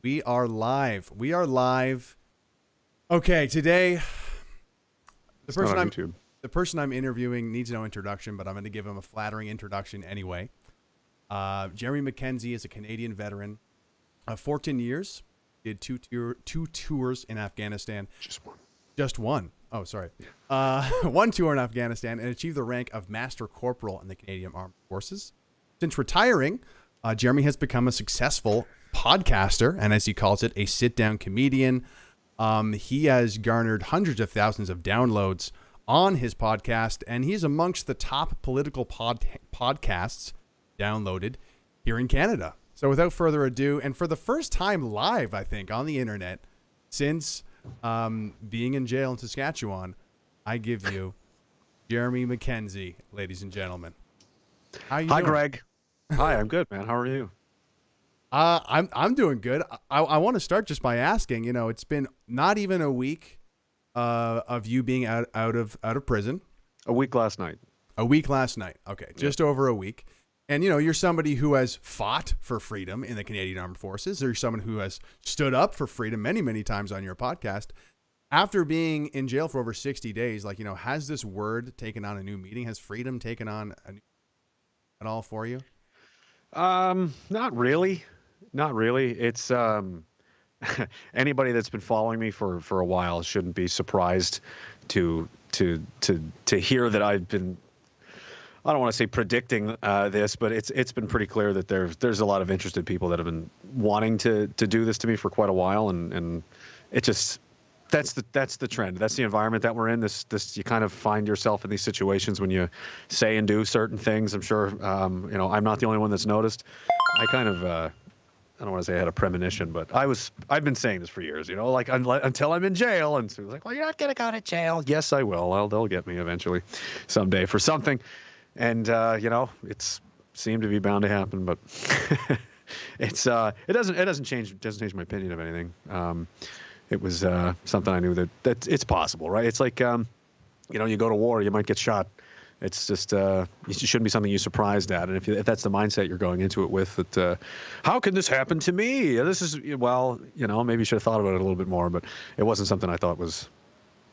We are live. We are live. Okay, today It's not on YouTube. the person I'm interviewing needs no introduction, but I'm going to give him a flattering introduction anyway. Jeremy Mackenzie is a Canadian veteran of 14 years. Did two tours in Afghanistan. Just one. Oh, sorry. One tour in Afghanistan and achieved the rank of Master Corporal in the Canadian Armed Forces. Since retiring, Jeremy has become a successful podcaster, and as he calls it, a sit-down comedian. He has garnered hundreds of thousands of downloads on his podcast, and he's amongst the top political podcasts downloaded here in Canada. So without further ado, and for the first time live, I think, on the internet, since being in jail in Saskatchewan, I give you Jeremy Mackenzie, ladies and gentlemen. How you Hi, doing? Greg. Hi, I'm good, man. How are you? I'm doing good. I want to start just by asking, it's been not even a week of you being out of prison. A week last night. A week last night. Okay, just over a week. And you're somebody who has fought for freedom in the Canadian Armed Forces. You're someone who has stood up for freedom many, many times on your podcast. After being in jail for over 60 days, has this word taken on a new meaning? Has freedom taken on at all for you? Not really. Not really. It's anybody that's been following me for a while shouldn't be surprised to hear that I've been, I don't want to say predicting this, but it's been pretty clear that there's a lot of interested people that have been wanting to do this to me for quite a while, and it just that's the trend. That's the environment that we're in. This you kind of find yourself in these situations when you say and do certain things. I'm sure I'm not the only one that's noticed. I kind of I don't want to say I had a premonition, but I've been saying this for years, until I'm in jail. And so it was like, well, you're not going to go to jail. Yes, I will. They'll get me eventually someday for something. And, it's seemed to be bound to happen, but it doesn't change my opinion of anything. It was something I knew that it's possible, right? It's like, you go to war, you might get shot. It's just it shouldn't be something you're surprised at, and if that's the mindset you're going into it with, that how can this happen to me? This is maybe you should have thought about it a little bit more, but it wasn't something I thought was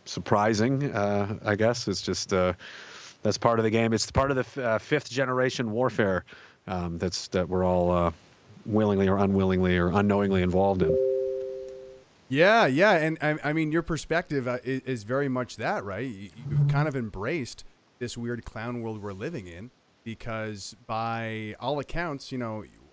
surprising. I guess it's just that's part of the game. It's part of the fifth generation warfare that we're all willingly or unwillingly or unknowingly involved in. Yeah, and I mean, your perspective is very much that, right? You've kind of embraced this weird clown world we're living in, because by all accounts,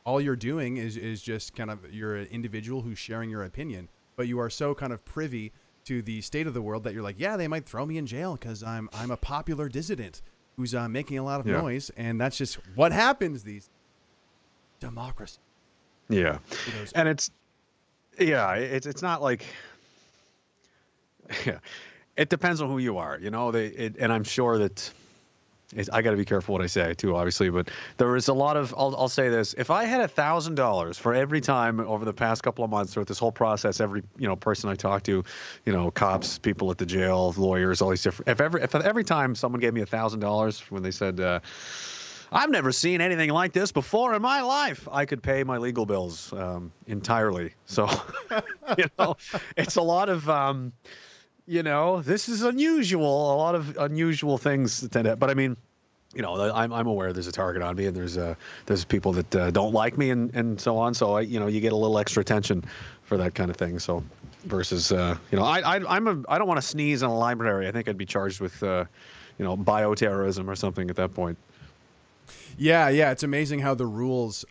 all you're doing is just kind of, you're an individual who's sharing your opinion, but you are so kind of privy to the state of the world that you're like, yeah, they might throw me in jail because I'm a popular dissident who's making a lot of noise, and that's just what happens. These democracy. Yeah, and it's not like. Yeah. It depends on who you are, and I'm sure that I got to be careful what I say too, obviously, but there is a lot of, I'll say this, if I had $1,000 for every time over the past couple of months throughout this whole process, every, person I talked to, cops, people at the jail, lawyers, all these different, if every time someone gave me $1,000 when they said, I've never seen anything like this before in my life, I could pay my legal bills entirely. So, it's a lot of, this is unusual. A lot of unusual things tend to, but I mean, I'm aware there's a target on me, and there's people that don't like me and so on. So you get a little extra attention for that kind of thing. So versus, I don't want to sneeze in a library. I think I'd be charged with, bioterrorism or something at that point. Yeah. It's amazing how the rules,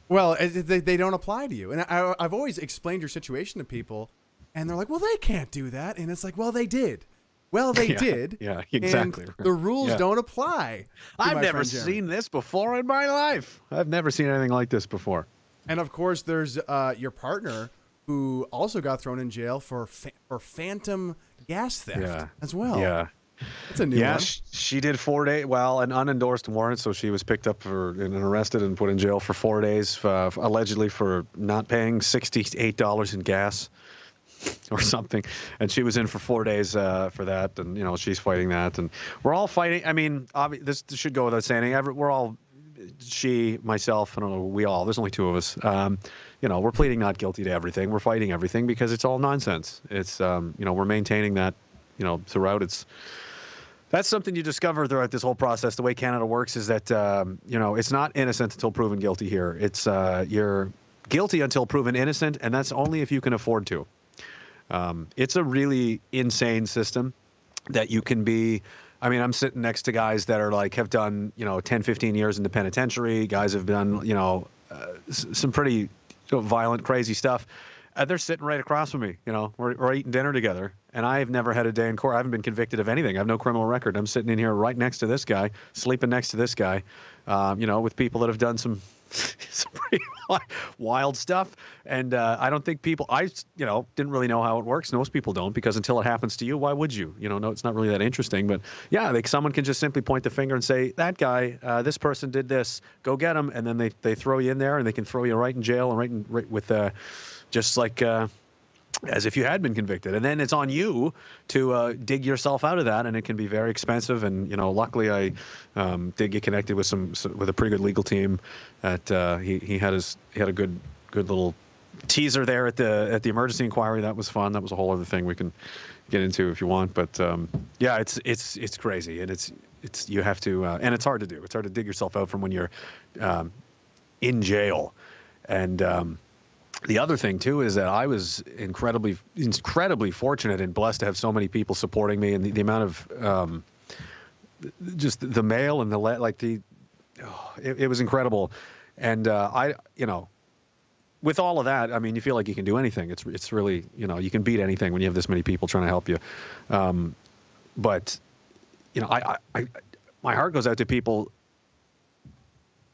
they don't apply to you. And I've always explained your situation to people, and they're like, well, they can't do that. And it's like, well, they did. Well, they did. Yeah, exactly. And the rules don't apply. I've never seen this before in my life. I've never seen anything like this before. And of course, there's your partner who also got thrown in jail for phantom gas theft as well. Yeah. That's a new one. Yeah, she did 4 days. Well, an unendorsed warrant, so she was picked up and arrested and put in jail for 4 days, allegedly for not paying $68 in gas or something. And she was in for 4 days for that, and she's fighting that, and we're all fighting. I mean, this should go without saying. We're all she, myself, I don't know, we all, there's only two of us, we're pleading not guilty to everything. We're fighting everything because it's all nonsense. It's, we're maintaining that, throughout. That's something you discover throughout this whole process. The way Canada works is that, it's not innocent until proven guilty here. It's, you're guilty until proven innocent, and that's only if you can afford to. It's a really insane system that you can be. I mean, I'm sitting next to guys that are have done, 10, 15 years in the penitentiary. Guys have done, some pretty violent, crazy stuff. They're sitting right across from me. We're eating dinner together, and I've never had a day in court. I haven't been convicted of anything. I have no criminal record. I'm sitting in here right next to this guy, sleeping next to this guy, with people that have done some pretty wild stuff. And I don't think I didn't really know how it works. Most people don't, because until it happens to you, why would you? No, it's not really that interesting. But yeah, someone can just simply point the finger and say, that guy, this person did this, go get him. And then they throw you in there, and they can throw you right in jail and right with just like as if you had been convicted. And then it's on you to dig yourself out of that, and it can be very expensive. And luckily I did get connected with with a pretty good legal team. That he had a good little teaser there at the emergency inquiry. That was fun. That was a whole other thing we can get into if you want. But yeah, it's crazy, and it's you have to and it's hard to do. It's hard to dig yourself out from when you're in jail. And the other thing too is that I was incredibly fortunate and blessed to have so many people supporting me, and the amount of just the mail and it was incredible. And with all of that, I mean, you feel like you can do anything. It's really, you can beat anything when you have this many people trying to help you. But my heart goes out to people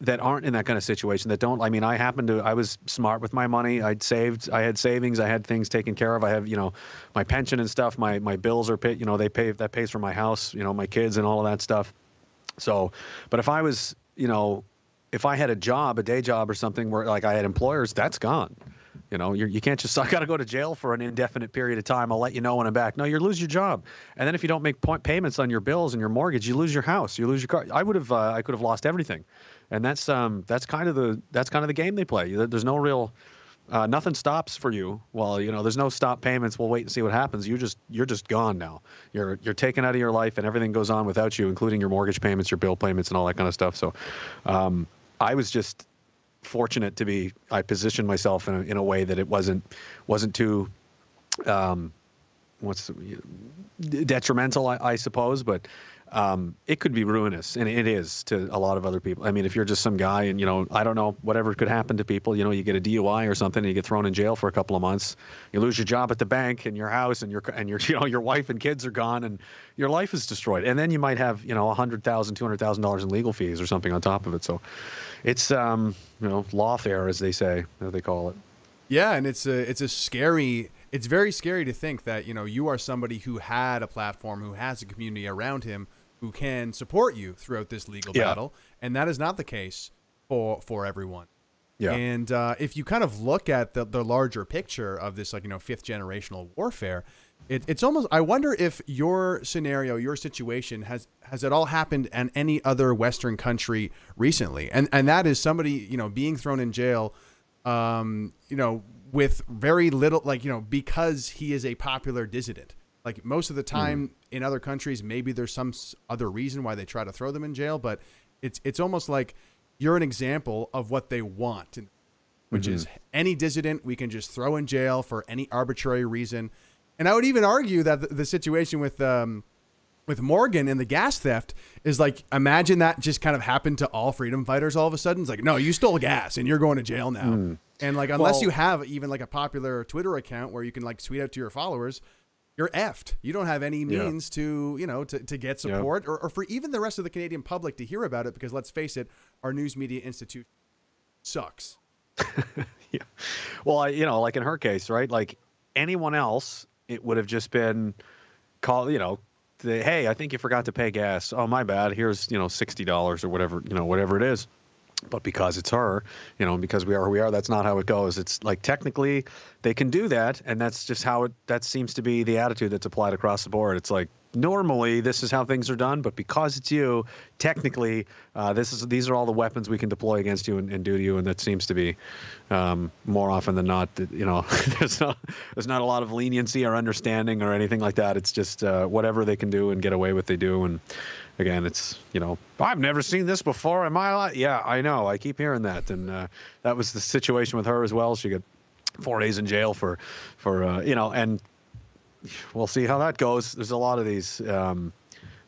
that aren't in that kind of situation, that don't. I mean, I was smart with my money. I had savings, I had things taken care of. I have, my pension and stuff, my bills are paid, that pays for my house, my kids and all of that stuff. So, but if I was, if I had a day job or something where I had employers, that's gone. You can't just, I got to go to jail for an indefinite period of time. I'll let you know when I'm back. No, you lose your job. And then if you don't make payments on your bills and your mortgage, you lose your house, you lose your car. I could have lost everything. And that's kind of the game they play. There's no real, nothing stops for you. Well, there's no stop payments. We'll wait and see what happens. You're just gone now. You're taken out of your life, and everything goes on without you, including your mortgage payments, your bill payments, and all that kind of stuff. So, I was just fortunate I positioned myself in a way that it wasn't too, detrimental, I suppose, but it could be ruinous, and it is to a lot of other people. I mean, if you're just some guy and, I don't know, whatever could happen to people, you get a DUI or something and you get thrown in jail for a couple of months, you lose your job at the bank and your house and your wife and kids are gone and your life is destroyed. And then you might have, $100,000, $200,000 in legal fees or something on top of it. So it's, lawfare, as they say, as they call it. Yeah. And it's very scary to think that, you are somebody who had a platform, who has a community around him, who can support you throughout this legal battle. And that is not the case for everyone. Yeah. And if you kind of look at the larger picture of this, fifth generational warfare, it's almost, I wonder if your scenario, your situation has it all happened in any other Western country recently. And that is somebody, being thrown in jail, with very little, because he is a popular dissident. Like most of the time in other countries, maybe there's some other reason why they try to throw them in jail, but it's almost like you're an example of what they want, which is any dissident we can just throw in jail for any arbitrary reason. And I would even argue that the situation with Morgan and the gas theft is imagine that just kind of happened to all freedom fighters all of a sudden. It's like, no, you stole gas and you're going to jail now. And unless you have even a popular Twitter account where you can tweet out to your followers, you're effed. You don't have any means to get support or for even the rest of the Canadian public to hear about it, because let's face it, our news media institution sucks. Yeah. Well, in her case, right? Anyone else, it would have just been called, hey, I think you forgot to pay gas. Oh, my bad. Here's, $60 or whatever it is. But because it's her, because we are who we are, that's not how it goes. It's technically they can do that. And that's just how that seems to be the attitude that's applied across the board. It's normally this is how things are done, but because it's you, technically, these are all the weapons we can deploy against you and do to you, and that seems to be more often than not that, there's not a lot of leniency or understanding or anything like that. It's just whatever they can do and get away with, they do. And again, it's I've never seen this before in my life. Yeah, I know. I keep hearing that, and that was the situation with her as well. She got 4 days in jail for and we'll see how that goes. There's a lot of these, but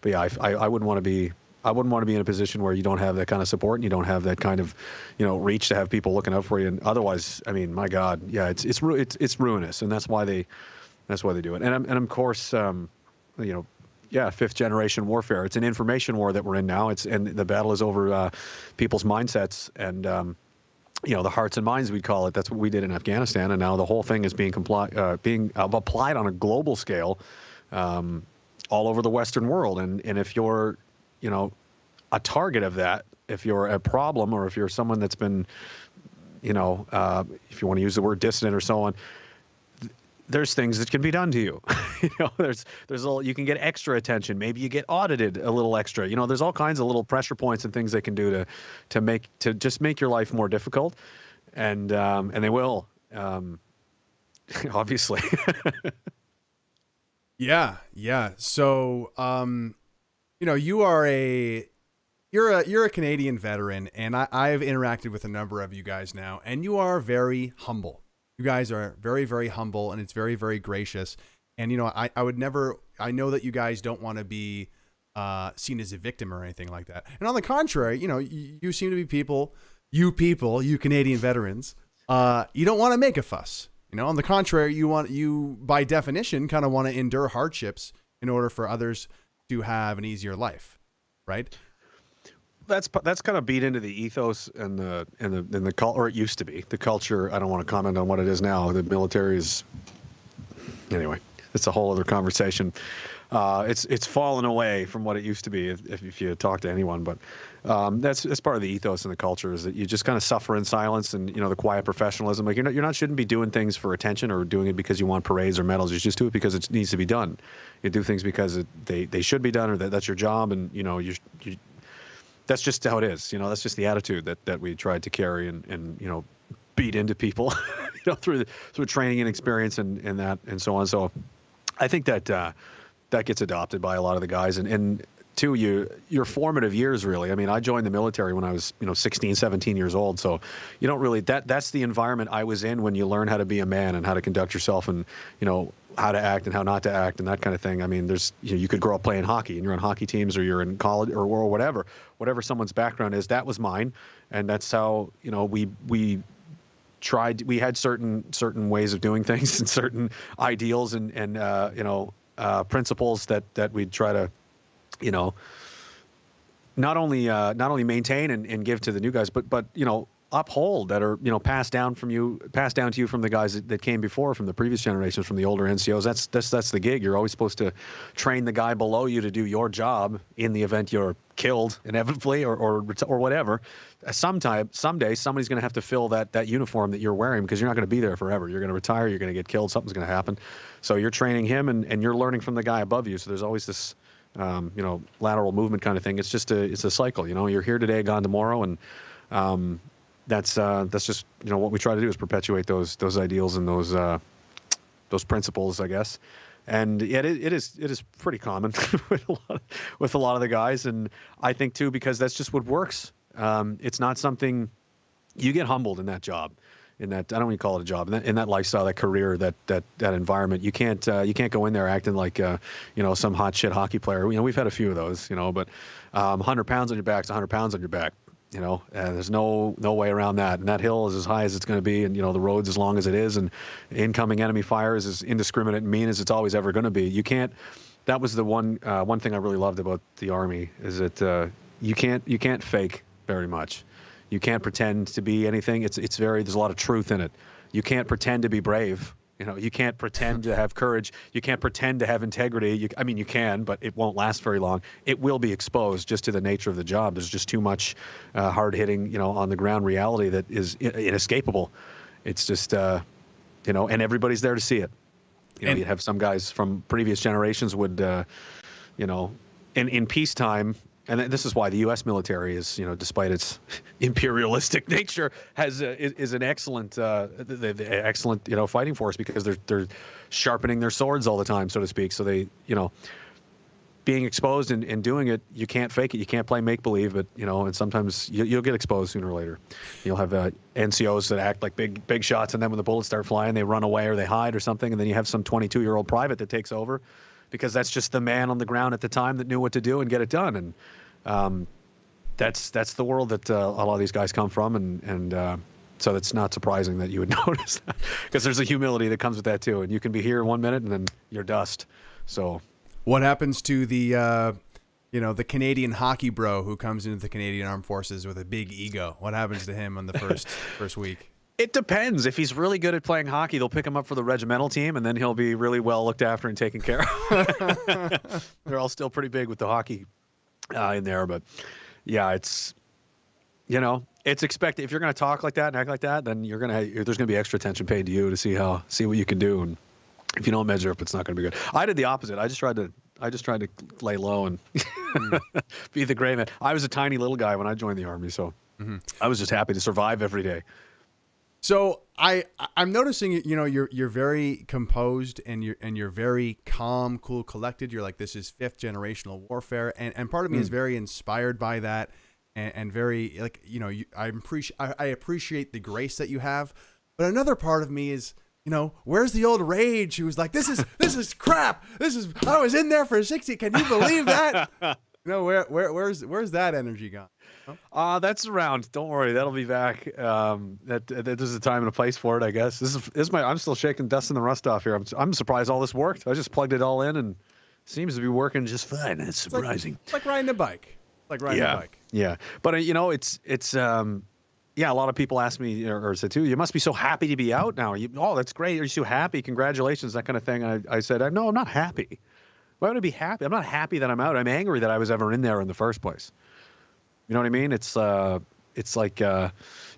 yeah, I wouldn't want to be. I wouldn't want to be in a position where you don't have that kind of support and you don't have that kind of, reach to have people looking out for you. And otherwise, I mean, my God, yeah, it's ruinous, and that's why they do it. And of course, yeah, 5th generation warfare. It's an information war that we're in now. And the battle is over people's mindsets and. The hearts and minds, we call it. That's what we did in Afghanistan, and now the whole thing is being applied on a global scale, all over the Western world. And if you're, a target of that, if you're a problem, or if you're someone that's been, if you want to use the word dissident or so on, there's things that can be done to you. There's you can get extra attention. Maybe you get audited a little extra. There's all kinds of little pressure points and things they can do to just make your life more difficult, and they will, obviously. Yeah. So, you're a Canadian veteran, and I've interacted with a number of you guys now, and you are very humble. You guys are very, very humble, and it's very, very gracious. And, I would never, I know that you guys don't want to be seen as a victim or anything like that. And on the contrary, you seem to be you Canadian veterans, you don't want to make a fuss. On the contrary, you by definition kind of want to endure hardships in order for others to have an easier life, right? That's kind of beat into the ethos and the culture, or it used to be the culture. I don't want to comment on what it is now. The military is, anyway, it's a whole other conversation. It's fallen away from what it used to be if you talk to anyone. But that's part of the ethos and the culture, is that you just kind of suffer in silence, and the quiet professionalism. Like shouldn't be doing things for attention or doing it because you want parades or medals. You just do it because it needs to be done. You do things because they should be done, or that's your job, and you that's just how it is. That's just the attitude that we tried to carry and beat into people, through training and experience and that and so on. So I think that gets adopted by a lot of the guys, and too, your formative years, really. I mean, I joined the military when I was 16, 17 years old. So you don't really, that's the environment I was in when you learn how to be a man and how to conduct yourself, and how to act and how not to act and that kind of thing. I mean, there's you could grow up playing hockey and you're on hockey teams, or you're in college or whatever someone's background is. That was mine, and that's how we tried. We had certain ways of doing things and certain ideals and principles that we'd try to not only maintain and give to the new guys, but uphold, that are passed down to you from the guys that came before, from the previous generations, from the older NCOs. That's the gig. You're always supposed to train the guy below you to do your job in the event you're killed inevitably or whatever. Someday somebody's going to have to fill that uniform that you're wearing, because you're not going to be there forever. You're going to retire. You're going to get killed. Something's going to happen. So you're training him, and you're learning from the guy above you. So there's always this lateral movement kind of thing. It's a cycle. You're here today, gone tomorrow, and that's just what we try to do, is perpetuate those ideals and those principles, I guess. And yet it is pretty common with a lot of the guys, and I think too, because that's just what works. It's not something you get humbled in that job, in that, I don't want to call it a job, in that lifestyle, that career, that environment. You can't go in there acting like some hot shit hockey player. We've had a few of those, but 100 pounds on your back is 100 pounds on your back. There's no way around that. And that hill is as high as it's going to be, and the road's as long as it is, and incoming enemy fire is as indiscriminate and mean as it's always ever going to be. You can't. That was the one thing I really loved about the Army, is that you can't fake very much. You can't pretend to be anything. There's a lot of truth in it. You can't pretend to be brave. You can't pretend to have courage. You can't pretend to have integrity. You can, but it won't last very long. It will be exposed just to the nature of the job. There's just too much hard-hitting, on the ground reality that is inescapable. It's just, and everybody's there to see it. You have some guys from previous generations would you know, in peacetime, and this is why the U.S. military is, you know, despite its imperialistic nature, is an excellent, the excellent, you know, fighting force, because they're sharpening their swords all the time, so to speak. So they, you know, being exposed and doing it, you can't fake it. You can't play make believe, but you know, and sometimes you'll get exposed sooner or later. You'll have NCOs that act like big shots, and then when the bullets start flying, they run away or they hide or something, and then you have some 22-year-old private that takes over, because that's just the man on the ground at the time that knew what to do and get it done. And that's the world that a lot of these guys come from, and so it's not surprising that you would notice that, because there's a humility that comes with that too. And you can be here 1 minute and then you're dust. So. What happens to the, you know, the Canadian hockey bro who comes into the Canadian Armed Forces with a big ego? What happens to him on the first week? It depends. If he's really good at playing hockey, they'll pick him up for the regimental team, and then he'll be really well looked after and taken care of. They're all still pretty big with the hockey in there, but yeah, it's, you know, it's expected. If you're going to talk like that and act like that, then there's going to be extra attention paid to you to see what you can do. And if you don't measure up, it's not going to be good. I did the opposite. I just tried to lay low and be the gray man. I was a tiny little guy when I joined the Army, so I was just happy to survive every day. So I'm noticing, you know, you're very composed and you're very calm, cool, collected. You're like, this is fifth generational warfare, and part of me is very inspired by that, and very, like, you know, I appreciate the grace that you have, but another part of me is, you know, where's the old rage who was like, this is crap. I was in there for 60. Can you believe that? You know, where's that energy gone? Huh? That's around. Don't worry, that'll be back. That there's a time and a place for it, I guess. I'm still shaking dust and the rust off here. I'm surprised all this worked. I just plugged it all in and it seems to be working just fine. It's surprising. It's like riding a bike. Yeah. But you know, it's yeah, a lot of people ask me or said too, you must be so happy to be out now. Oh, that's great. Are you so happy? Congratulations, that kind of thing. And I said, no, I'm not happy. Why would I be happy? I'm not happy that I'm out. I'm angry that I was ever in there in the first place. You know what I mean? It's like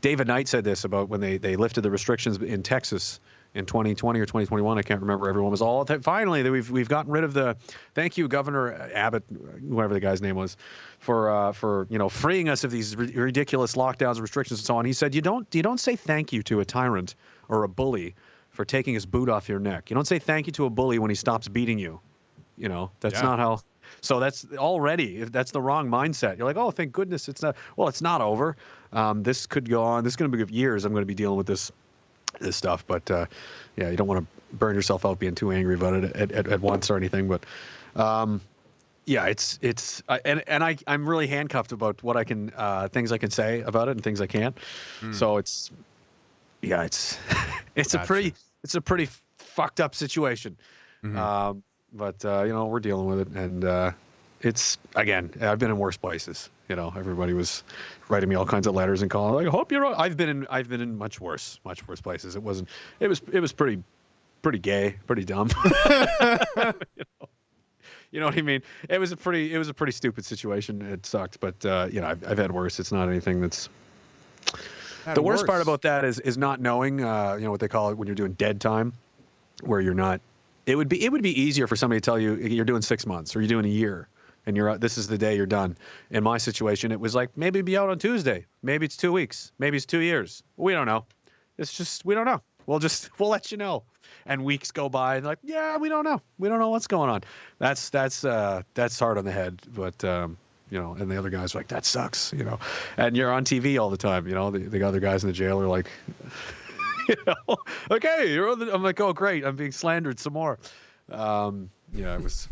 David Knight said this about when they lifted the restrictions in Texas in 2020 or 2021. I can't remember. Everyone was all finally we've gotten rid of the. Thank you, Governor Abbott, whoever the guy's name was, for you know, freeing us of these ridiculous lockdowns, restrictions, and so on. He said you don't say thank you to a tyrant or a bully for taking his boot off your neck. You don't say thank you to a bully when he stops beating you. You know, that's not how. So that's the wrong mindset. You're like, oh, thank goodness it's not. Well, it's not over. This could go on. This is going to be years. I'm going to be dealing with this stuff. But yeah, you don't want to burn yourself out being too angry about it at once or anything. But yeah, I'm really handcuffed about what I can things I can say about it and things I can't. So it's gotcha. a pretty fucked up situation. But you know, we're dealing with it, and it's, again, I've been in worse places. You know, everybody was writing me all kinds of letters and calling like, I hope you're right. I've been in much worse places. It was pretty gay, pretty dumb. You know what I mean? It was a pretty stupid situation. It sucked, but you know, I've had worse. It's not anything that's. The worst part about that is not knowing, you know, what they call it when you're doing dead time, where you're not. It would be easier for somebody to tell you you're doing 6 months or you're doing a year and this is the day you're done. In my situation, it was like, maybe be out on Tuesday. Maybe it's 2 weeks. Maybe it's 2 years. We don't know. It's just, we don't know. We'll let you know. And weeks go by and like, yeah, we don't know. We don't know what's going on. That's hard on the head. But, you know, and the other guys are like, that sucks, you know, and you're on TV all the time. You know, the other guys in the jail are like, you know, okay, I'm like, oh, great, I'm being slandered some more. Yeah, it was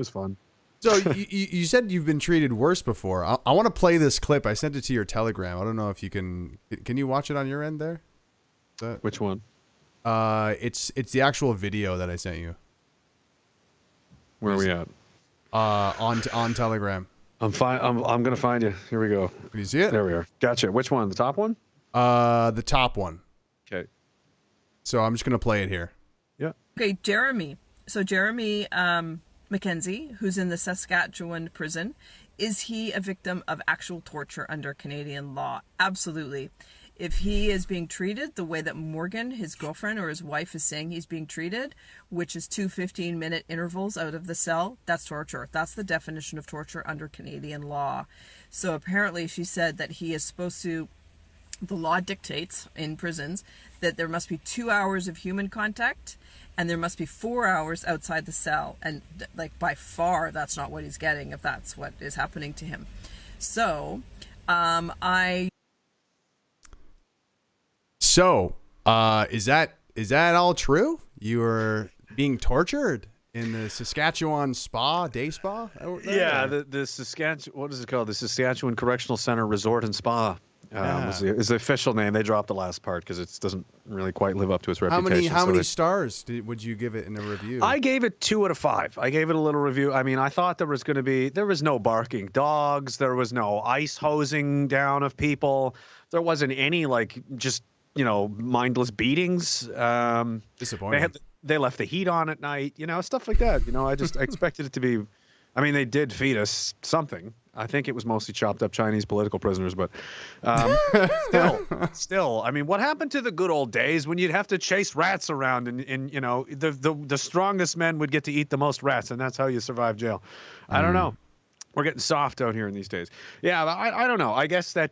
fun. So you said you've been treated worse before. I want to play this clip. I sent it to your Telegram. I don't know if you can you watch it on your end there? Which one? It's the actual video that I sent you. Where are we at? On Telegram. I'm fine. I'm gonna find you. Here we go. Can you see it? There we are. Gotcha. Which one? The top one? The top one. Okay. So I'm just gonna play it here. Yeah. Okay, Jeremy. So Jeremy Mackenzie, who's in the Saskatchewan prison, is he a victim of actual torture under Canadian law? Absolutely. if he is being treated the way that Morgan, his girlfriend or his wife, is saying he's being treated, which is 2 15-minute intervals out of the cell, that's torture. That's the definition of torture under Canadian law. So apparently she said that he is supposed to, the law dictates in prisons that there must be 2 hours of human contact and there must be 4 hours outside the cell. And like by far, that's not what he's getting if that's what is happening to him. So, is that all true? You were being tortured in the Saskatchewan day spa? Yeah, the Saskatchewan, what is it called? The Saskatchewan Correctional Center Resort and Spa is the official name. They dropped the last part because it doesn't really quite live up to its reputation. How many stars would you give it in a review? I gave it 2 out of 5. I gave it a little review. I mean, I thought there was no barking dogs. There was no ice hosing down of people. There wasn't any just, mindless beatings. Disappointing. They left the heat on at night, stuff like that. I expected it to be, I mean, they did feed us something. I think it was mostly chopped up Chinese political prisoners, but still, I mean, what happened to the good old days when you'd have to chase rats around and the strongest men would get to eat the most rats, and that's how you survive jail. I don't know. We're getting soft out here in these days. Yeah, I don't know. I guess that,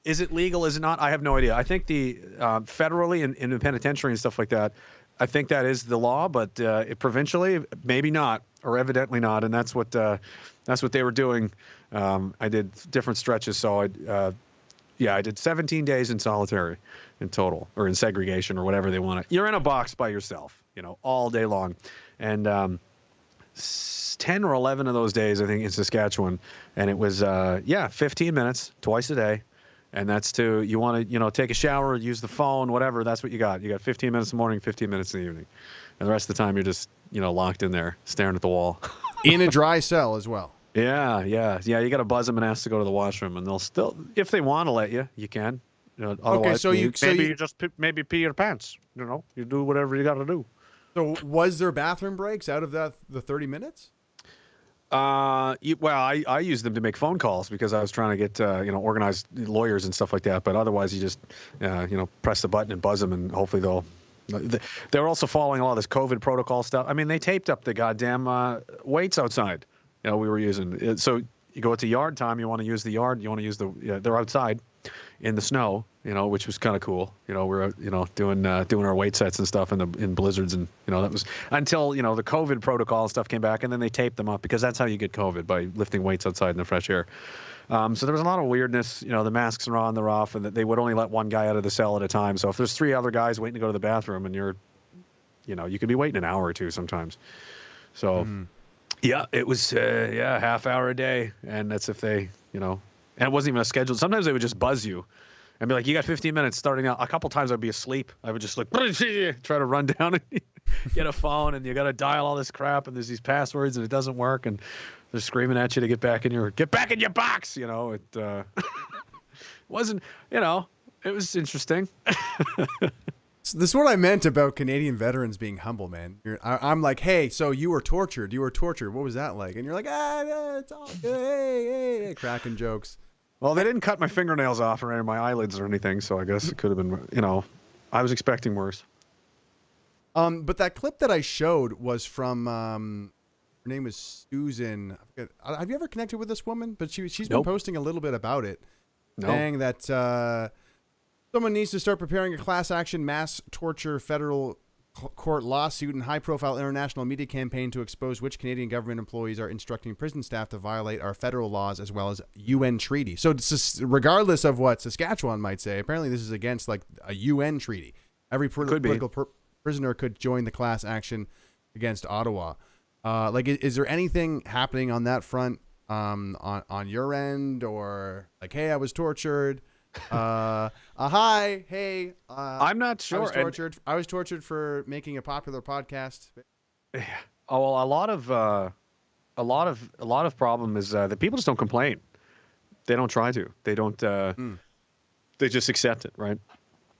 is it legal? Is it not? I have no idea. I think the federally and in the penitentiary and stuff like that, I think that is the law, but provincially, maybe not, or evidently not, and that's what they were doing. I did different stretches, so I did 17 days in solitary in total, or in segregation, or whatever they want. You're in a box by yourself, all day long, and 10 or 11 of those days, I think, in Saskatchewan, and it was 15 minutes twice a day. And that's you want to, take a shower, use the phone, whatever. That's what you got. You got 15 minutes in the morning, 15 minutes in the evening. And the rest of the time, you're just, locked in there, staring at the wall. In a dry cell as well. Yeah. You got to buzz them and ask to go to the washroom. And they'll still, if they want to let you, you can. Otherwise, you just pee your pants. You do whatever you got to do. So was there bathroom breaks out of the 30 minutes? I used them to make phone calls because I was trying to get organized lawyers and stuff like that. But otherwise, you just press the button and buzz them, and hopefully they're also following a lot of this COVID protocol stuff. I mean, they taped up the goddamn weights outside. We were using. So you go to yard time, you want to use the yard, you want to use they're outside in the snow, which was kind of cool. We're doing our weight sets and stuff in blizzards, and that was until the COVID protocol and stuff came back, and then they taped them up because that's how you get COVID, by lifting weights outside in the fresh air. So there was a lot of weirdness. The masks are on, they're off, and they would only let one guy out of the cell at a time. So if there's 3 other guys waiting to go to the bathroom, and you could be waiting an hour or two sometimes. So yeah, it was half hour a day, and that's if they and it wasn't even a schedule. Sometimes they would just buzz you and be like, you got 15 minutes starting out. A couple times I'd be asleep. I would just try to run down and get a phone, and you got to dial all this crap, and there's these passwords, and it doesn't work, and they're screaming at you to get back in your box. It wasn't, it was interesting. So this is what I meant about Canadian veterans being humble, man. I'm like, hey, so you were tortured. What was that like? And you're like, it's all good. Hey, cracking jokes. Well, they didn't cut my fingernails off or any of my eyelids or anything, so I guess it could have been, I was expecting worse. But that clip that I showed was from, her name was Susan. Have you ever connected with this woman? But she's been posting a little bit about it, saying that someone needs to start preparing a class action mass torture federal court lawsuit and high-profile international media campaign to expose which Canadian government employees are instructing prison staff to violate our federal laws as well as UN treaty. So regardless of what Saskatchewan might say, apparently this is against a UN treaty. Every political prisoner could join the class action against Ottawa. Is there anything happening on that front on your end, or hey, I was tortured? Hi, hey. I'm not sure. I was tortured for making a popular podcast. Oh, well, a lot of problem is that people just don't complain. They don't try to. They don't. They just accept it, right?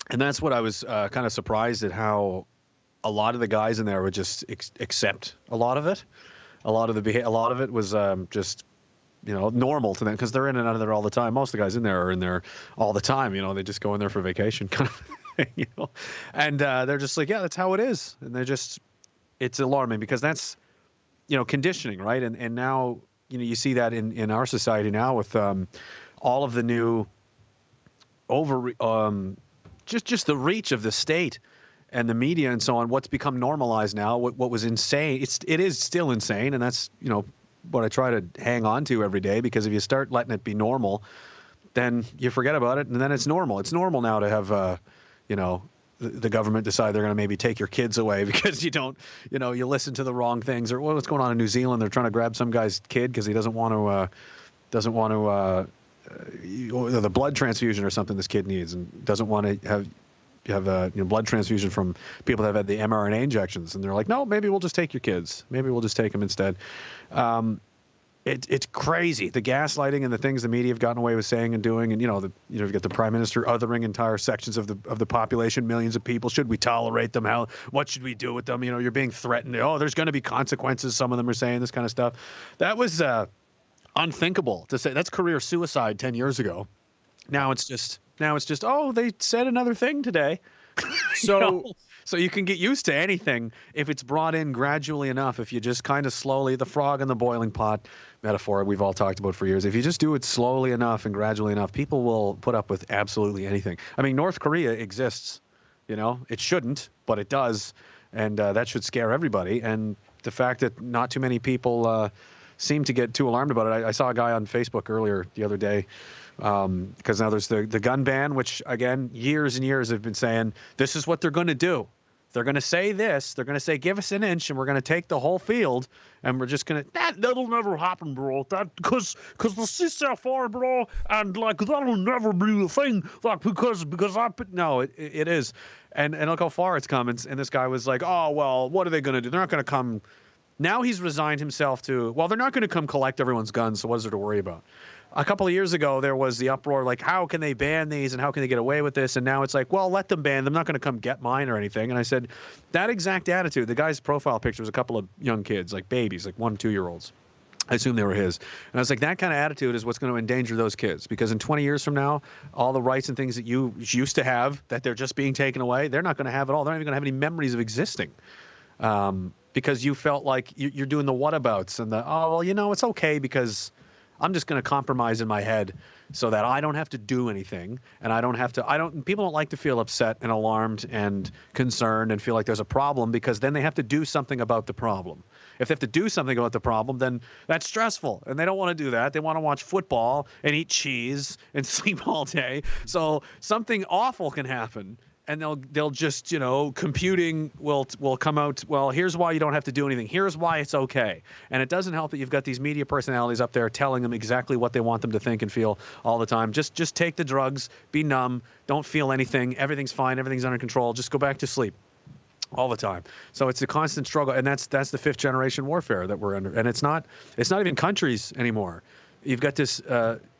And that's what I was kind of surprised at, how a lot of the guys in there would just accept a lot of it. A lot of it was just normal to them because they're in and out of there all the time. Most of the guys in there are in there all the time. They just go in there for vacation kind of thing, and they're just like, yeah, that's how it is. And it's alarming because that's, conditioning, right? And now, you see that in our society now with all of the new just the reach of the state and the media and so on, what's become normalized now, what was insane, it is still insane. And that's, what I try to hang on to every day, because if you start letting it be normal, then you forget about it. And then it's normal. It's normal now to have, the government decide they're going to maybe take your kids away because you don't, you listen to the wrong things, or what's going on in New Zealand. They're trying to grab some guy's kid because he doesn't want to, the blood transfusion or something this kid needs, and doesn't want to have blood transfusion from people that have had the mRNA injections, and they're like, no, maybe we'll just take your kids. Maybe we'll just take them instead. It's crazy, the gaslighting and the things the media have gotten away with saying and doing, and you've got the prime minister othering entire sections of the population, millions of people. Should we tolerate them? What should we do with them? You're being threatened. Oh, there's going to be consequences. Some of them are saying this kind of stuff. That was unthinkable to say. That's career suicide 10 years ago. Now it's just, oh, they said another thing today. So So you can get used to anything if it's brought in gradually enough. If you just kind of slowly, the frog in the boiling pot metaphor we've all talked about for years. If you just do it slowly enough and gradually enough, people will put up with absolutely anything. I mean, North Korea exists, it shouldn't, but it does. And that should scare everybody. And the fact that not too many people seem to get too alarmed about it. I saw a guy on Facebook earlier the other day, because now there's the gun ban, which, again, years and years have been saying this is what they're going to do. They're going to say this. They're going to say, give us an inch, and we're going to take the whole field, and we're just going to that'll never happen, bro. That because the seats are far, bro, and that'll never be a thing. Because I put no, it is, and look how far it's come. And this guy was like, oh well, what are they going to do? They're not going to come. Now he's resigned himself to, well, they're not going to come collect everyone's guns, so what is there to worry about? A couple of years ago, there was the uproar, like, how can they ban these and how can they get away with this? And now it's like, well, let them ban them. I'm not going to come get mine or anything. And I said, that exact attitude, the guy's profile picture was a couple of young kids, like babies, like 1, 2-year-olds. I assume they were his. And I was like, that kind of attitude is what's going to endanger those kids. Because in 20 years from now, all the rights and things that you used to have that they're just being taken away, they're not going to have it all. They're not even going to have any memories of existing. Because you felt like you're doing the whatabouts and it's okay because I'm just going to compromise in my head so that I don't have to do anything, and people don't like to feel upset and alarmed and concerned and feel like there's a problem, because then they have to do something about the problem. If they have to do something about the problem, then that's stressful, and they don't want to do that. They want to watch football and eat cheese and sleep all day. So something awful can happen. And they'll just, computing will come out, well, here's why you don't have to do anything. Here's why it's okay. And it doesn't help that you've got these media personalities up there telling them exactly what they want them to think and feel all the time. Just take the drugs, be numb, don't feel anything, everything's fine, everything's under control, just go back to sleep all the time. So it's a constant struggle, and that's the 5th generation warfare that we're under. And it's not even countries anymore. You've got this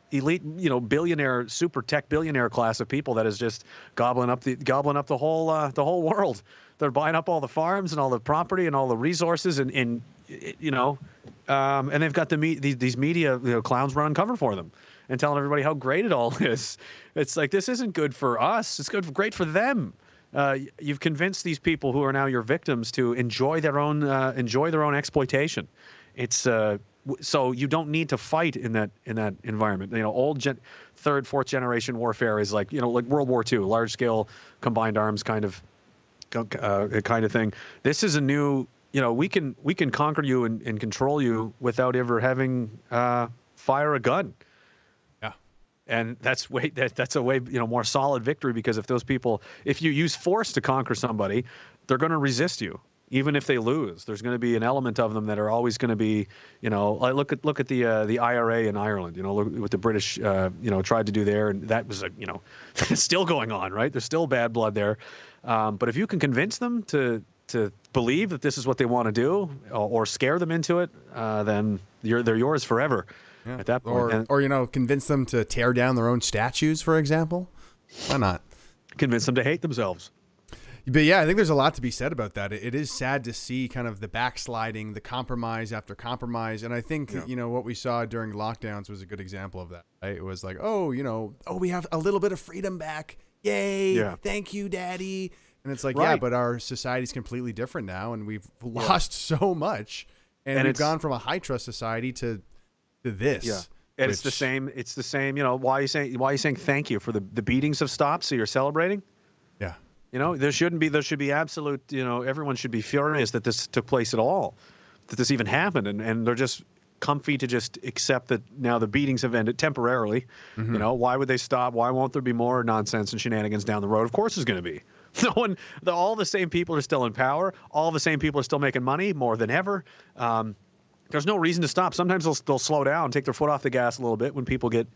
elite, billionaire, super tech billionaire class of people that is just gobbling up the whole world. They're buying up all the farms and all the property and all the resources, and they've got these media clowns running cover for them and telling everybody how great it all is. It's like, this isn't good for us. It's great for them. You've convinced these people who are now your victims to enjoy their own exploitation. It's so you don't need to fight in that environment. Old 3rd, 4th generation warfare is like World War II, large scale combined arms kind of thing. This is a new, we can conquer you and control you without ever having fire a gun. Yeah. And that's a way more solid victory, because if you use force to conquer somebody, they're going to resist you. Even if they lose, there's going to be an element of them that are always going to be, look at the IRA in Ireland, look what the British, tried to do there. And that was, it's still going on, right? There's still bad blood there. But if you can convince them to believe that this is what they want to do, or scare them into it, then they're yours forever. Yeah. At that point. Or convince them to tear down their own statues, for example. Why not? Convince them to hate themselves. But yeah, I think there's a lot to be said about that. It is sad to see kind of the backsliding, the compromise after compromise. And I think, what we saw during lockdowns was a good example of that. Right? It was like, we have a little bit of freedom back. Yay. Yeah. Thank you, Daddy. And it's like, Right. yeah, but our society's completely different now. And we've lost so much. And we've gone from a high trust society to this. Yeah. And it's the same. It's the same. Why are you saying thank you for the beatings have stopped? So you're celebrating? Yeah. There should be absolute, everyone should be furious that this took place at all, that this even happened. And they're just comfy to just accept that now the beatings have ended temporarily. Mm-hmm. Why would they stop? Why won't there be more nonsense and shenanigans down the road? Of course there's going to be. All the same people are still in power. All the same people are still making money more than ever. There's no reason to stop. Sometimes they'll slow down, take their foot off the gas a little bit when people get,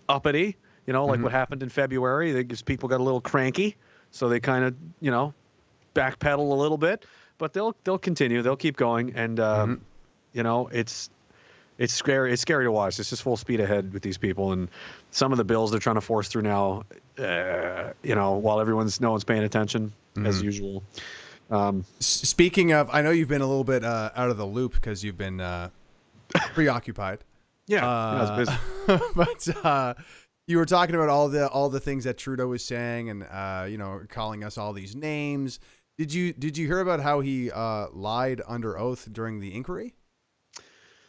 uppity, like what happened in February. People got a little cranky. So they kind of, backpedal a little bit, but they'll continue. They'll keep going, and it's scary. It's scary to watch. It's just full speed ahead with these people, and some of the bills they're trying to force through now. While no one's paying attention as usual. Speaking of, I know you've been a little bit out of the loop because you've been preoccupied. Yeah, I was busy. But you were talking about all the things that Trudeau was saying, and calling us all these names. Did you hear about how he lied under oath during the inquiry?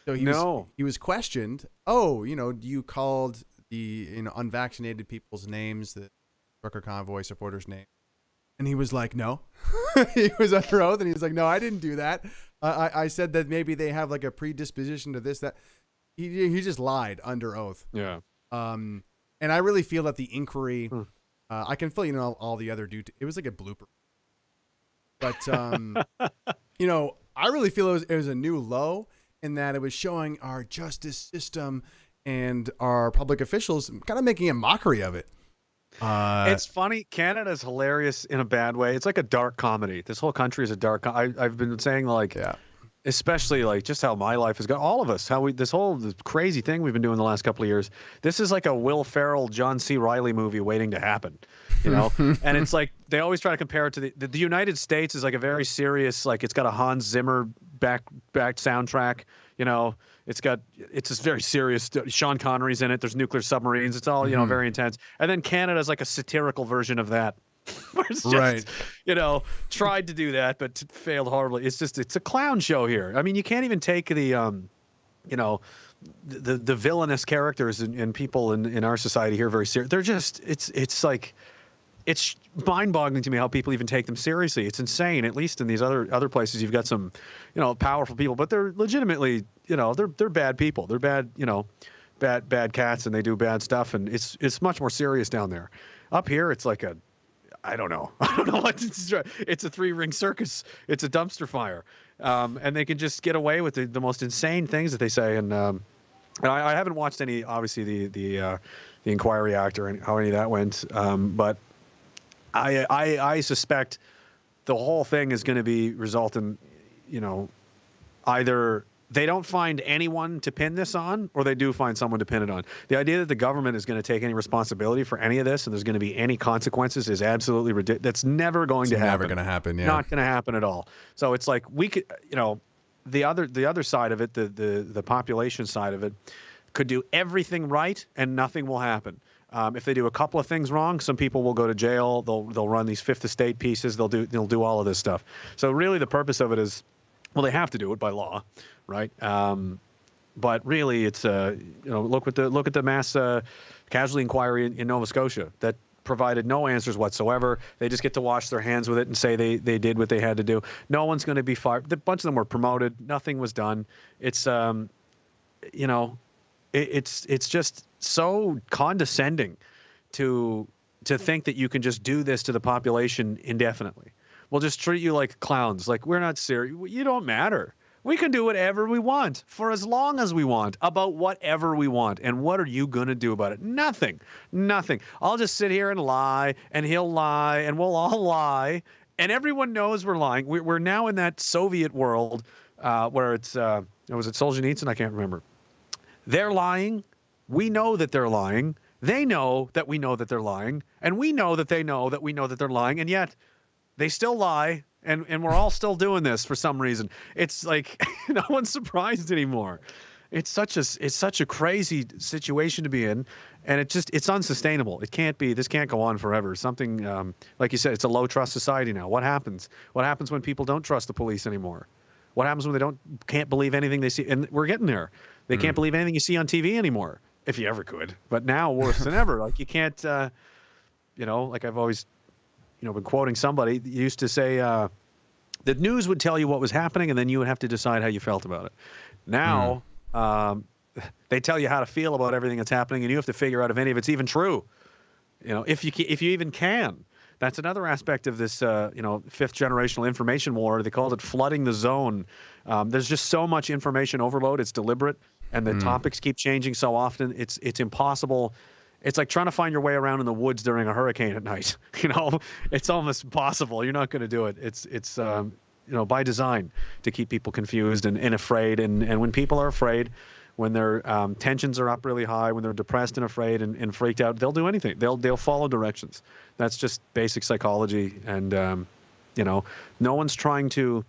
So he was questioned. Oh, you called the unvaccinated people's names, the trucker convoy supporters' name, and he was like, no. He was under oath, and he was like, no, I didn't do that. I said that maybe they have like a predisposition to this, that. He just lied under oath. Yeah. And I really feel that the inquiry, I can feel, all the other it was like a blooper. But, I really feel it was a new low in that it was showing our justice system and our public officials kind of making a mockery of it. It's funny. Canada's hilarious in a bad way. It's like a dark comedy. This whole country is a dark I've been saying especially like just how my life has got, all of us, this crazy thing we've been doing the last couple of years. This is like a Will Ferrell, John C. Reilly movie waiting to happen, and it's like, they always try to compare it to the United States is like a very serious, like it's got a Hans Zimmer back soundtrack, it's just very serious. Sean Connery's in it. There's nuclear submarines. It's all, very intense. And then Canada's like a satirical version of that. Where it's just, right. Tried to do that, but failed horribly. It's a clown show here. I mean, you can't even take the villainous characters and people in our society here very serious. They're just, it's like, it's mind-boggling to me how people even take them seriously. It's insane. At least in these other places, you've got some, powerful people, but they're legitimately, they're bad people. They're bad, bad cats, and they do bad stuff, and it's much more serious down there. Up here, it's like I don't know what it's a three-ring circus. It's a dumpster fire, and they can just get away with the most insane things that they say. And I haven't watched any, obviously the Inquiry Act or how any of that went, but I suspect the whole thing is going to result in, either they don't find anyone to pin this on, or they do find someone to pin it on. The idea that the government is going to take any responsibility for any of this and there's going to be any consequences is absolutely ridiculous. That's never going to happen. Never going to happen. Yeah. Not going to happen at all. So it's like we could, the other side of it, the population side of it, could do everything right and nothing will happen. If they do a couple of things wrong, some people will go to jail. They'll run these Fifth Estate pieces. They'll do all of this stuff. So really, the purpose of it is, well, they have to do it by law, right? But really, it's look at the mass casualty inquiry in Nova Scotia that provided no answers whatsoever. They just get to wash their hands with it and say they did what they had to do. No one's going to be fired. A bunch of them were promoted. Nothing was done. It's it's just so condescending to think that you can just do this to the population indefinitely. We'll just treat you like clowns. Like, we're not serious. You don't matter. We can do whatever we want for as long as we want about whatever we want. And what are you going to do about it? Nothing. Nothing. I'll just sit here and lie, and he'll lie, and we'll all lie. And everyone knows we're lying. We're now in that Soviet world where it's, was it Solzhenitsyn? I can't remember. They're lying. We know that they're lying. They know that we know that they're lying. And we know that they know that we know that they're lying. And yet They still lie, and we're all still doing this for some reason. It's like no one's surprised anymore. It's such a crazy situation to be in, and it's unsustainable. It can't be. This can't go on forever. Something like you said, it's a low trust society now. What happens? What happens when people don't trust the police anymore? What happens when they can't believe anything they see? And we're getting there. They can't believe anything you see on TV anymore, if you ever could. But now worse than ever. Like you can't. Like I've always, been quoting somebody used to say, the news would tell you what was happening, and then you would have to decide how you felt about it. Now. They tell you how to feel about everything that's happening, and you have to figure out if any of it's even true. If you even can. That's another aspect of this, fifth generational information war. They called it flooding the zone. There's just so much information overload. It's deliberate, and the topics keep changing so often. It's impossible. It's like trying to find your way around in the woods during a hurricane at night. It's almost impossible. You're not going to do it. It's by design to keep people confused and afraid. And when people are afraid, when their tensions are up really high, when they're depressed and afraid and freaked out, they'll do anything. They'll follow directions. That's just basic psychology. And, no one's trying to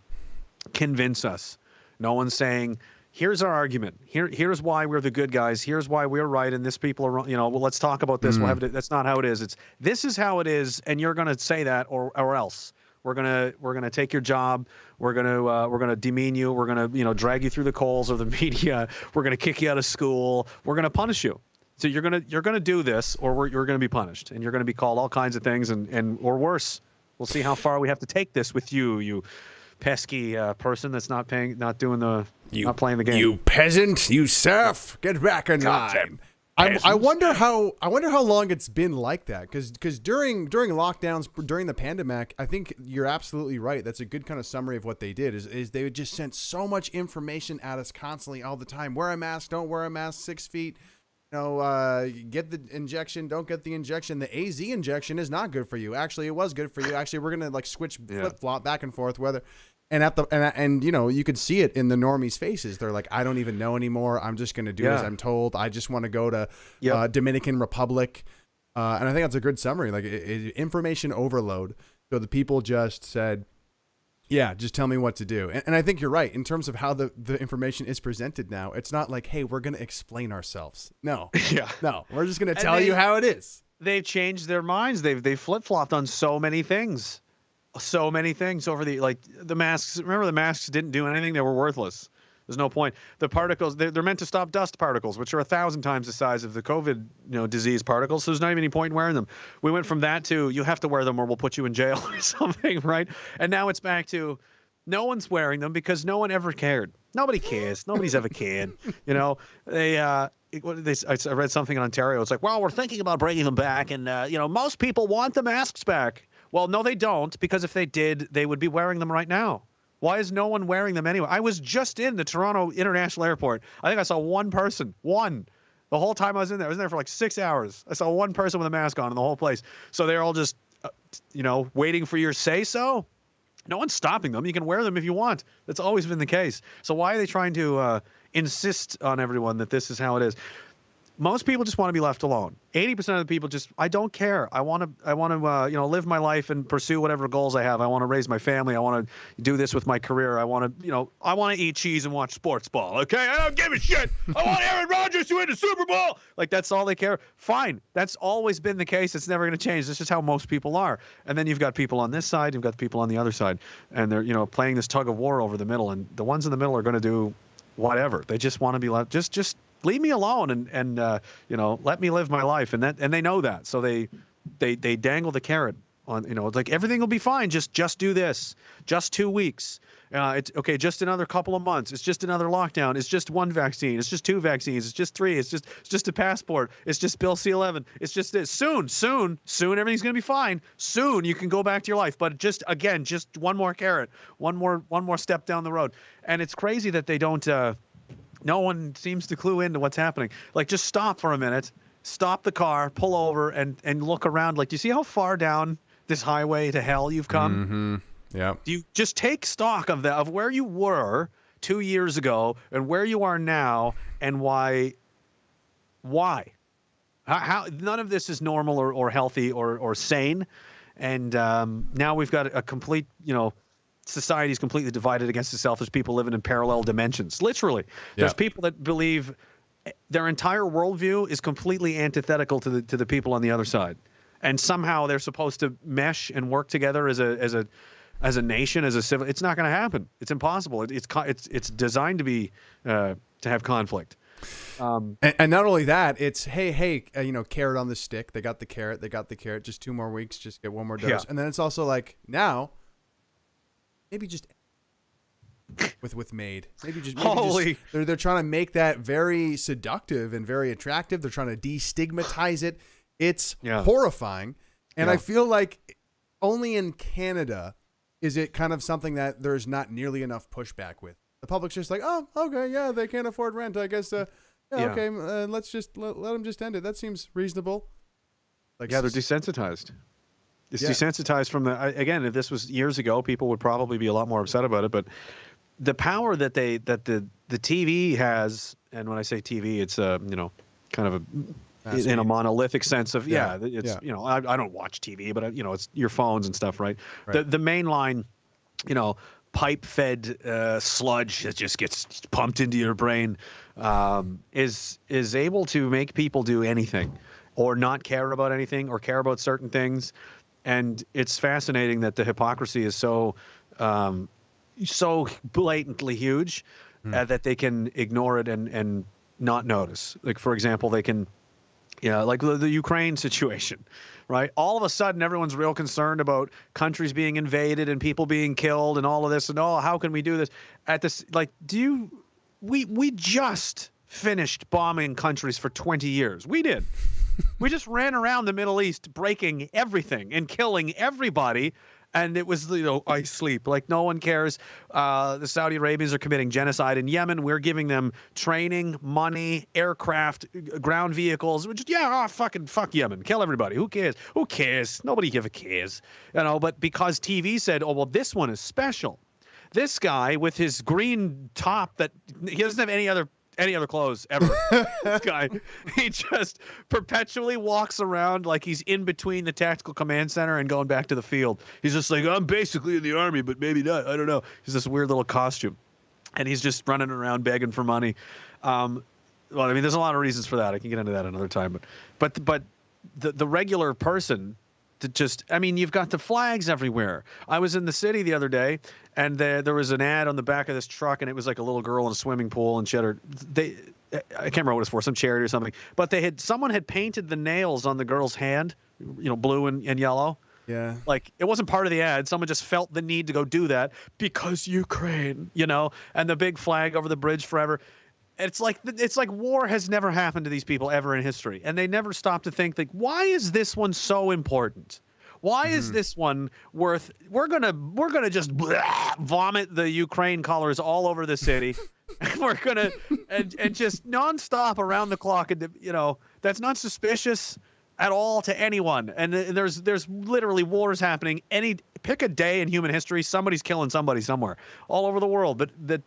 convince us. No one's saying, here's our argument. Here's why we're the good guys. Here's why we're right. And this people are wrong. Well, let's talk about this. That's not how it is. This is how it is. And you're going to say that or else. We're gonna take your job. We're gonna demean you. We're gonna drag you through the coals of the media. We're gonna kick you out of school. We're gonna punish you. So you're gonna do this, or you're gonna be punished, and you're gonna be called all kinds of things, and or worse. We'll see how far we have to take this with you pesky person that's not playing the game. You peasant, you serf, get back in line. I wonder how long it's been like that, because during lockdowns, during the pandemic, I think you're absolutely right. That's a good kind of summary of what they did is they would just send so much information at us constantly all the time. Wear a mask, don't wear a mask, 6 feet, get the injection, don't get the injection. The AZ injection is not good for you. Actually, it was good for you. Actually, we're gonna switch flip-flop back and forth whether. And you could see it in the normies' faces. They're like, I don't even know anymore. I'm just going to do as I'm told. I just want to go to Dominican Republic. And I think that's a good summary. Information overload. So the people just said, yeah, just tell me what to do. And I think you're right in terms of how the information is presented now. It's not like, hey, we're going to explain ourselves. No. No, we're just going to tell you how it is. They've changed their minds. They've flip-flopped on so many things. So many things over the masks. Remember, the masks didn't do anything. They were worthless. There's no point. The particles, they're meant to stop dust particles, which are 1,000 times the size of the COVID disease particles. So there's not even any point in wearing them. We went from that to you have to wear them or we'll put you in jail or something, right? And now it's back to no one's wearing them because no one ever cared. Nobody cares. Nobody's ever cared. I read something in Ontario. It's like, well, we're thinking about bringing them back, and most people want the masks back. Well, no, they don't, because if they did, they would be wearing them right now. Why is no one wearing them anyway? I was just in the Toronto International Airport. I think I saw one person. One. The whole time I was in there. I was in there for 6 hours. I saw one person with a mask on in the whole place. So they're all just, waiting for your say-so. No one's stopping them. You can wear them if you want. That's always been the case. So why are they trying to insist on everyone that this is how it is? Most people just want to be left alone. 80% of the people I don't care. I want to live my life and pursue whatever goals I have. I want to raise my family. I want to do this with my career. I want to eat cheese and watch sports ball. Okay, I don't give a shit. I want Aaron Rodgers to win the Super Bowl. That's all they care. Fine. That's always been the case. It's never going to change. That's just how most people are. And then you've got people on this side. You've got people on the other side, and they're playing this tug of war over the middle. And the ones in the middle are going to do whatever. They just want to be left. Just leave me alone and let me live my life, and they know that, so they dangle the carrot on, it's like everything will be fine, just do this, just 2 weeks, it's okay, just another couple of months, it's just another lockdown, it's just one vaccine, it's just 2 vaccines, it's just 3, it's just a passport, it's just Bill C-11, it's just this. Soon everything's gonna be fine. Soon you can go back to your life, but just one more carrot, one more step down the road. And it's crazy that they don't no one seems to clue into what's happening. Just stop for a minute, stop the car, pull over, and look around. Do you see how far down this highway to hell you've come? Mm-hmm. Yeah. Do you just take stock of where you were 2 years ago and where you are now, and why? How none of this is normal or healthy or sane. and now we've got a complete, society is completely divided against itself. There's people living in parallel dimensions. Literally, there's people that believe their entire worldview is completely antithetical to the people on the other side, and somehow they're supposed to mesh and work together as a nation, as a civil. It's not going to happen. It's impossible. It's designed to be to have conflict. And not only that, it's hey, carrot on the stick. They got the carrot. Just 2 more weeks. Just get one more dose. Yeah. And then it's also like now, maybe just with MAID. Maybe just they're trying to make that very seductive and very attractive. They're trying to destigmatize it. It's horrifying. And I feel like only in Canada is it kind of something that there's not nearly enough pushback with. The public's just like, oh, okay, yeah, they can't afford rent. I guess, okay, let's just let them just end it. That seems reasonable. Like, they're desensitized. It's desensitized from again, if this was years ago, people would probably be a lot more upset about it. But the power that the TV has, and when I say TV, it's kind of in a monolithic sense of I don't watch TV, but it's your phones and stuff, right? The mainline, pipe-fed sludge that just gets pumped into your brain is able to make people do anything, or not care about anything, or care about certain things. And it's fascinating that the hypocrisy is so blatantly huge that they can ignore it and not notice. Like, for example, they can, like the Ukraine situation, right? All of a sudden, everyone's real concerned about countries being invaded and people being killed and all of this. And how can we do this? We just finished bombing countries for 20 years. We did. We just ran around the Middle East breaking everything and killing everybody. And it was, I sleep. Like, no one cares. The Saudi Arabians are committing genocide in Yemen. We're giving them training, money, aircraft, ground vehicles. We're just, fuck Yemen. Kill everybody. Who cares? Who cares? Nobody cares. But because TV said, oh, well, this one is special. This guy with his green top that he doesn't have any other clothes ever. This guy, he just perpetually walks around like he's in between the tactical command center and going back to the field. He's just like, I'm basically in the army, but maybe not. I don't know. He's this weird little costume, and he's just running around begging for money. There's a lot of reasons for that. I can get into that another time, but the regular person. You've got the flags everywhere. I was in the city the other day, and there was an ad on the back of this truck, and it was like a little girl in a swimming pool, and I can't remember what it's for, some charity or something. But someone had painted the nails on the girl's hand, blue and yellow. Yeah. Like, it wasn't part of the ad. Someone just felt the need to go do that because Ukraine, and the big flag over the bridge forever. It's like war has never happened to these people ever in history, and they never stop to think, like, why is this one so important? Why is this one worth? We're gonna just vomit the Ukraine colors all over the city. We're gonna and just nonstop around the clock, and that's not suspicious at all to anyone. And there's literally wars happening. Pick a day in human history, somebody's killing somebody somewhere all over the world, but that.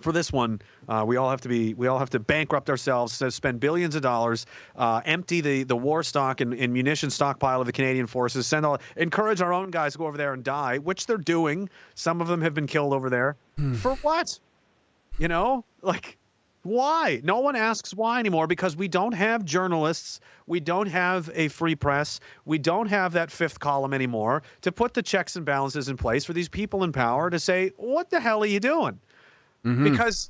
For this one, we all have to bankrupt ourselves, spend billions of dollars, empty the war stock and munition stockpile of the Canadian forces, encourage our own guys to go over there and die, which they're doing. Some of them have been killed over there. For what? Why? No one asks why anymore, because we don't have journalists. We don't have a free press. We don't have that fifth column anymore to put the checks and balances in place for these people in power to say, what the hell are you doing? Because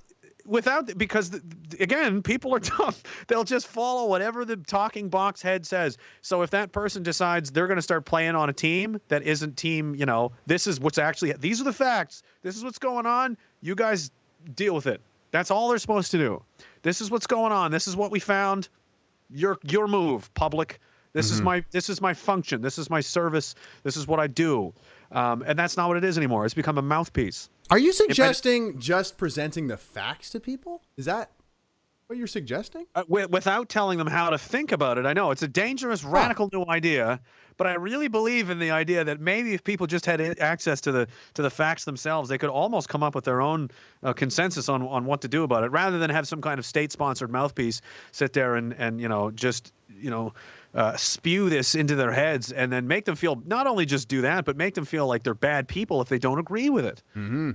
again, people are dumb. They'll just follow whatever the talking box head says. So if that person decides they're going to start playing on a team that isn't team, this is what's these are the facts. This is what's going on. You guys deal with it. That's all they're supposed to do. This is what's going on. This is what we found. Your move, public. This is my function. This is my service. This is what I do. And that's not what it is anymore. It's become a mouthpiece. Are you suggesting just presenting the facts to people? Is that what you're suggesting? Without telling them how to think about it. I know it's a dangerous, radical new idea, but I really believe in the idea that maybe if people just had access to the facts themselves, they could almost come up with their own consensus on what to do about it, rather than have some kind of state-sponsored mouthpiece sit there and just spew this into their heads, and then make them feel, not only just do that, but make them feel like they're bad people if they don't agree with it.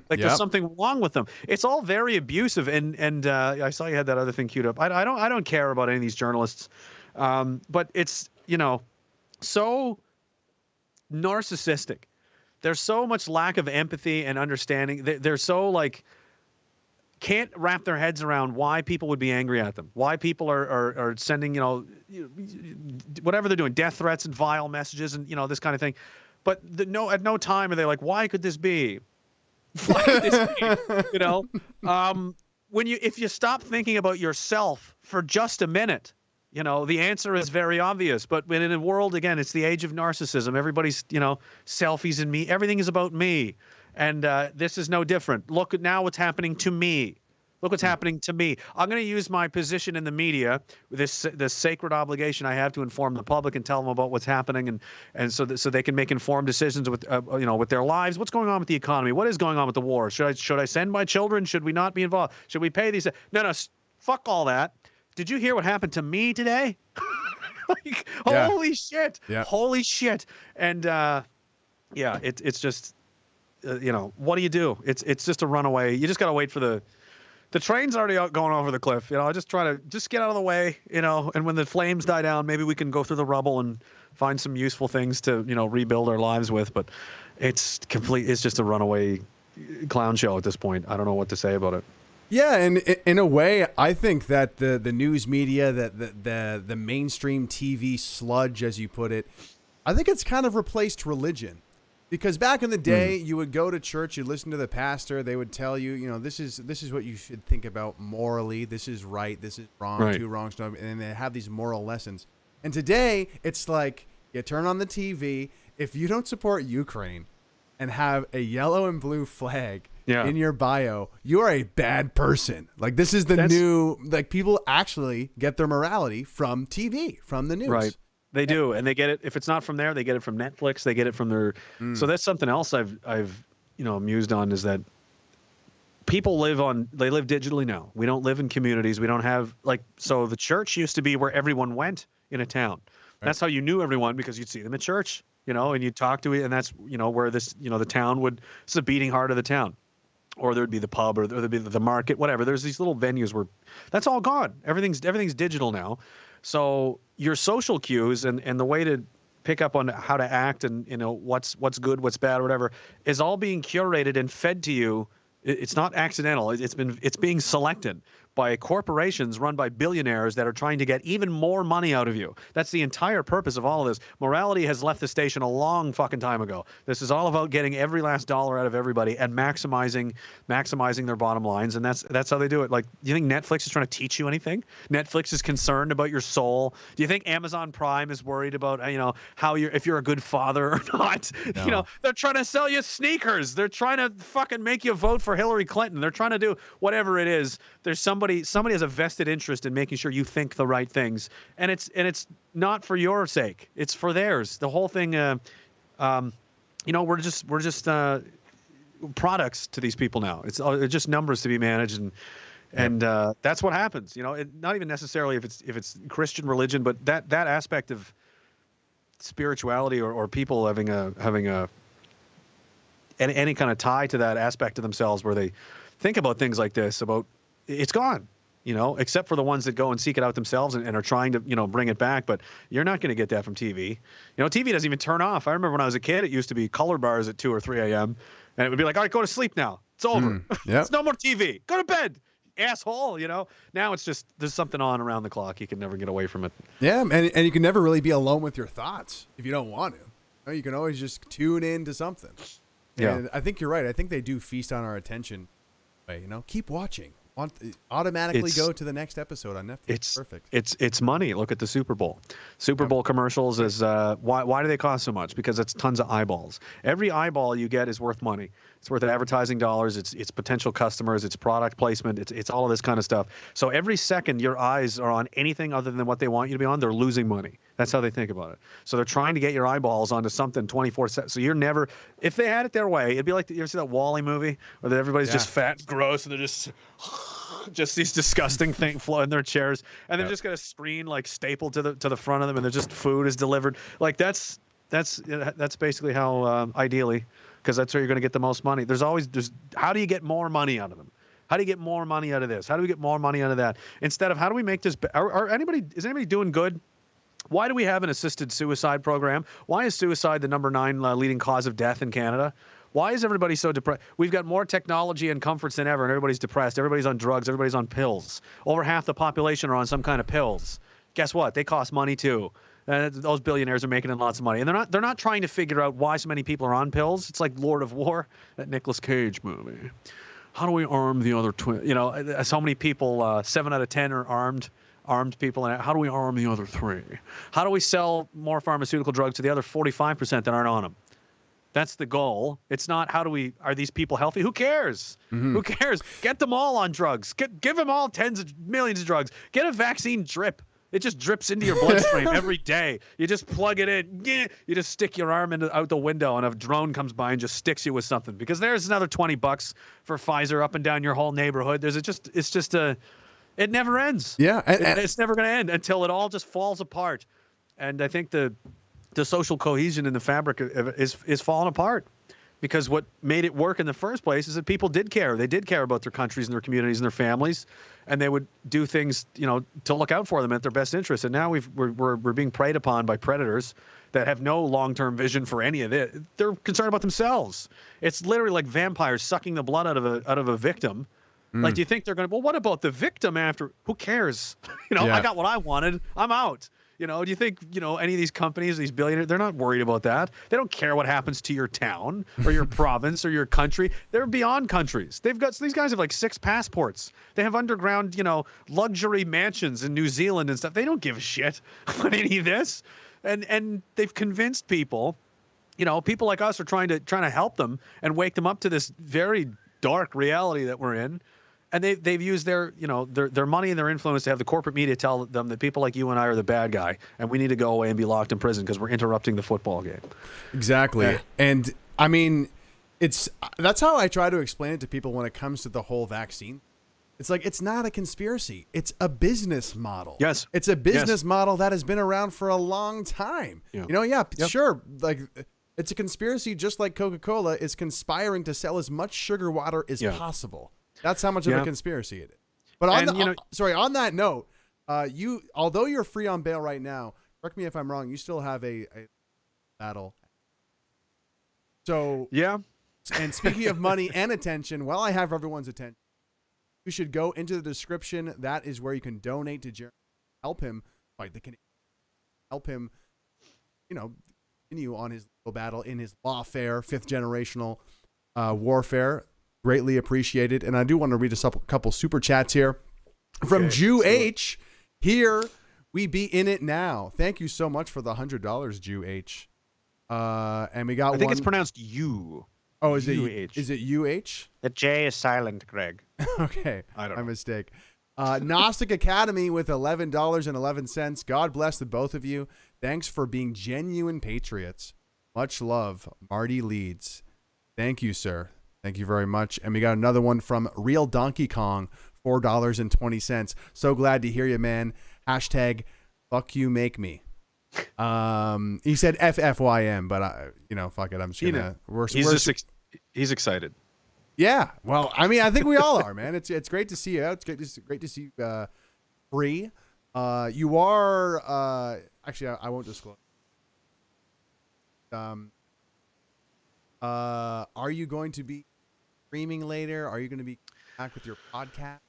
Like there's something wrong with them. It's all very abusive. And I saw you had that other thing queued up. I don't care about any of these journalists, but it's so narcissistic. There's so much lack of empathy and understanding. They're so can't wrap their heads around why people would be angry at them, why people are sending, whatever they're doing, death threats and vile messages and, this kind of thing. But at no time are they like, why could this be? Why could this be? If you stop thinking about yourself for just a minute, the answer is very obvious. But when in a world, again, it's the age of narcissism. Everybody's, selfies and me. Everything is about me. And this is no different. Look at now what's happening to me. Look what's happening to me. I'm going to use my position in the media, this sacred obligation I have to inform the public and tell them about what's happening, and so they can make informed decisions with with their lives. What's going on with the economy? What is going on with the war? Should I send my children? Should we not be involved? Should we pay these? No, fuck all that. Did you hear what happened to me today? Holy shit! Yeah. Holy shit! And it's just. What do you do? It's just a runaway. You just got to wait for the train's already going over the cliff. I just try to get out of the way, and when the flames die down, maybe we can go through the rubble and find some useful things to, rebuild our lives with. But it's just a runaway clown show at this point. I don't know what to say about it. Yeah, and in a way, I think that the news media, that the mainstream TV sludge, as you put it, I think it's kind of replaced religion. Because back in the day, you would go to church, you'd listen to the pastor, they would tell you, this is what you should think about morally, this is right, this is wrong, right. Two wrongs, no, and they have these moral lessons. And today, it's like, you turn on the TV, if you don't support Ukraine and have a yellow and blue flag in your bio, you are a bad person. Like, this is people actually get their morality from TV, from the news. Right. They do, and they get it. If it's not from there, they get it from Netflix. They get it from their. So that's something else I've mused on, is that people live digitally now. We don't live in communities. We don't have so the church used to be where everyone went in a town. Right. That's how you knew everyone, because you'd see them at church, and you'd talk to it, and that's where this the town it's the beating heart of the town. Or there'd be the pub, or there'd be the market, whatever. There's these little venues where that's all gone. Everything's digital now. So your social cues and the way to pick up on how to act and what's good, what's bad, or whatever, is all being curated and fed to you. It's not accidental. It's being selected by corporations run by billionaires that are trying to get even more money out of you. That's the entire purpose of all of this. Morality has left the station a long fucking time ago. This is all about getting every last dollar out of everybody and maximizing their bottom lines, and that's how they do it. Do you think Netflix is trying to teach you anything? Netflix is concerned about your soul. Do you think Amazon Prime is worried about if you're a good father or not? No. They're trying to sell you sneakers. They're trying to fucking make you vote for Hillary Clinton. They're trying to do whatever it is. There's somebody has a vested interest in making sure you think the right things, and it's not for your sake. It's for theirs. The whole thing, we're just products to these people now. It's just numbers to be managed, and that's what happens. Not even necessarily if it's Christian religion, but that aspect of spirituality or people having any kind of tie to that aspect of themselves where they think about things like this, it's gone, except for the ones that go and seek it out themselves and are trying to, bring it back. But you're not going to get that from TV. TV doesn't even turn off. I remember when I was a kid, it used to be color bars at 2 or 3 a.m. and it would be like, all right, go to sleep now. It's over. It's no more TV. Go to bed, asshole. Now it's just, there's something on around the clock. You can never get away from it. Yeah. And you can never really be alone with your thoughts if you don't want to. You can always just tune in to something. And I think you're right. I think they do feast on our attention. Keep watching. Automatically go to the next episode on Netflix. It's perfect. It's money. Look at the Super Bowl. Super Bowl commercials is why do they cost so much? Because it's tons of eyeballs. Every eyeball you get is worth money. It's worth advertising dollars. It's potential customers. It's product placement. It's all of this kind of stuff. So every second your eyes are on anything other than what they want you to be on, they're losing money. That's how they think about it. So they're trying to get your eyeballs onto something 24/7. So you're never, if they had it their way, it'd be like, you ever see that Wall-E movie where everybody's just fat and gross and they're just these disgusting things flow in their chairs, and they're just got a screen like stapled to the front of them, and they're just food is delivered. Like that's basically how ideally, because that's where you're going to get the most money. There's how do you get more money out of them? How do you get more money out of this? How do we get more money out of that? Instead of how do we make this? Is anybody doing good? Why do we have an assisted suicide program? Why is suicide the number 9 leading cause of death in Canada? Why is everybody so depressed? We've got more technology and comforts than ever, and everybody's depressed. Everybody's on drugs. Everybody's on pills. Over half the population are on some kind of pills. Guess what? They cost money too. Those billionaires are making lots of money, and they're not trying to figure out why so many people are on pills. It's like Lord of War, that Nicolas Cage movie. How do we arm the other so many people, 7 out of 10 are armed people, and how do we arm the other 3? How do we sell more pharmaceutical drugs to the other 45% that aren't on them? That's the goal. It's not are these people healthy? Who cares? Mm-hmm. Who cares? Get them all on drugs. Give them all tens of millions of drugs. Get a vaccine drip. It just drips into your bloodstream every day. You just plug it in. You just stick your arm out the window, and a drone comes by and just sticks you with something. Because there's another $20 for Pfizer up and down your whole neighborhood. It never ends. Yeah, it's never going to end until it all just falls apart. And I think the social cohesion in the fabric is falling apart, because what made it work in the first place is that people did care. They did care about their countries and their communities and their families, and they would do things, to look out for them at their best interest. And now we're being preyed upon by predators that have no long-term vision for any of it. They're concerned about themselves. It's literally like vampires sucking the blood out of a victim. Like, do you think they're going to? Well, what about the victim after? Who cares? I got what I wanted. I'm out. Do you think, any of these companies, these billionaires, they're not worried about that. They don't care what happens to your town or your province or your country. They're beyond countries. These guys have like 6 passports. They have underground, luxury mansions in New Zealand and stuff. They don't give a shit about any of this. And they've convinced people, people like us are trying to help them and wake them up to this very dark reality that we're in. And they've used their money and their influence to have the corporate media tell them that people like you and I are the bad guy, and we need to go away and be locked in prison because we're interrupting the football game. Exactly. Yeah. And I mean, that's how I try to explain it to people when it comes to the whole vaccine. It's like, it's not a conspiracy. It's a business model. Yes. It's a business model that has been around for a long time. Yeah. Sure. Like, it's a conspiracy, just like Coca-Cola is conspiring to sell as much sugar water as possible. That's how much of a conspiracy it is. But on that note, although you're free on bail right now, correct me if I'm wrong, you still have a battle. So yeah. And speaking of money and attention, while I have everyone's attention, you should go into the description. That is where you can donate to Jeremy, help him fight the Canadian, help him, continue on his legal battle in his lawfare, 5th generational warfare. Greatly appreciated. And I do want to read a couple super chats here from Jew H. Here we be in it now. Thank you so much for the $100, Jew H. And we got I think it's pronounced you. Oh, is UH. Is it UH? The J is silent, Greg. Okay. I don't know. My mistake. Gnostic Academy with $11.11. God bless the both of you. Thanks for being genuine patriots. Much love, Marty Leeds. Thank you, sir. Thank you very much. And we got another one from Real Donkey Kong, $4.20. So glad to hear you, man. Hashtag fuck you make me. He said FFYM, but fuck it. I'm just gonna. He's excited. Yeah. Well, I mean, I think we all are, man. It's great to see you out. It's great to see you free. You are actually I won't disclose. Are you going to be streaming later? Are you going to be back with your podcast?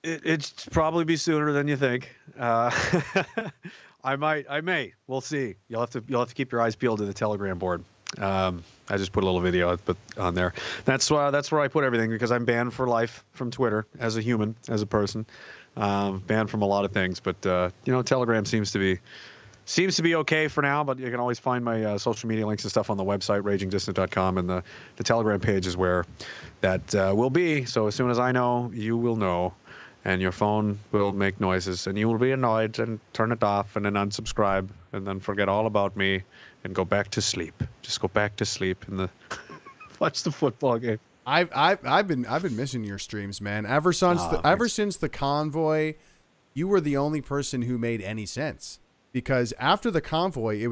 It's probably be sooner than you think. I may. We'll see. You'll have to keep your eyes peeled to the Telegram board. I just put a little video on there. That's where I put everything, because I'm banned for life from Twitter as a human, as a person. Banned from a lot of things, but Telegram seems to be okay for now. But you can always find my social media links and stuff on the website, ragingdissident.com, and the Telegram page is where that will be. So as soon as I know, you will know. and your phone will make noises, and you will be annoyed and turn it off and then unsubscribe and then forget all about me and go back to sleep. Just go back to sleep and watch the football game. I've been missing your streams, man. Ever since the convoy, you were the only person who made any sense, because after the convoy,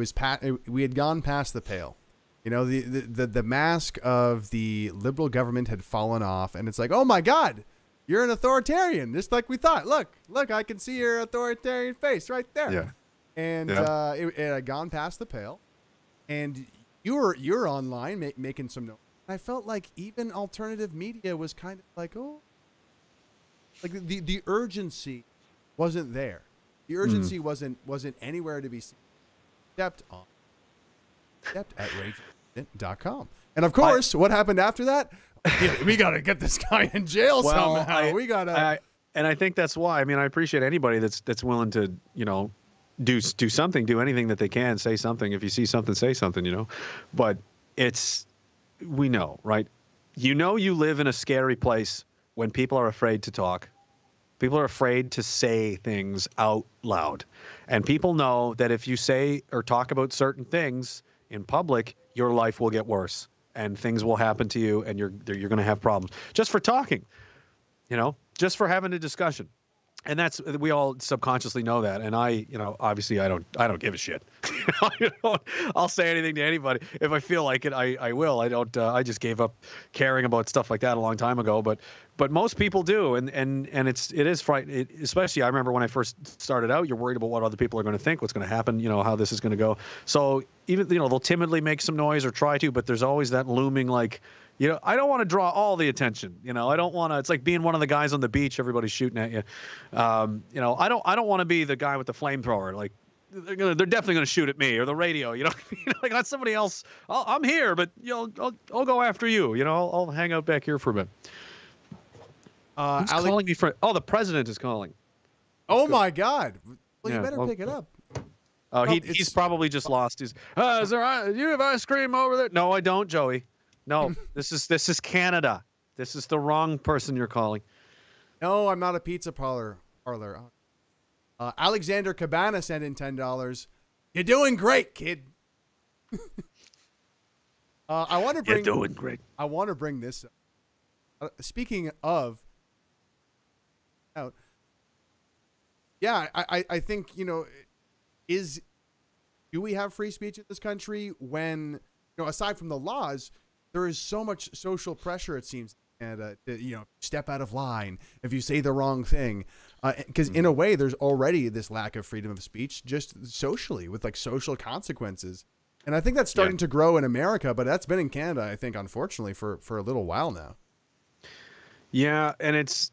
we had gone past the pale. You know, the mask of the liberal government had fallen off, and it's like, oh my God, you're an authoritarian, just like we thought. Look, I can see your authoritarian face right there. Yeah. And it had gone past the pale, and you're online making some noise. I felt like even alternative media was kind of like, oh, like the urgency wasn't there. The urgency wasn't anywhere to be seen except at rage.com. And of course, what happened after that? We got to get this guy in jail somehow. And I think that's why. I mean, I appreciate anybody that's willing to, do something, do anything that they can, say something. If you see something, say something, But we know, right? You live in a scary place when people are afraid to talk. People are afraid to say things out loud. And people know that if you say or talk about certain things in public, your life will get worse and things will happen to you, and you're going to have problems just for talking, just for having a discussion. And we all subconsciously know that. And obviously I don't give a shit. I'll say anything to anybody. If I feel like it, I will. I just gave up caring about stuff like that a long time ago. But most people do. And it is frightening. Especially I remember when I first started out, you're worried about what other people are going to think, what's going to happen, how this is going to go. So even, they'll timidly make some noise or try to, but there's always that looming, like, I don't want to draw all the attention. I don't want to. It's like being one of the guys on the beach. Everybody's shooting at you. I don't want to be the guy with the flamethrower. Like they're definitely gonna shoot at me, or the radio. Like not somebody else. I'm here, but I'll go after you. I'll hang out back here for a bit. Who's calling me for? Oh, the president is calling. Oh my God! Well, you better pick it up. He's probably just lost his. Is there? You have ice cream over there? No, I don't, Joey. No, this is Canada. This is the wrong person you're calling. No, I'm not a pizza parlor. Alexander Cabana sent in $10. You're doing great, kid. You're doing great. I want to bring this up. Speaking of out. Yeah, I think, do we have free speech in this country when, aside from the laws, there is so much social pressure, it seems, to step out of line if you say the wrong thing. Because in a way, there's already this lack of freedom of speech just socially with like social consequences. And I think that's starting to grow in America, but that's been in Canada, I think, unfortunately, for a little while now. Yeah, and it's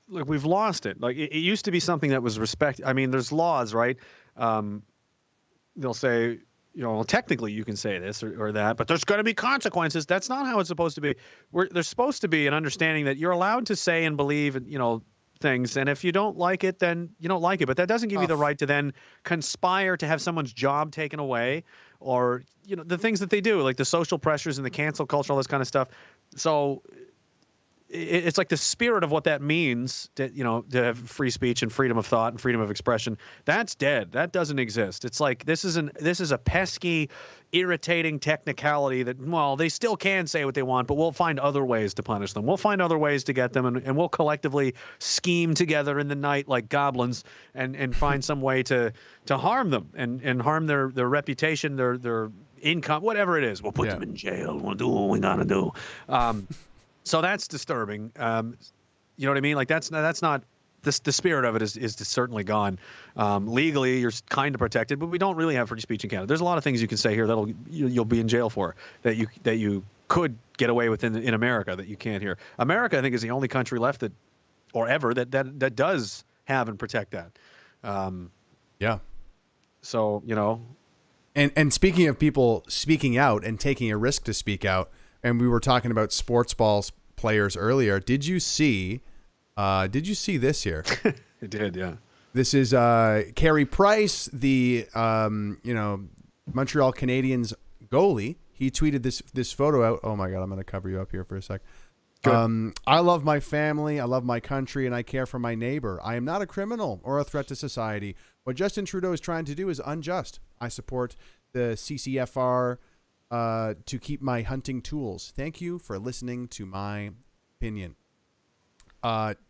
like we've lost it. Like it used to be something that was respected. I mean, there's laws, right? They'll say, technically you can say this or that, but there's going to be consequences. That's not how it's supposed to be. There's supposed to be an understanding that you're allowed to say and believe, things. And if you don't like it, then you don't like it. But that doesn't give you the right to then conspire to have someone's job taken away, or, the things that they do, like the social pressures and the cancel culture, all this kind of stuff. So it's like the spirit of what that means to have free speech and freedom of thought and freedom of expression. That's dead. That doesn't exist. It's like this is a pesky, irritating technicality that, well, they still can say what they want, but we'll find other ways to punish them. We'll find other ways to get them, and we'll collectively scheme together in the night like goblins and find some way to harm them and harm their reputation, their income, whatever it is. We'll put them in jail. We'll do what we gotta do. So that's disturbing. You know what I mean? Like that's not the spirit of it is certainly gone. Legally, you're kind of protected, but we don't really have free speech in Canada. There's a lot of things you can say here you'll be in jail for that you could get away with in America that you can't here. America, I think, is the only country left that does have and protect that. Yeah. So And speaking of people speaking out and taking a risk to speak out. And we were talking about sports balls players earlier. Did you see this here? I did, yeah. This is Carey Price, the Montreal Canadiens goalie. He tweeted this photo out. Oh my God, I'm going to cover you up here for a sec. Good. I love my family, I love my country, and I care for my neighbor. I am not a criminal or a threat to society. What Justin Trudeau is trying to do is unjust. I support the CCFR to keep my hunting tools. Thank you for listening to my opinion.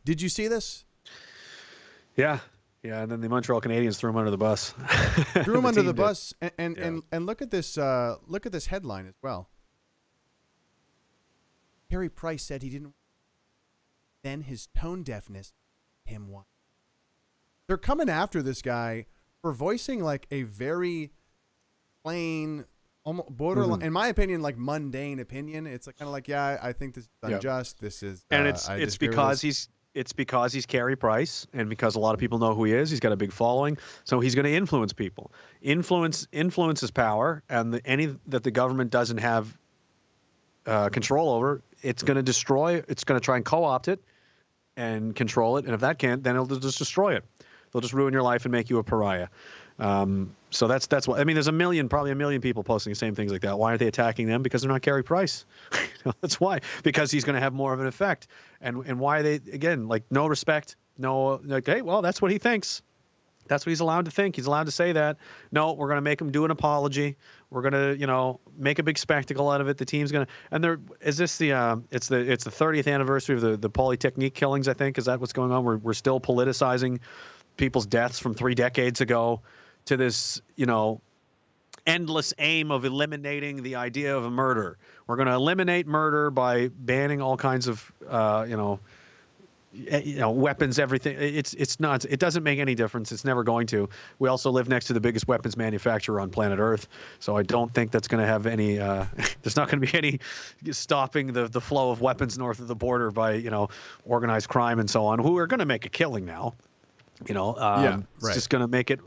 Did you see this? Yeah. Yeah, and then the Montreal Canadiens threw him under the bus. Threw him under the team did. bus, and look at this. Look at this headline as well. Carey Price said he didn't. Then his tone deafness, him won. They're coming after this guy for voicing like a very plain, almost borderline, in my opinion, like mundane opinion. It's like, kind of like, yeah, I think this is unjust. This is, and it's because he's Carey Price, and because a lot of people know who he is. He's got a big following, so he's going to influence people. Influence is power, and any that the government doesn't have control over, it's going to destroy. It's going to try and co-opt it and control it. And if that can't, then it'll just destroy it. They'll just ruin your life and make you a pariah. So that's what I mean. There's probably a million people posting the same things like that. Why aren't they attacking them? Because they're not Carey Price. That's why. Because he's going to have more of an effect. And why are they, again, like, no respect, no, like, hey, well, that's what he thinks. That's what he's allowed to think. He's allowed to say that. No, we're going to make him do an apology. We're going to, make a big spectacle out of it. The team's going to, and is this it's the 30th anniversary of the Polytechnique killings, I think. Is that what's going on? We're still politicizing people's deaths from 3 decades ago to this, endless aim of eliminating the idea of a murder. We're going to eliminate murder by banning all kinds of, weapons, everything. It's not. It doesn't make any difference. It's never going to. We also live next to the biggest weapons manufacturer on planet Earth, so I don't think that's going to have any. There's not going to be any stopping the flow of weapons north of the border by organized crime and so on, who are going to make a killing now. It's just going to make it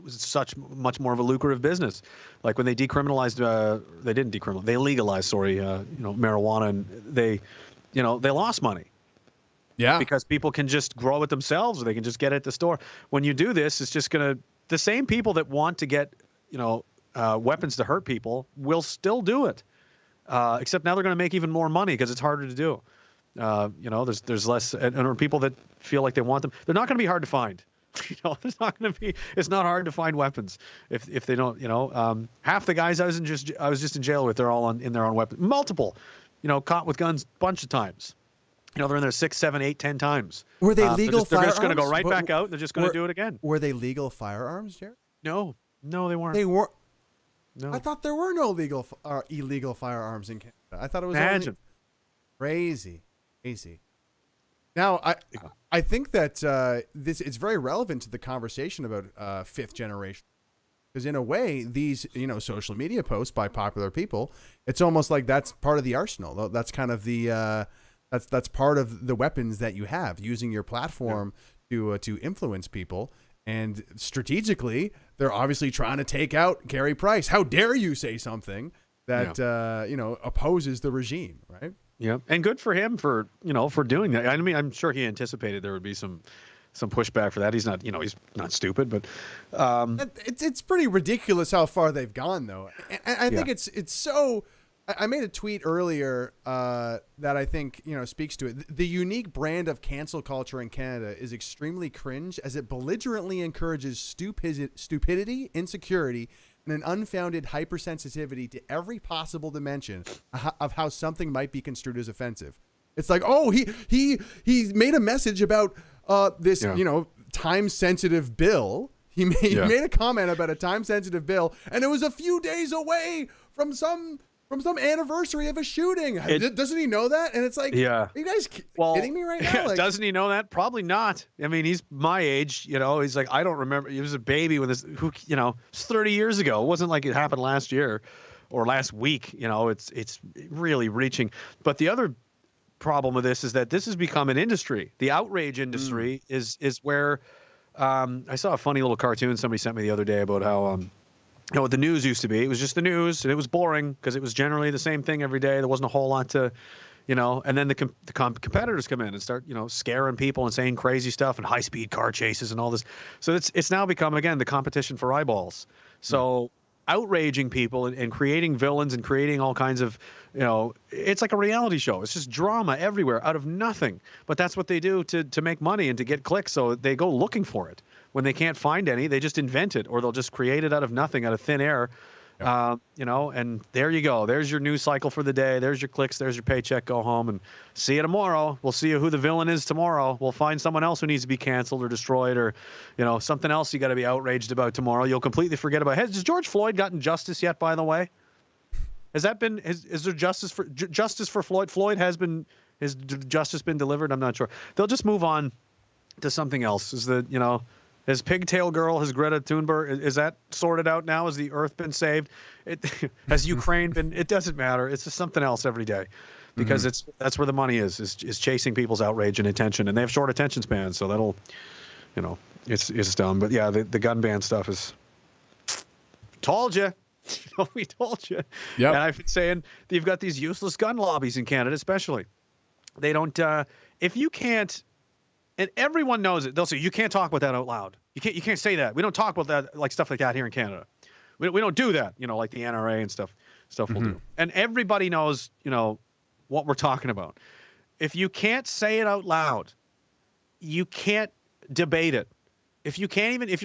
much more of a lucrative business. Like when they decriminalized, they didn't decriminalize, they legalized, marijuana, and they lost money. Yeah. Because people can just grow it themselves, or they can just get it at the store. When you do this, it's just going to, the same people that want to get, weapons to hurt people will still do it. Except now they're going to make even more money because it's harder to do. There's less, and people that feel like they want them, they're not going to be hard to find. There's not going to be. It's not hard to find weapons if they don't. Half the guys I was just in jail with, they're all in their own weapons. Multiple, caught with guns a bunch of times. They're in there 6, 7, 8, 10 times. Were they legal firearms? They're just going to go right back out. And they're just going to do it again. Were they legal firearms, Jared? No, they weren't. They were. No. I thought there were no illegal firearms in Canada. I thought it was Imagine. Crazy. Now, I think that it's very relevant to the conversation about fifth generation, because in a way, these social media posts by popular people, it's almost like that's part of the arsenal. That's kind of the that's part of the weapons that you have, using your platform to influence people. And strategically, they're obviously trying to take out Carey Price. How dare you say something that opposes the regime, right? Yeah, and good for him for doing that. I mean, I'm sure he anticipated there would be some pushback for that. He's not, he's not stupid, but it's pretty ridiculous how far they've gone, though. And I think it's so. I made a tweet earlier that I think speaks to it. The unique brand of cancel culture in Canada is extremely cringe, as it belligerently encourages stupidity, insecurity, and an unfounded hypersensitivity to every possible dimension of how something might be construed as offensive. It's like, oh, he made a message about this, time-sensitive bill. He made a comment about a time-sensitive bill, and it was a few days away from some anniversary of a shooting. Doesn't he know that? And it's like, are you guys kidding me right now? Like, doesn't he know that? Probably not. I mean, he's my age, he's like, I don't remember. He was a baby when it's 30 years ago. It wasn't like it happened last year or last week. It's really reaching. But the other problem with this is that this has become an industry. The outrage industry is where I saw a funny little cartoon somebody sent me the other day about how what the news used to be. It was just the news, and it was boring because it was generally the same thing every day. There wasn't a whole lot to, and then the competitors come in and start, scaring people and saying crazy stuff and high-speed car chases and all this. So it's now become, again, the competition for eyeballs. So outraging people and creating villains and creating all kinds of, it's like a reality show. It's just drama everywhere out of nothing. But that's what they do to make money and to get clicks. So they go looking for it. When they can't find any, they just invent it, or they'll just create it out of nothing, out of thin air. Yep. And there you go. There's your news cycle for the day. There's your clicks. There's your paycheck. Go home and see you tomorrow. We'll see who the villain is tomorrow. We'll find someone else who needs to be canceled or destroyed, or, something else you got to be outraged about tomorrow. You'll completely forget about it. Has George Floyd gotten justice yet, by the way? Has that been, is there justice for Floyd? Has justice been delivered? I'm not sure. They'll just move on to something else. Has Pigtail Girl, has Greta Thunberg, is that sorted out now? Has the Earth been saved? Has Ukraine been? It doesn't matter. It's just something else every day, because that's where the money is chasing people's outrage and attention, and they have short attention spans, so that'll, it's dumb. But yeah, the gun ban stuff is. Told you. We told you. Yeah. And I've been saying you've got these useless gun lobbies in Canada, especially. They don't. If you can't. And everyone knows it. They'll say, you can't talk about that out loud. You can't say that. We don't talk about that, like stuff like that here in Canada. We don't do that, like the NRA and stuff we'll do. And everybody knows, what we're talking about. If you can't say it out loud, you can't debate it. If you're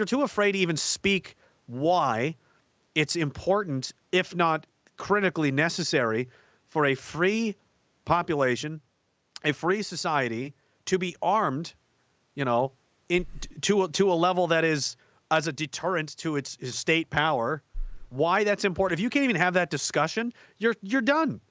too afraid to even speak why it's important, if not critically necessary, for a free population, a free society, to be armed, to a level that is as a deterrent to its state power, why that's important. If you can't even have that discussion, you're done.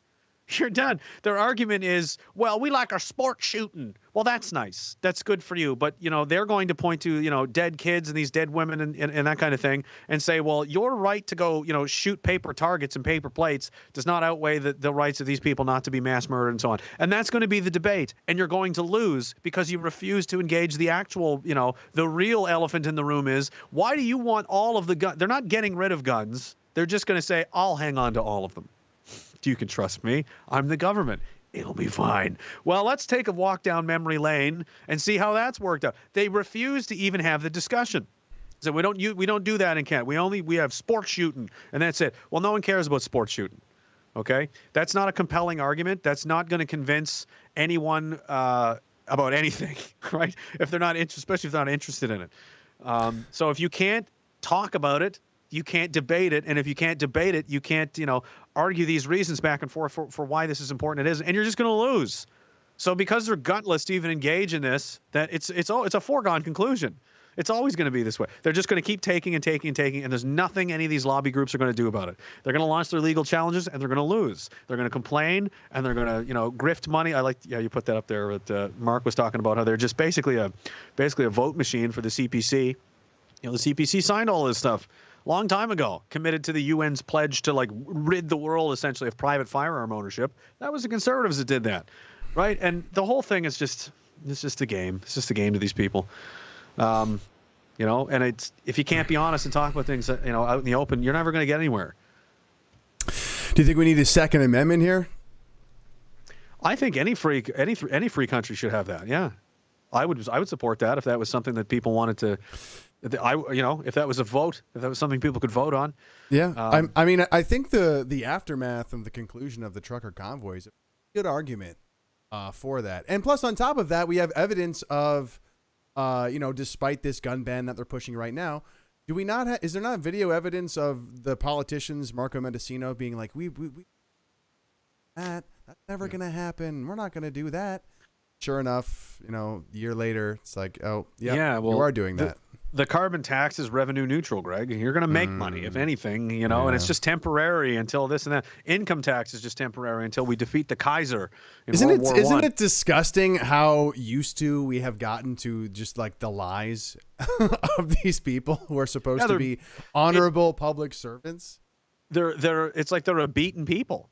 You're done. Their argument is, well, we like our sport shooting. Well, that's nice. That's good for you. But, they're going to point to, dead kids and these dead women and that kind of thing and say, well, your right to go, shoot paper targets and paper plates does not outweigh the rights of these people not to be mass murdered and so on. And that's going to be the debate. And you're going to lose because you refuse to engage the actual, the real elephant in the room is, why do you want all of the guns? They're not getting rid of guns. They're just going to say, I'll hang on to all of them. You can trust me. I'm the government. It'll be fine. Well, let's take a walk down memory lane and see how that's worked out. They refuse to even have the discussion. So we don't do that in Canada. We have sports shooting, and that's it. Well, no one cares about sports shooting. Okay, that's not a compelling argument. That's not going to convince anyone about anything, right? If they're not especially if they're not interested in it. So if you can't talk about it, you can't debate it, and if you can't debate it, you can't, argue these reasons back and forth for why this is important. It is, and you're just going to lose. So because they're gutless to even engage in this, that it's a foregone conclusion. It's always going to be this way. They're just going to keep taking and taking and taking, and there's nothing any of these lobby groups are going to do about it. They're going to launch their legal challenges, and they're going to lose. They're going to complain, and they're going to, grift money. You put that up there. But Mark was talking about how they're just basically a vote machine for the CPC. The CPC signed all this stuff long time ago, committed to the UN's pledge to rid the world essentially of private firearm ownership. That was the conservatives that did that, right? And the whole thing is it's just a game. It's just a game to these people, and it's, if you can't be honest and talk about things, out in the open, you're never going to get anywhere. Do you think we need a Second Amendment here? I think any free country should have that. Yeah, I would support that if that was something that people wanted to. If that was a vote, if that was something people could vote on. Yeah. I think the aftermath and the conclusion of the trucker convoy is a good argument for that. And plus, on top of that, we have evidence of, despite this gun ban that they're pushing right now, is there not video evidence of the politicians, Marco Mendocino, being like, that's never going to happen. We're not going to do that. Sure enough, a year later, it's like, oh, yeah, well, you are doing that. The carbon tax is revenue neutral, Greg. You're going to make money, if anything, and it's just temporary until this and that. Income tax is just temporary until we defeat the Kaiser in World War I. Isn't it disgusting how used to we have gotten to just like the lies of these people who are supposed to be honorable public servants? It's like they're a beaten people.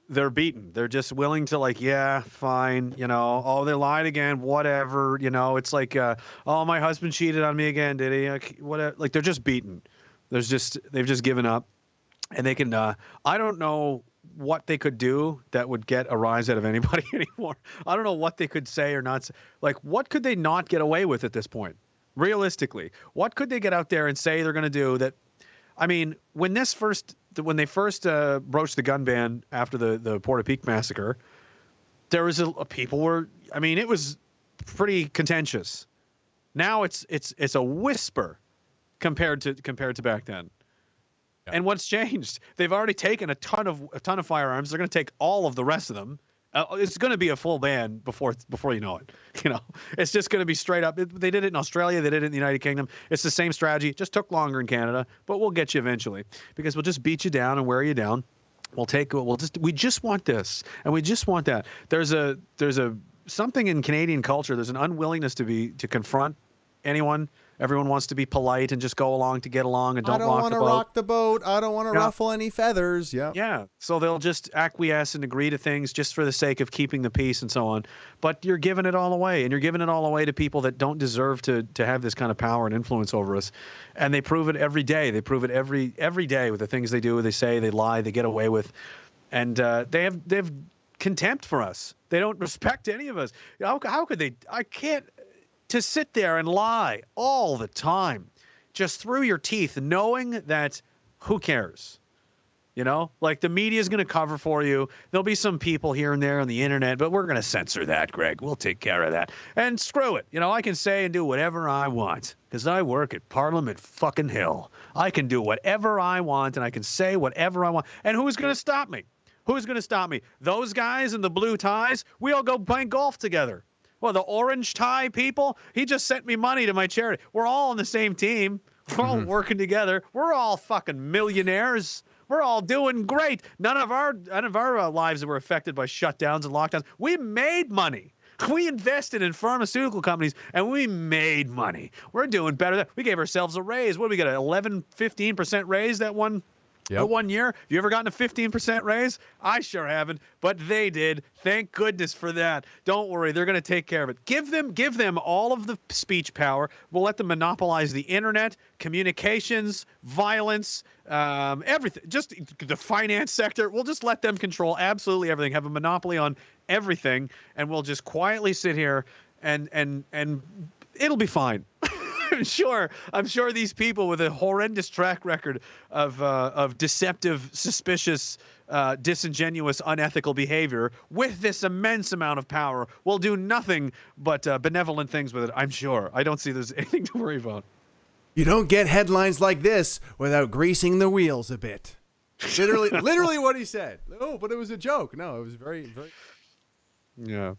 They're beaten. They're just willing to yeah, fine. Oh, they lied again. Whatever. It's like, oh, my husband cheated on me again. Did he? Whatever. Like they're just beaten. They've just given up, and they can. I don't know what they could do that would get a rise out of anybody anymore. I don't know what they could say or not say. Like, what could they not get away with at this point? Realistically, what could they get out there and say they're going to do that? I mean, when they first broached the gun ban after the Porta Peak massacre, there was people were, I mean, it was pretty contentious. Now it's a whisper compared to back then. Yeah. And what's changed? They've already taken a ton of firearms. They're going to take all of the rest of them. It's going to be a full ban before you know it. You know, it's just going to be straight up. They did it in Australia. They did it in the United Kingdom. It's the same strategy. It just took longer in Canada, but we'll get you eventually because we'll just beat you down and wear you down. We just want this and we just want that. There's a something in Canadian culture. There's an unwillingness to confront anyone. Everyone wants to be polite and just go along to get along and don't want to rock the boat. I don't want to ruffle any feathers. Yeah. Yeah. So they'll just acquiesce and agree to things just for the sake of keeping the peace and so on. But you're giving it all away, and you're giving it all away to people that don't deserve to have this kind of power and influence over us. And they prove it every day. They prove it every day with the things they do, they say, they lie, they get away with. And they have contempt for us. They don't respect any of us. How could they? I can't. To sit there and lie all the time, just through your teeth, knowing that who cares? You know, like the media is going to cover for you. There'll be some people here and there on the internet, but we're going to censor that, Greg. We'll take care of that. And screw it. You know, I can say and do whatever I want because I work at Parliament fucking Hill. I can do whatever I want and I can say whatever I want. And who's going to stop me? Who's going to stop me? Those guys in the blue ties? We all go play golf together. Well, the orange tie people, he just sent me money to my charity. We're all on the same team. We're all working together. We're all fucking millionaires. We're all doing great. None of our lives were affected by shutdowns and lockdowns. We made money. We invested in pharmaceutical companies, and we made money. We're doing better. We gave ourselves a raise. What did we get, an 11, 15% raise that one? Yep. 1 year? Have you ever gotten a 15% raise? I sure haven't, but they did. Thank goodness for that. Don't worry, they're going to take care of it. Give them all of the speech power. We'll let them monopolize the internet, communications, violence, everything. Just the finance sector. We'll just let them control absolutely everything. Have a monopoly on everything, and we'll just quietly sit here and it'll be fine. I'm sure these people with a horrendous track record of deceptive, suspicious, disingenuous, unethical behavior with this immense amount of power will do nothing but benevolent things with it. I'm sure. I don't see there's anything to worry about. You don't get headlines like this without greasing the wheels a bit. Literally what he said. Oh, but it was a joke. No, it was very, very. Yeah.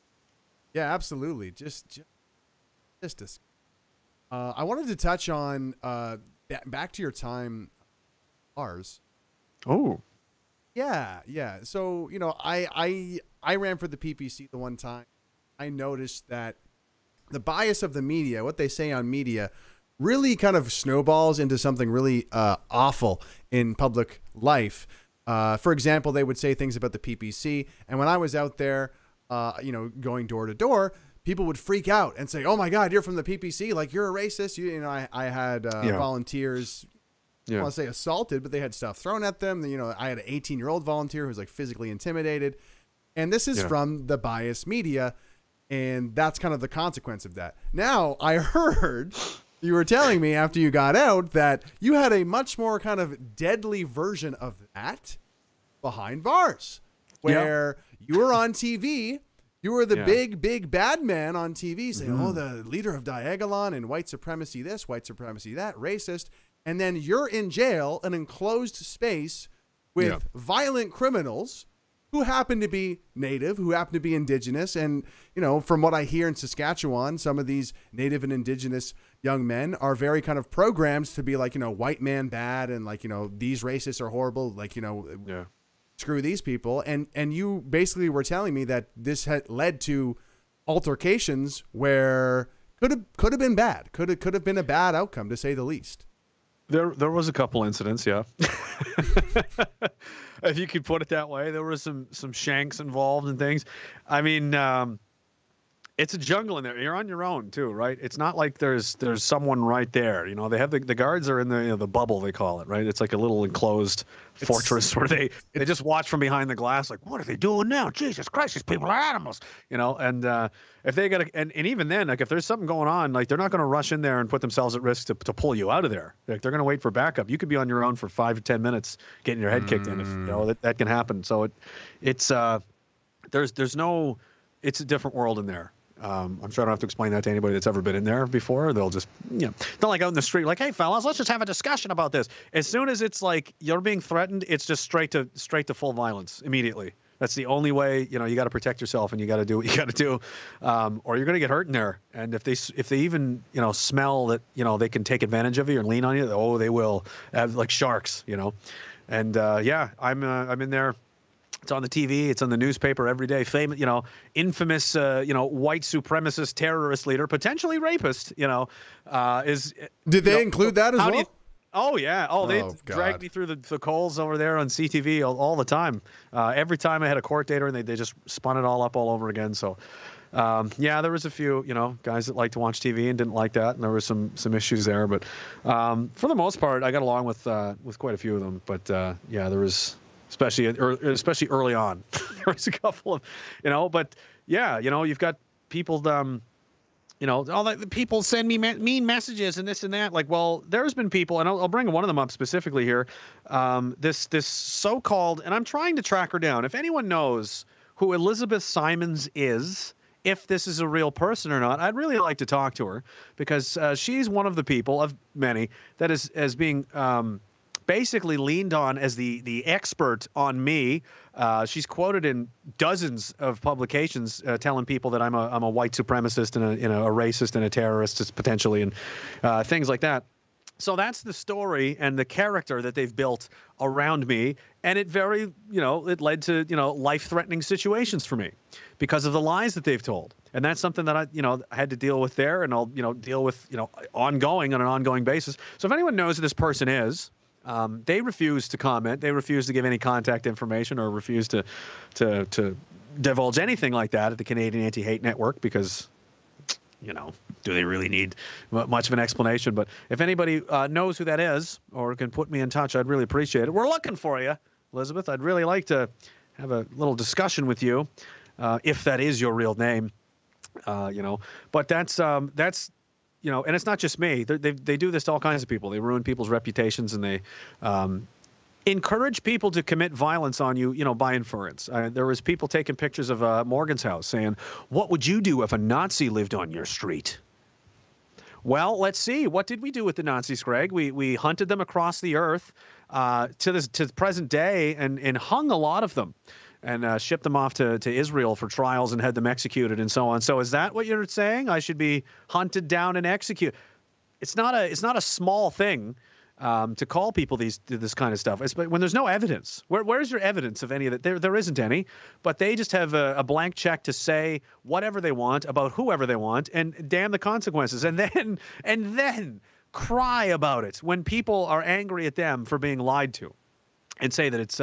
Yeah, absolutely. Just I wanted to touch on back to your time, bars. Oh, yeah. So I ran for the PPC the one time. I noticed that the bias of the media, what they say on media, really kind of snowballs into something really awful in public life. For example, they would say things about the PPC, and when I was out there, going door to door, people would freak out and say, "Oh my God, you're from the PPC! Like you're a racist!" I had volunteers. I don't want to say assaulted, but they had stuff thrown at them. I had an 18-year-old volunteer who was like physically intimidated, and this is from the biased media, and that's kind of the consequence of that. Now, I heard you were telling me after you got out that you had a much more kind of deadly version of that behind bars, where you were on TV. You were the big bad man on TV saying, "Oh, the leader of Diagolon and white supremacy this, white supremacy that, racist." And then you're in jail, an enclosed space with violent criminals who happen to be native, who happen to be indigenous. And, from what I hear in Saskatchewan, some of these native and indigenous young men are very kind of programmed to be like, white man bad and like, these racists are horrible. Like, screw these people. And you basically were telling me that this had led to altercations where could have been bad, could have been a bad outcome, to say the least. There was a couple incidents, yeah. If you could put it that way, there was some shanks involved and things. I mean, It's a jungle in there. You're on your own too, right? It's not like there's someone right there. You know, they have the guards are in the the bubble, they call it, right? It's like a little enclosed fortress where they just watch from behind the glass, like, what are they doing now? Jesus Christ, these people are animals, you know. And if they got and even then, like if there's something going on, like they're not going to rush in there and put themselves at risk to pull you out of there. Like they're going to wait for backup. You could be on your own for 5 to 10 minutes getting your head kicked in. If, you know, that can happen. So it's there's no, it's a different world in there. I'm sure I don't have to explain that to anybody that's ever been in there before. They'll just, you know, it's not like out in the street, like, hey, fellas, let's just have a discussion about this. As soon as it's like you're being threatened, it's just straight to full violence immediately. That's the only way. You know, you got to protect yourself, and you got to do what you got to do, or you're going to get hurt in there. And if they even, you know, smell that, you know, they can take advantage of you or lean on you, oh, they will, like sharks, you know. And yeah, I'm in there. It's on the TV. It's on the newspaper every day. Famous, you know, infamous, you know, white supremacist terrorist leader, potentially rapist. You know, is. Did they include that as well? Oh yeah. Oh, they dragged me through the coals over there on CTV all the time. Every time I had a court date, and they just spun it all up all over again. So. Yeah, there was a few, you know, guys that like to watch TV and didn't like that, and there was some issues there. But for the most part, I got along with quite a few of them. But yeah, there was. Especially early on, there was a couple of, you know, but yeah, you know, you've got people, you know, all that people send me mean messages and this and that. Like, well, there's been people, and I'll bring one of them up specifically here. This so-called, and I'm trying to track her down. If anyone knows who Elizabeth Simons is, if this is a real person or not, I'd really like to talk to her, because she's one of the people of many that is as being basically leaned on as the expert on me. She's quoted in dozens of publications telling people that I'm a white supremacist and a racist and a terrorist potentially, and things like that. So that's the story and the character that they've built around me, and it it led to, you know, life-threatening situations for me because of the lies that they've told. And that's something that I had to deal with there, and I'll, you know, deal with, you know, on an ongoing basis. So if anyone knows who this person is, they refuse to comment. They refuse to give any contact information or refuse to divulge anything like that at the Canadian Anti-Hate Network because, you know, do they really need much of an explanation? But if anybody knows who that is or can put me in touch, I'd really appreciate it. We're looking for you, Elizabeth. I'd really like to have a little discussion with you, if that is your real name, you know. But that's you know, and it's not just me. They do this to all kinds of people. They ruin people's reputations, and they encourage people to commit violence on you, you know, by inference. There was people taking pictures of Morgan's house saying, what would you do if a Nazi lived on your street? Well, let's see. What did we do with the Nazis, Greg? We hunted them across the earth to the present day and hung a lot of them. And shipped them off to Israel for trials and had them executed and so on. So is that what you're saying? I should be hunted down and executed? It's not a small thing to call people this kind of stuff. But when there's no evidence, where's your evidence of any of that? There isn't any. But they just have a blank check to say whatever they want about whoever they want, and damn the consequences. And then cry about it when people are angry at them for being lied to. And say that it's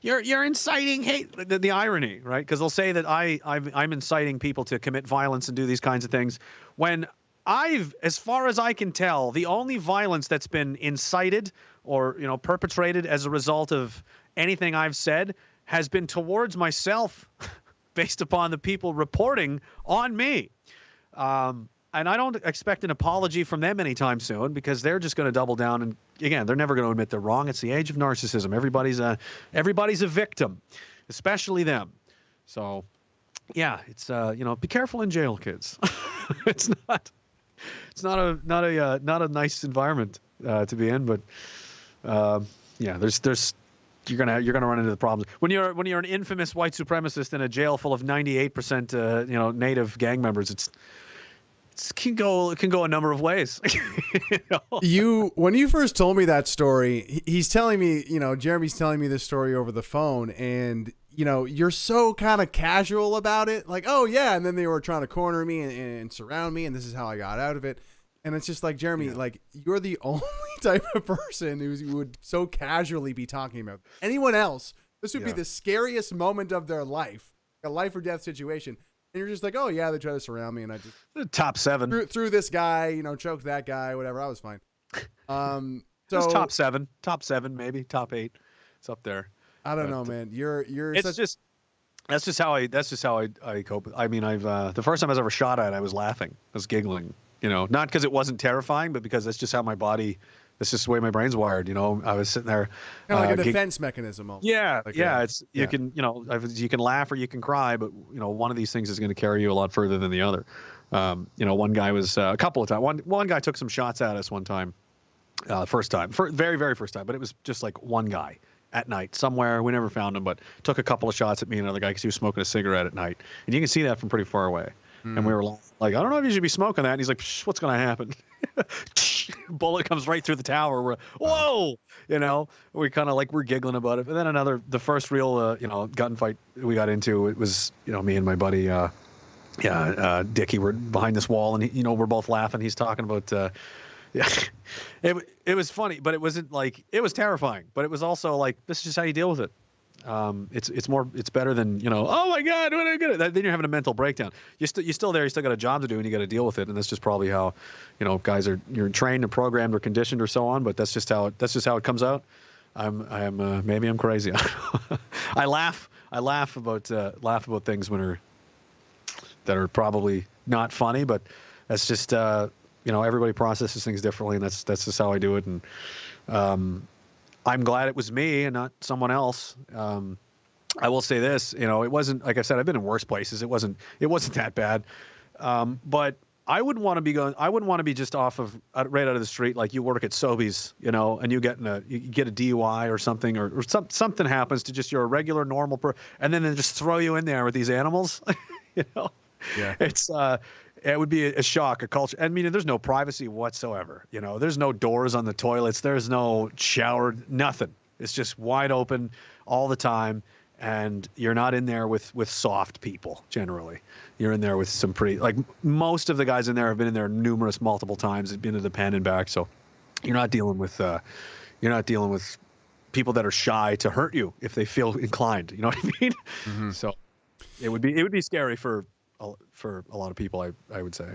you're inciting hate. The irony, right? Because they'll say that I'm inciting people to commit violence and do these kinds of things. When as far as I can tell, the only violence that's been incited or, you know, perpetrated as a result of anything I've said has been towards myself, based upon the people reporting on me. And I don't expect an apology from them anytime soon, because they're just going to double down. And again, they're never going to admit they're wrong. It's the age of narcissism. Everybody's a victim, especially them. So, yeah, it's you know, be careful in jail, kids. it's not a nice environment to be in. But yeah, there's you're gonna run into the problems when you're an infamous white supremacist in a jail full of 98% you know, native gang members. It can go a number of ways. You know? When you first told me that story, he's telling me, you know, Jeremy's telling me this story over the phone, and, you know, you're so kind of casual about it, like, oh yeah, and then they were trying to corner me and surround me, and this is how I got out of it. And it's just like, Jeremy, like, you're the only type of person who would so casually be talking about anyone else. This would be the scariest moment of their life, a life or death situation. you're just like, oh yeah, they try to surround me, and I just Top 7. threw this guy, choked that guy, whatever. I was fine. It was So top 7, maybe top 8. It's up there. I don't But know, man. You're that's just how I cope. I mean, the first time I was ever shot at, I was laughing, I was giggling. Not because it wasn't terrifying, but because that's just how my body. That's just the way my brain's wired. I was sitting there. kind of like a defense mechanism. Almost. Yeah, Like you can you can laugh or you can cry, but one of these things is going to carry you a lot further than the other. One guy was a couple of times. One guy took some shots at us one time, first time, very very first time, but it was just like one guy at night somewhere. We never found him, but took a couple of shots at me and another guy because he was smoking a cigarette at night, and you can see that from pretty far away. And we were like, I don't know if you should be smoking that. And he's like, what's going to happen? Bullet comes right through the tower. We're, whoa, we kind of we're giggling about it. And then the first real, gunfight we got into, it was, me and my buddy, Dickie were behind this wall, and we're both laughing. He's talking about, it was funny, but it wasn't it was terrifying, but it was also this is just how you deal with it. It's better than oh my god, what am I gonna? Then you're having a mental breakdown. You're still there. You still got a job to do, and you got to deal with it. And that's just probably how guys you're trained and programmed or conditioned or so on. But that's just how it comes out. Maybe I'm crazy. I laugh about things that are probably not funny, but that's just everybody processes things differently, and that's just how I do it. And I'm glad it was me and not someone else. I will say this, it wasn't, like I said, I've been in worse places. It wasn't that bad. But I wouldn't want to be just off of right out of the street. Like you work at Sobeys, and you get a DUI or something, or something happens to just you're a regular normal person, and then they just throw you in there with these animals. Yeah. It would be a shock, a culture. I mean, there's no privacy whatsoever. There's no doors on the toilets. There's no shower, nothing. It's just wide open all the time. And you're not in there with soft people, generally. You're in there with some pretty, most of the guys in there have been in there multiple times. They've been to the pen and back. So you're not dealing with people that are shy to hurt you if they feel inclined. You know what I mean? Mm-hmm. So it would be scary for a lot of people, I would say.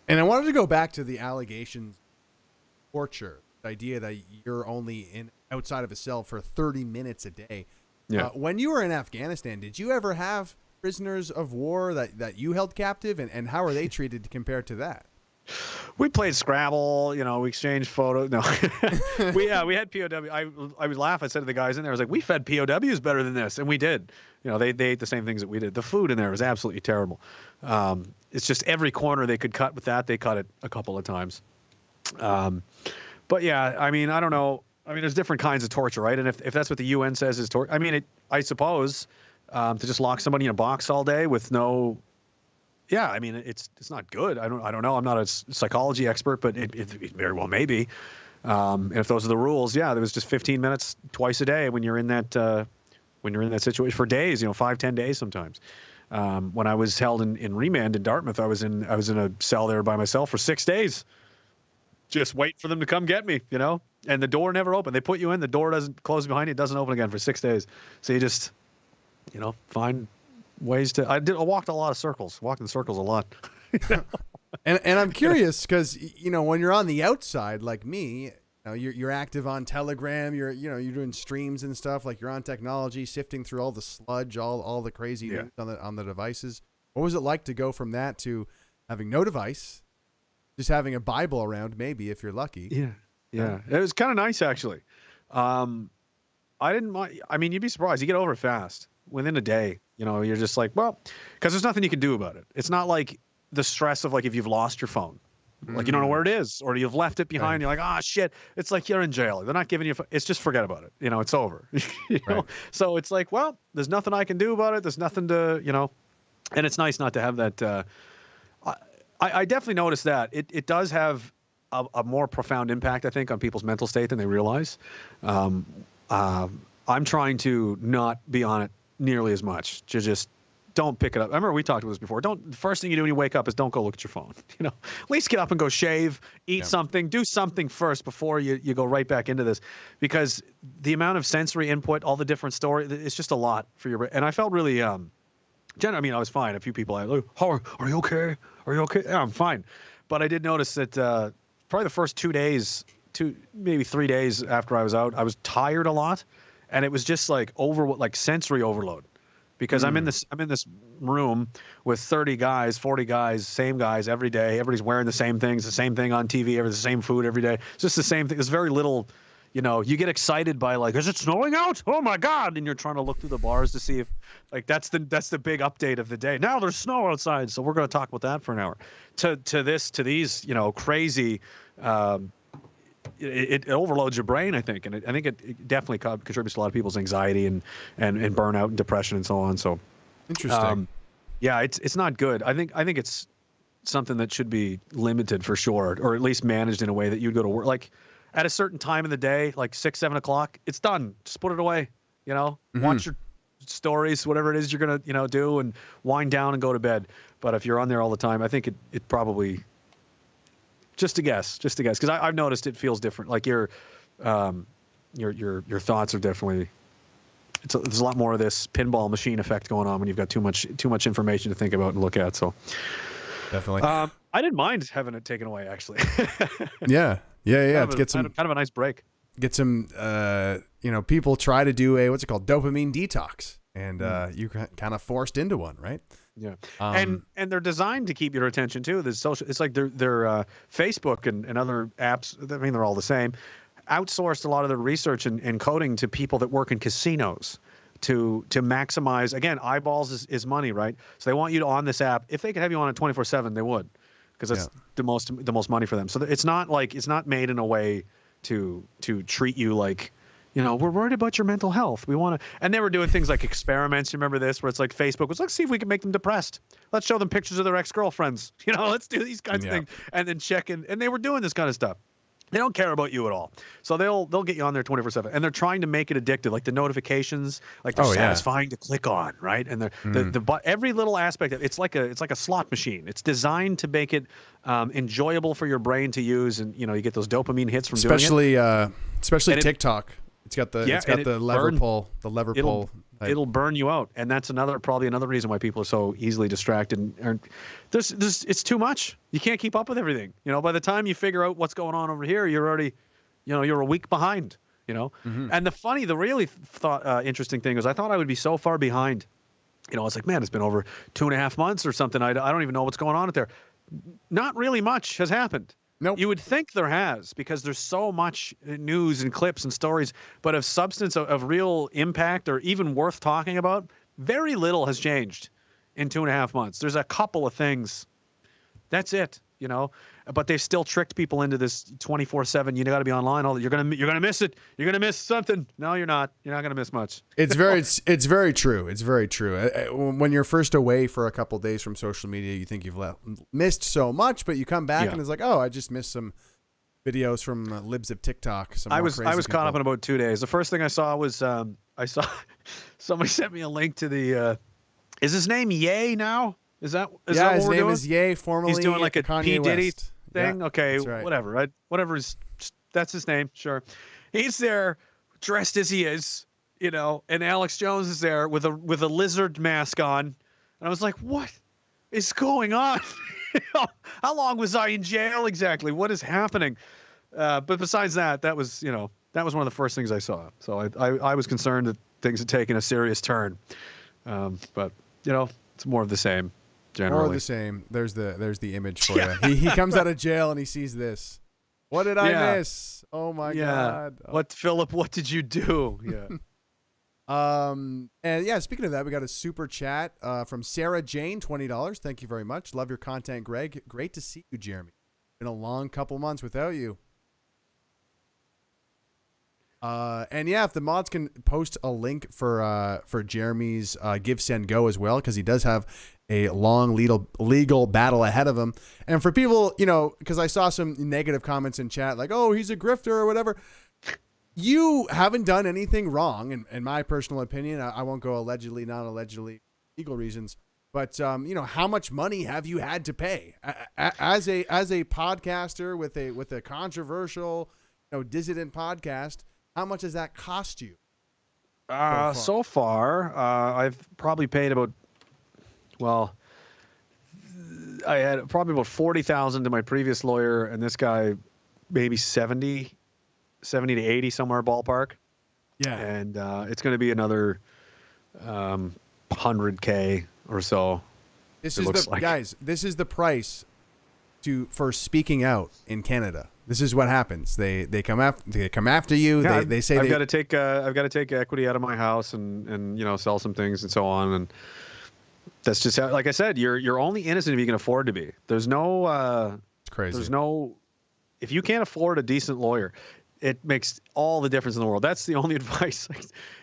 And I wanted to go back to the allegations of torture, the idea that you're only outside of a cell for 30 minutes a day. Yeah. When you were in Afghanistan, did you ever have prisoners of war that you held captive, and how are they treated compared to that? We played Scrabble, we exchanged photos. No, we had POW. I would laugh. I said to the guys in there, I was like, we fed POWs better than this, and we did. They ate the same things that we did. The food in there was absolutely terrible. It's just every corner they could cut with that, they cut it a couple of times. But yeah, I mean, I don't know. I mean, there's different kinds of torture, right? And if that's what the UN says is torture, I mean, I suppose to just lock somebody in a box all day with no. Yeah, I mean, it's not good. I don't know. I'm not a psychology expert, but it very well may be. And if those are the rules, yeah, there was just 15 minutes twice a day when you're in that situation for days, 5-10 days sometimes. When I was held in remand in Dartmouth, I was in a cell there by myself for 6 days, just wait for them to come get me, And the door never opened. They put you in, the door doesn't close behind you, it doesn't open again for 6 days. So you just, find ways to. I walked a lot of circles. Walked in circles a lot. And I'm curious because when you're on the outside like me, you're active on Telegram. You're doing streams and stuff. Like you're on technology, sifting through all the sludge, all the crazy news on the devices. What was it like to go from that to having no device, just having a Bible around, maybe if you're lucky? Yeah. It was kind of nice actually. I didn't mind. I mean, you'd be surprised. You get over it fast within a day. You're just like, well, because there's nothing you can do about it. It's not like the stress of if you've lost your phone, you don't know where it is, or you've left it behind. Right. You're like, oh shit. It's like you're in jail. They're not giving you. It's just forget about it. It's over. Right. So it's like, well, there's nothing I can do about it. There's nothing to, and it's nice not to have that. I definitely noticed that it does have a more profound impact, I think, on people's mental state than they realize. I'm trying to not be on it nearly as much. Just don't pick it up. I remember we talked about this before. The first thing you do when you wake up is don't go look at your phone. At least get up and go shave, eat something, do something first before you go right back into this, because the amount of sensory input, all the different stories, it's just a lot for your brain. And I felt really I mean, I was fine. A few people, like, "How are you okay? Are you okay?" Yeah, I'm fine. But I did notice that probably the first 2 days, maybe 3 days after I was out, I was tired a lot, and it was just like sensory overload, because I'm in this room with 30 guys, 40 guys, same guys every day. Everybody's wearing the same things, the same thing on TV, the same food every day. It's just the same thing. There's very little. You get excited by like, is it snowing out? Oh my God! And you're trying to look through the bars to see if, like, that's the big update of the day. Now there's snow outside, so we're going to talk about that for an hour. To these, crazy. It overloads your brain, I think, and I think it definitely contributes to a lot of people's anxiety and burnout and depression and so on. So Interesting. yeah, it's not good. I think it's something that should be limited for sure, or at least managed in a way that you'd go to work like at a certain time in the day, like 6, 7 o'clock. It's done. Just put it away. Watch your stories, whatever it is you're gonna do, and wind down and go to bed. But if you're on there all the time, I think it probably. Just a guess, because I've noticed it feels different. Like your thoughts are definitely. There's a lot more of this pinball machine effect going on when you've got too much information to think about and look at. So Definitely. I didn't mind having it taken away, actually. Yeah. To get some kind of a nice break. Get some. People try to do a what's it called, dopamine detox, and you kind of forced into one, right? Yeah, and they're designed to keep your attention too. There's social. It's like their Facebook and other apps. I mean, they're all the same. Outsourced a lot of their research and coding to people that work in casinos to maximize. Again, eyeballs is money, right? So they want you to on this app. If they could have you on it 24/7, they would, because that's the most money for them. So it's not made in a way to treat you like. We're worried about your mental health. We want to, and they were doing things like experiments. You remember this, where it's like Facebook was, let's see if we can make them depressed. Let's show them pictures of their ex-girlfriends. Let's do these kinds of things, and then check in. And they were doing this kind of stuff. They don't care about you at all. So they'll get you on there 24/7, and they're trying to make it addictive, like the notifications, like they're satisfying to click on, right? And they're every little aspect of it's like a slot machine. It's designed to make it enjoyable for your brain to use, and you get those dopamine hits from doing it. Especially TikTok. It's got the lever pull. It'll burn you out, and that's probably another reason why people are so easily distracted. It's too much. You can't keep up with everything. By the time you figure out what's going on over here, you're already, you're a week behind. And the really interesting thing is I thought I would be so far behind. I was like, man, it's been over 2.5 months or something. I don't even know what's going on out there. Not really much has happened. Nope. You would think there has, because there's so much news and clips and stories, but of substance, of real impact, or even worth talking about, very little has changed in 2.5 months. There's a couple of things. That's it, but they've still tricked people into this 24/7. You got to be online. You're gonna miss it. You're gonna miss something. No, you're not. You're not gonna miss much. It's very true. It's very true. When you're first away for a couple of days from social media, you think you've missed so much, but you come back and it's like, oh, I just missed some videos from libs of TikTok. I was caught up in about 2 days. The first thing I saw was I saw somebody sent me a link to the. Is his name Ye now? Is that what we're doing? His name is Ye, formerly he's doing like a Kanye P. Diddy West thing. Okay, right. Whatever. Right? Whatever that's his name. Sure. He's there dressed as he is, and Alex Jones is there with a lizard mask on. And I was like, what is going on? How long was I in jail exactly? What is happening? But besides that was one of the first things I saw. So I was concerned that things had taken a serious turn. But it's more of the same. Generally. More of the same. There's the image for you. He comes out of jail and he sees this. What did I miss? Oh my God. Oh. What, Philip? What did you do? Yeah. And speaking of that, we got a super chat from Sarah Jane, $20. Thank you very much. Love your content, Greg. Great to see you, Jeremy. Been a long couple months without you. If the mods can post a link for Jeremy's Give Send Go as well, because he does have a long legal battle ahead of him. And for people, because I saw some negative comments in chat like, oh, he's a grifter or whatever. You haven't done anything wrong, in my personal opinion. I won't go allegedly, not allegedly, legal reasons. But how much money have you had to pay as a podcaster with a controversial, dissident podcast? How much does that cost you? So far, I've probably paid about well, I had probably about 40,000 to my previous lawyer, and this guy maybe 70 to 80, somewhere ballpark. Yeah. And it's going to be another 100K or so. This is the guys. This is the price for speaking out in Canada. This is what happens. They come after you. Yeah, they say I've got to take equity out of my house and sell some things and so on. And that's just how, like I said, you're only innocent if you can afford to be. There's no it's crazy. There's no, if you can't afford a decent lawyer, it makes all the difference in the world. That's the only advice.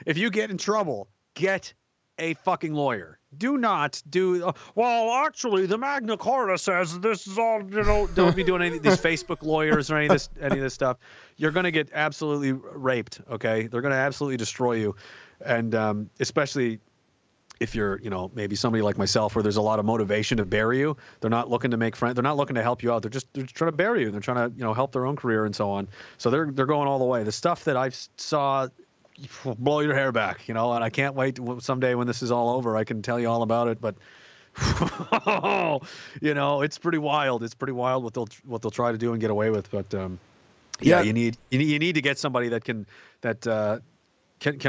If you get in trouble, get a fucking lawyer. Do not do, well, actually, the Magna Carta says this is all, don't be doing any of these Facebook lawyers or any of this stuff. You're going to get absolutely raped, okay? They're going to absolutely destroy you. And especially if you're, maybe somebody like myself where there's a lot of motivation to bury you. They're not looking to make friends. They're not looking to help you out. They're trying to bury you. They're trying to, help their own career and so on. So they're going all the way. The stuff that I saw, blow your hair back, and I can't wait someday when this is all over. I can tell you all about it, but it's pretty wild. It's pretty wild what they'll try to do and get away with. But yeah, you need to get somebody that can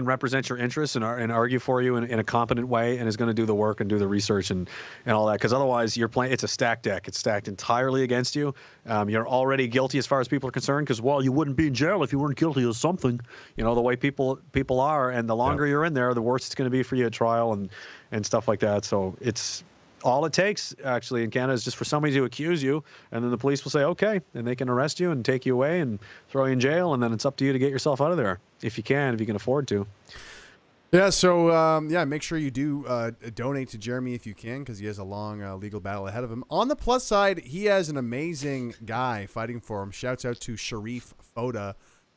represent your interests and argue for you in a competent way and is going to do the work and do the research and all that. Because otherwise, you're playing. It's a stacked deck. It's stacked entirely against you. You're already guilty as far as people are concerned. Because you wouldn't be in jail if you weren't guilty of something. The way people are, and the longer you're in there, the worse it's going to be for you at trial and stuff like that. So it's all it takes actually in Canada is just for somebody to accuse you, and then the police will say okay, and they can arrest you and take you away and throw you in jail, and then it's up to you to get yourself out of there if you can afford to. Yeah, so make sure you do donate to Jeremy if you can, because he has a long legal battle ahead of him. On the plus side, he has an amazing guy fighting for him. Shouts out to Sharif Foda.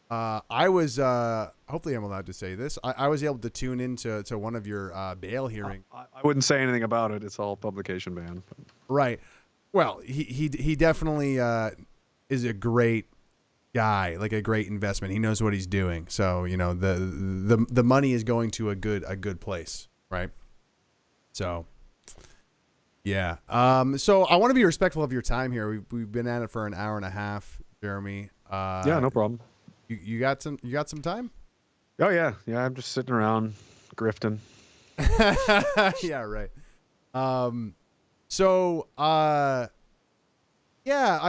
I was, hopefully I'm allowed to say this, I was able to tune into one of your bail hearings. I wouldn't say anything about it. It's all publication ban. Right. Well, he definitely is a great guy, like a great investment. He knows what he's doing. So, the money is going to a good place, right? So, yeah. So I want to be respectful of your time here. We've been at it for an hour and a half, Jeremy. Yeah, no problem. You got some time? Oh yeah. I'm just sitting around grifting. Yeah, right. I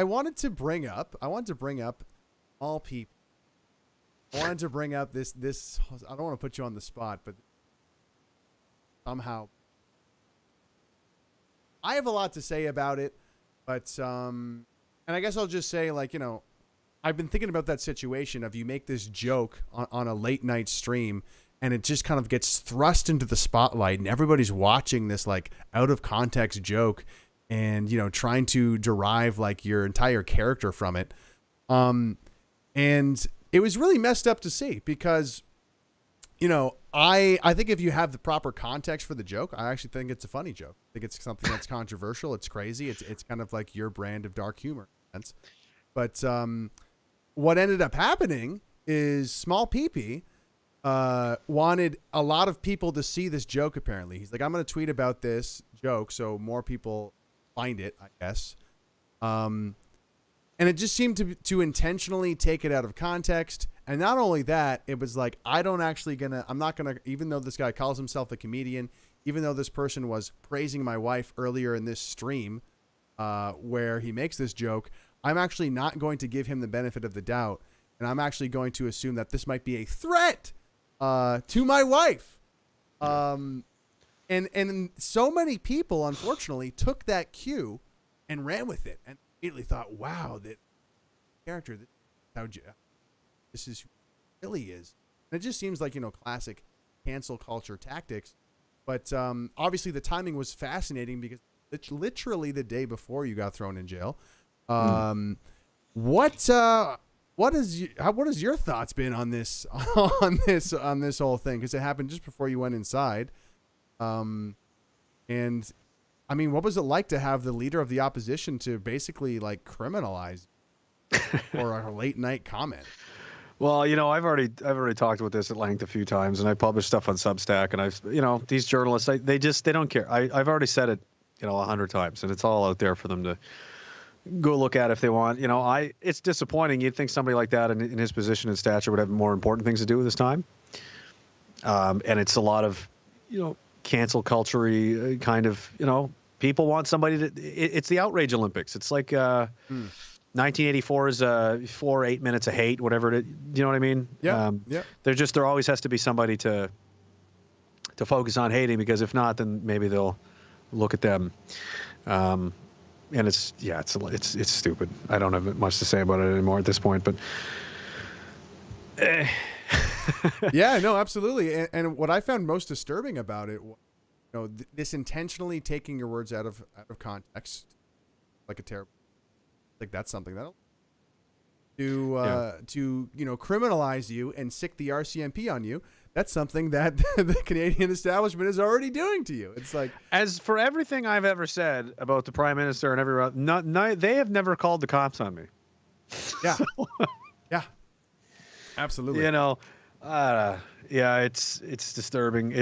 wanted to bring up all people. I wanted to bring up this. I don't want to put you on the spot, but somehow I have a lot to say about it. But and I guess I'll just say, I've been thinking about that situation of you make this joke on a late night stream and it just kind of gets thrust into the spotlight and everybody's watching this out of context joke and, trying to derive your entire character from it. And it was really messed up to see because, I think if you have the proper context for the joke, I actually think it's a funny joke. I think it's something that's controversial. It's crazy. It's kind of like your brand of dark humor. But, what ended up happening is Small PP wanted a lot of people to see this joke, apparently. He's like, I'm going to tweet about this joke so more people find it, I guess. And it just seemed to intentionally take it out of context. And not only that, it was like, I'm not going to, even though this guy calls himself a comedian, even though this person was praising my wife earlier in this stream where he makes this joke, I'm actually not going to give him the benefit of the doubt, and I'm actually going to assume that this might be a threat to my wife. And so many people, unfortunately, took that cue and ran with it and immediately thought, wow, that character, this is who he really is. And it just seems like, classic cancel culture tactics. But obviously the timing was fascinating because it's literally the day before you got thrown in jail. What has your thoughts been on this whole thing? Because it happened just before you went inside. And I mean, what was it like to have the leader of the opposition to basically criminalize or a late night comment? Well, I've already talked about this at length a few times, and I published stuff on Substack, and these journalists, they don't care. I've already said it 100 times, and it's all out there for them to go look at if they want. It's disappointing. You'd think somebody like that in his position and stature would have more important things to do with his time. And it's a lot of, cancel culture kind of, people want somebody to, it's the outrage Olympics. It's like 1984's 4 8 minutes of hate, whatever it is. Do you know what I mean? Yeah. Yeah. There always has to be somebody to focus on hating, because if not, then maybe they'll look at them. And it's stupid. I don't have much to say about it anymore at this point, but Yeah, no, absolutely. And what I found most disturbing about it, this intentionally taking your words out of context, like a terrible, like that's something that'll to criminalize you and sick the RCMP on you. That's something that the Canadian establishment is already doing to you. It's like, as for everything I've ever said about the Prime Minister and everyone, they have never called the cops on me. Yeah, yeah, absolutely. It's disturbing.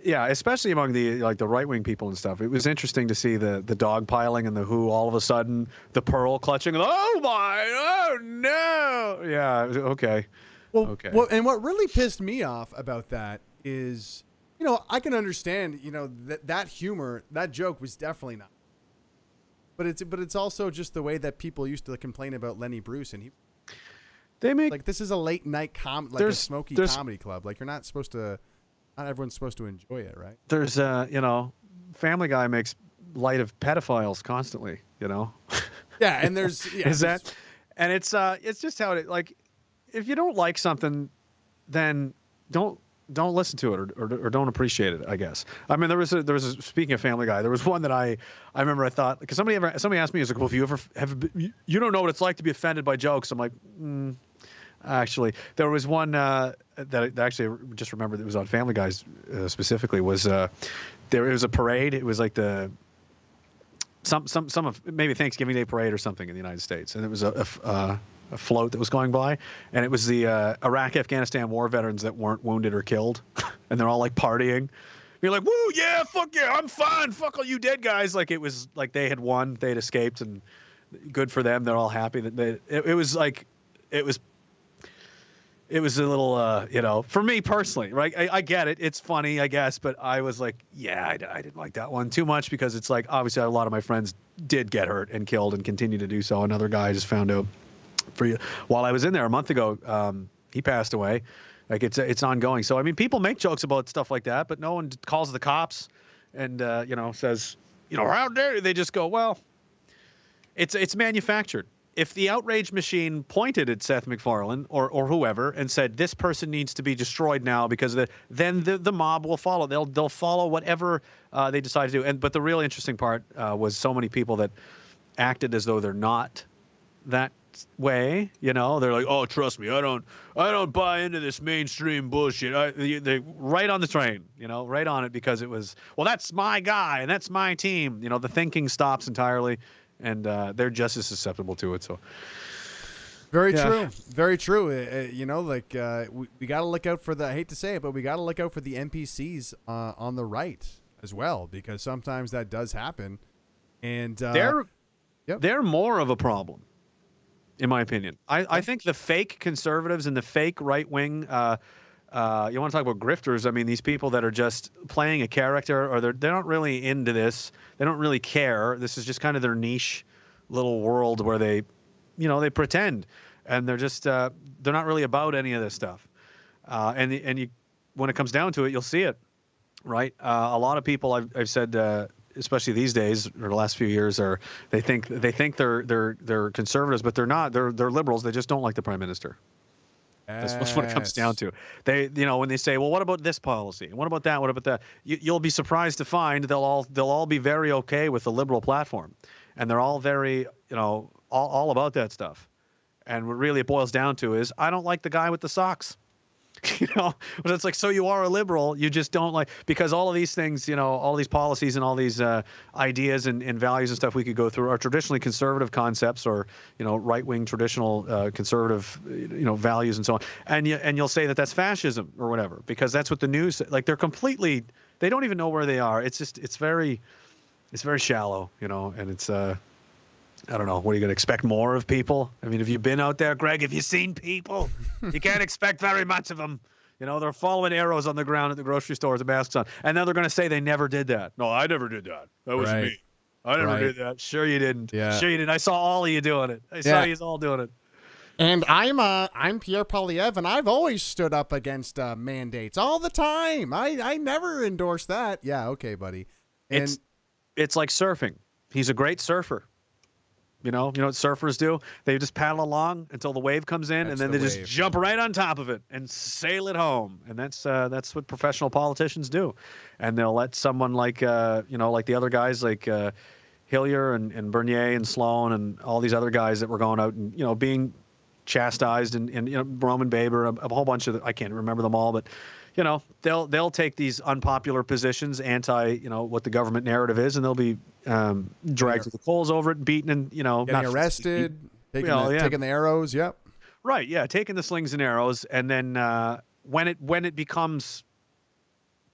Especially among the right wing people and stuff. It was interesting to see the dog piling and the who all of a sudden the pearl clutching. Oh no! Yeah, okay. Well, and what really pissed me off about that is, I can understand, that humor, that joke was definitely not. But it's also just the way that people used to complain about Lenny Bruce, and they make like this is a late night a smoky comedy club. Like not everyone's supposed to enjoy it, right? There's Family Guy makes light of pedophiles constantly, Yeah, and there's and it's just how it like. If you don't like something, then don't listen to it or don't appreciate it, I guess. I mean, there was a speaking of Family Guy, there was one that I remember I thought, because somebody asked me, well, if you ever you don't know what it's like to be offended by jokes. I'm like, actually, there was one that I actually just remembered that was on Family Guys specifically was there was a parade. It was like some of maybe Thanksgiving Day parade or something in the United States, and it was a float that was going by, and it was the Iraq-Afghanistan war veterans that weren't wounded or killed, and they're all like partying. You're like, woo, yeah, fuck yeah, I'm fine, fuck all you dead guys. Like it was like they had won, they had escaped, and good for them. They're all happy that it was a little, for me personally, right? I get it. It's funny, I guess, but I was like, yeah, I didn't like that one too much, because it's like, obviously a lot of my friends did get hurt and killed and continue to do so. Another guy I just found out while I was in there a month ago, he passed away. Like it's ongoing. So, I mean, people make jokes about stuff like that, but no one calls the cops and, says, how dare you? They just go, well, it's manufactured. If the outrage machine pointed at Seth MacFarlane or whoever and said, this person needs to be destroyed now because then the mob will follow. They'll follow whatever they decide to do. But the really interesting part was so many people that acted as though they're not that way. They're like, oh, trust me, I don't buy into this mainstream bullshit. They right on the train, right on it, because it was, well, that's my guy and that's my team. The thinking stops entirely. And they're just as susceptible to it. So, very true. We got to look out for I hate to say it, but we got to look out for the NPCs on the right as well, because sometimes that does happen. And they're more of a problem, in my opinion. I think the fake conservatives and the fake right wing. You want to talk about grifters? I mean, these people that are just playing a character, or they're not really into this. They don't really care. This is just kind of their niche little world where they pretend, and they're just they're not really about any of this stuff. And you, when it comes down to it, you'll see it, right? A lot of people I've said, especially these days or the last few years, they think they're conservatives, but they're not. They're liberals. They just don't like the Prime Minister. That's what it comes down to. They, when they say, well, what about this policy? What about that? What about that? You'll be surprised to find they'll all be very okay with the liberal platform, and they're all very, all about that stuff. And what really it boils down to is, I don't like the guy with the socks. But it's like, so you are a liberal, you just don't like, because all of these things, all these policies and all these ideas and values and stuff we could go through are traditionally conservative concepts, or right-wing traditional conservative values and so on, and you'll say that's fascism or whatever, because that's what the news, like, they don't even know where they are. It's just, it's very, it's very shallow, and it's I don't know. What are you going to expect more of people? I mean, have you been out there, Greg? Have you seen people? You can't expect very much of them. They're following arrows on the ground at the grocery store with the masks on. And now they're going to say they never did that. No, I never did that. That was me. I never did that. Sure you didn't. Yeah. Sure you didn't. I saw all of you doing it. I saw you all doing it. And I'm Pierre Poilievre, and I've always stood up against mandates all the time. I never endorsed that. Yeah, okay, buddy. And it's like surfing. He's a great surfer. You know what surfers do? They just paddle along until the wave comes in, and then they just jump right on top of it and sail it home. And that's what professional politicians do. And they'll let someone like like the other guys like Hillier and Bernier and Sloan and all these other guys that were going out and being chastised and Roman Baber, a whole bunch of I can't remember them all, but they'll take these unpopular positions anti what the government narrative is, and they'll be dragged to the coals over it, beaten, and getting arrested, taking the arrows. Yep. Right. Yeah. Taking the slings and arrows, and then when it becomes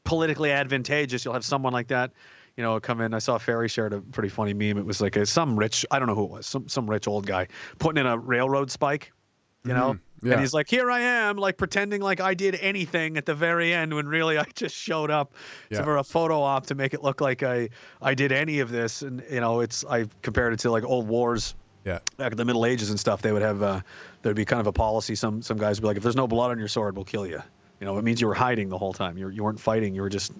politically advantageous, you'll have someone like that. Come in. I saw Ferry shared a pretty funny meme. It was like some rich, I don't know who it was, some rich old guy putting in a railroad spike, Yeah. And he's like, here I am, like pretending like I did anything at the very end when really I just showed up for a photo op to make it look like I did any of this. And, I compared it to like old wars. Yeah. Back in the Middle Ages and stuff, they would have, there'd be kind of a policy. Some guys would be like, if there's no blood on your sword, we'll kill you. It means you were hiding the whole time. You weren't fighting. You were just,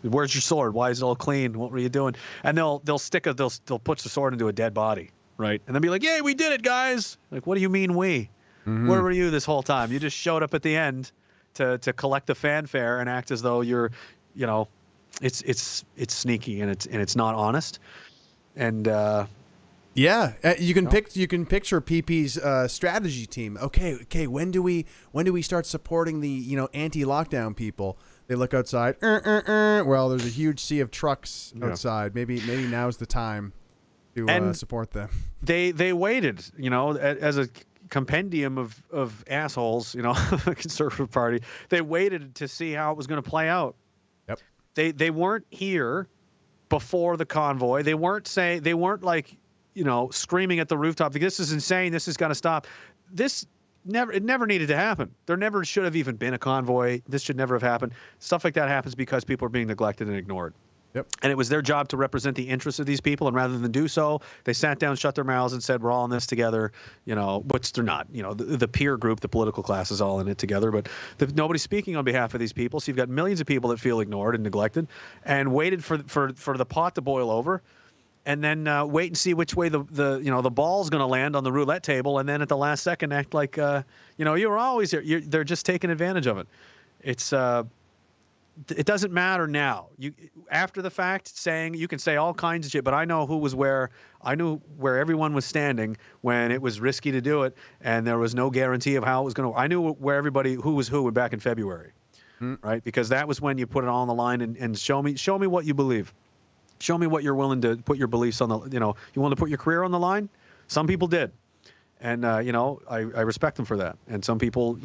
where's your sword? Why is it all clean? What were you doing? And they'll put the sword into a dead body, right? And then be like, yay, we did it, guys. Like, what do you mean we? Mm-hmm. Where were you this whole time? You just showed up at the end to collect the fanfare and act as though you're, it's sneaky and it's not honest. And you can picture PP's strategy team. Okay. When do we start supporting the anti-lockdown people? They look outside. Well, there's a huge sea of trucks outside. Maybe now's the time to support them. They waited. As a compendium of assholes. The Conservative Party. They waited to see how it was going to play out. Yep. They weren't here before the convoy. They weren't like, screaming at the rooftop, this is insane, this has got to stop. It never needed to happen. There never should have even been a convoy. This should never have happened. Stuff like that happens because people are being neglected and ignored. Yep. And it was their job to represent the interests of these people, and rather than do so, they sat down, shut their mouths, and said, we're all in this together, which they're not. The peer group, the political class is all in it together, but nobody's speaking on behalf of these people, so you've got millions of people that feel ignored and neglected, and waited for the pot to boil over, and then wait and see which way the ball's going to land on the roulette table, and then at the last second act like you were always here. They're just taking advantage of it. It's it doesn't matter now. You after the fact saying you can say all kinds of shit, but I know who was where. I knew where everyone was standing when it was risky to do it, and there was no guarantee of how it was going to. I knew where everybody who was who back in February, right? Because that was when you put it all on the line and show me what you believe. Show me what you're willing to put your beliefs on the, you willing to put your career on the line? Some people did. And, I respect them for that. And some people,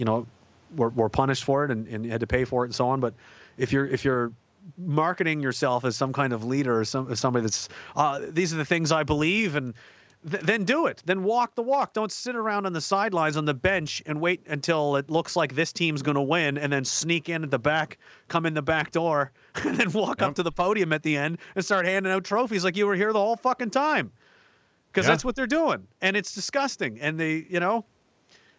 were punished for it and had to pay for it and so on. But if you're marketing yourself as some kind of leader or as somebody that's, these are the things I believe, and then do it. Then walk the walk. Don't sit around on the sidelines on the bench and wait until it looks like this team's going to win and then sneak in at the back, come in the back door, and then walk up to the podium at the end and start handing out trophies like you were here the whole fucking time. Because that's what they're doing. And it's disgusting. And they,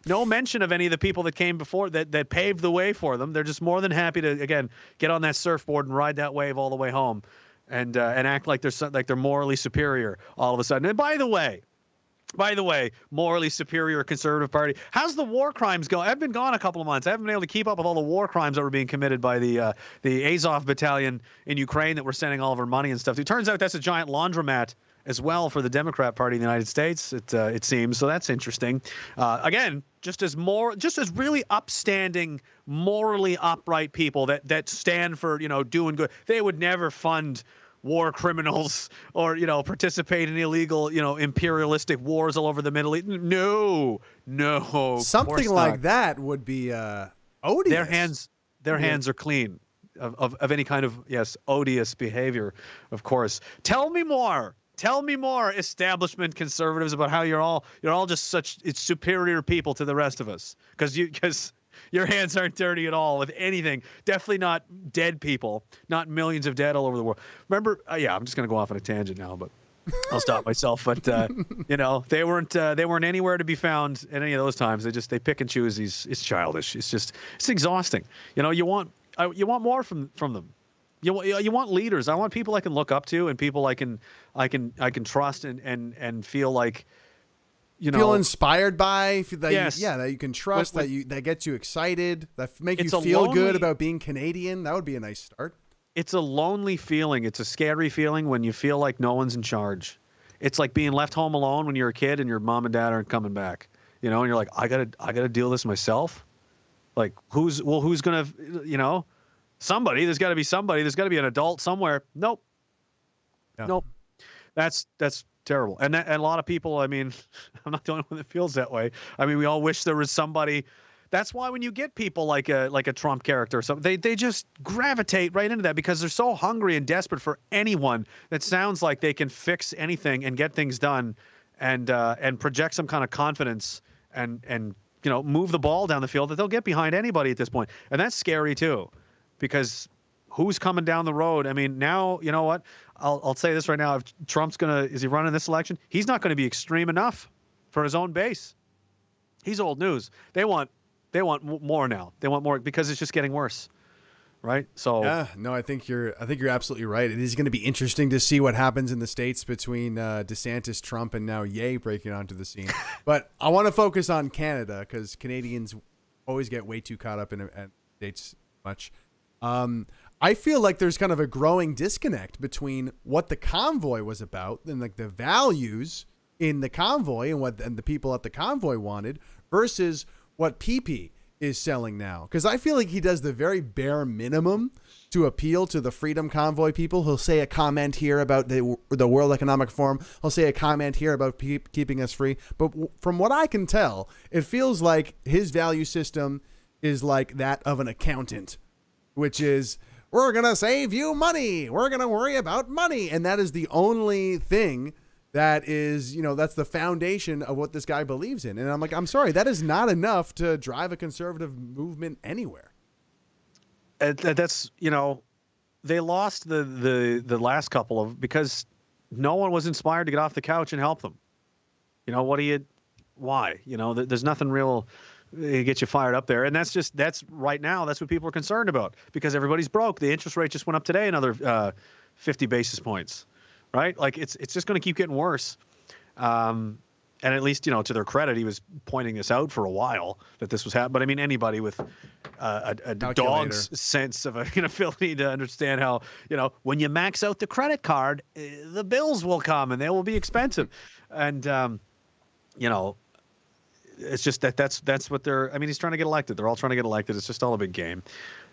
no mention of any of the people that came before that paved the way for them. They're just more than happy to, again, get on that surfboard and ride that wave all the way home. And act like they're morally superior all of a sudden. And by the way, morally superior Conservative Party. How's the war crimes going? I've been gone a couple of months. I haven't been able to keep up with all the war crimes that were being committed by the Azov battalion in Ukraine that we're sending all of our money and stuff. It turns out that's a giant laundromat as well for the Democrat Party in the United States. It seems so. That's interesting. Again, just as really upstanding, morally upright people that stand for doing good. They would never fund war criminals or participate in illegal imperialistic wars all over the Middle East. No, something like that would be odious. Their hands are clean. of any kind of, yes, odious behavior, of course. Tell me more. Tell me more, establishment conservatives, about how you're all just such superior people to the rest of us, because your hands aren't dirty at all with anything. Definitely not dead people, not millions of dead all over the world. Remember, I'm just gonna go off on a tangent now, but I'll stop myself. But they weren't anywhere to be found at any of those times. They pick and choose. It's childish. It's exhausting. You want more from them. You want leaders. I want people I can look up to, and people I can trust and feel like, feel inspired by. Yes. That you can trust. That gets you excited. That make you feel good about being Canadian. That would be a nice start. It's a lonely feeling. It's a scary feeling when you feel like no one's in charge. It's like being left home alone when you're a kid and your mom and dad aren't coming back. And you're like, I gotta deal this myself. Like who's gonna, somebody, there's got to be somebody. There's got to be an adult somewhere. Nope. Yeah. Nope. That's terrible. And a lot of people, I mean, I'm not the only one that feels that way. I mean, we all wish there was somebody. That's why when you get people like a Trump character or something, they just gravitate right into that, because they're so hungry and desperate for anyone that sounds like they can fix anything and get things done, and project some kind of confidence and move the ball down the field, that they'll get behind anybody at this point. And that's scary too. Because who's coming down the road? I mean, now, you know what? I'll say this right now. If Trump's is he running this election? He's not going to be extreme enough for his own base. He's old news. They want more now. They want more, because it's just getting worse. Right? So yeah, no, I think you're absolutely right. It is going to be interesting to see what happens in the States between DeSantis, Trump, and now Ye breaking onto the scene. But I want to focus on Canada, because Canadians always get way too caught up in States much. I feel like there's kind of a growing disconnect between what the convoy was about and like the values in the convoy and the people at the convoy wanted versus what PP is selling now. Because I feel like he does the very bare minimum to appeal to the Freedom Convoy people. He'll say a comment here about the World Economic Forum. He'll say a comment here about keeping us free. But from what I can tell, it feels like his value system is like that of an accountant, which is, we're going to save you money. We're going to worry about money. And that is the only thing that is, that's the foundation of what this guy believes in. And I'm like, I'm sorry, that is not enough to drive a conservative movement anywhere. That's, they lost the last couple because no one was inspired to get off the couch and help them. Why? There's nothing real. It gets you fired up there. And that's right now, that's what people are concerned about, because everybody's broke. The interest rate just went up today another 50 basis points, right? Like it's just going to keep getting worse. And at least, to their credit, he was pointing this out for a while that this was happening. But I mean, anybody with a dog's sense of an ability to understand how, when you max out the credit card, the bills will come and they will be expensive. And, it's just that's what he's trying to get elected. They're all trying to get elected. It's just all a big game.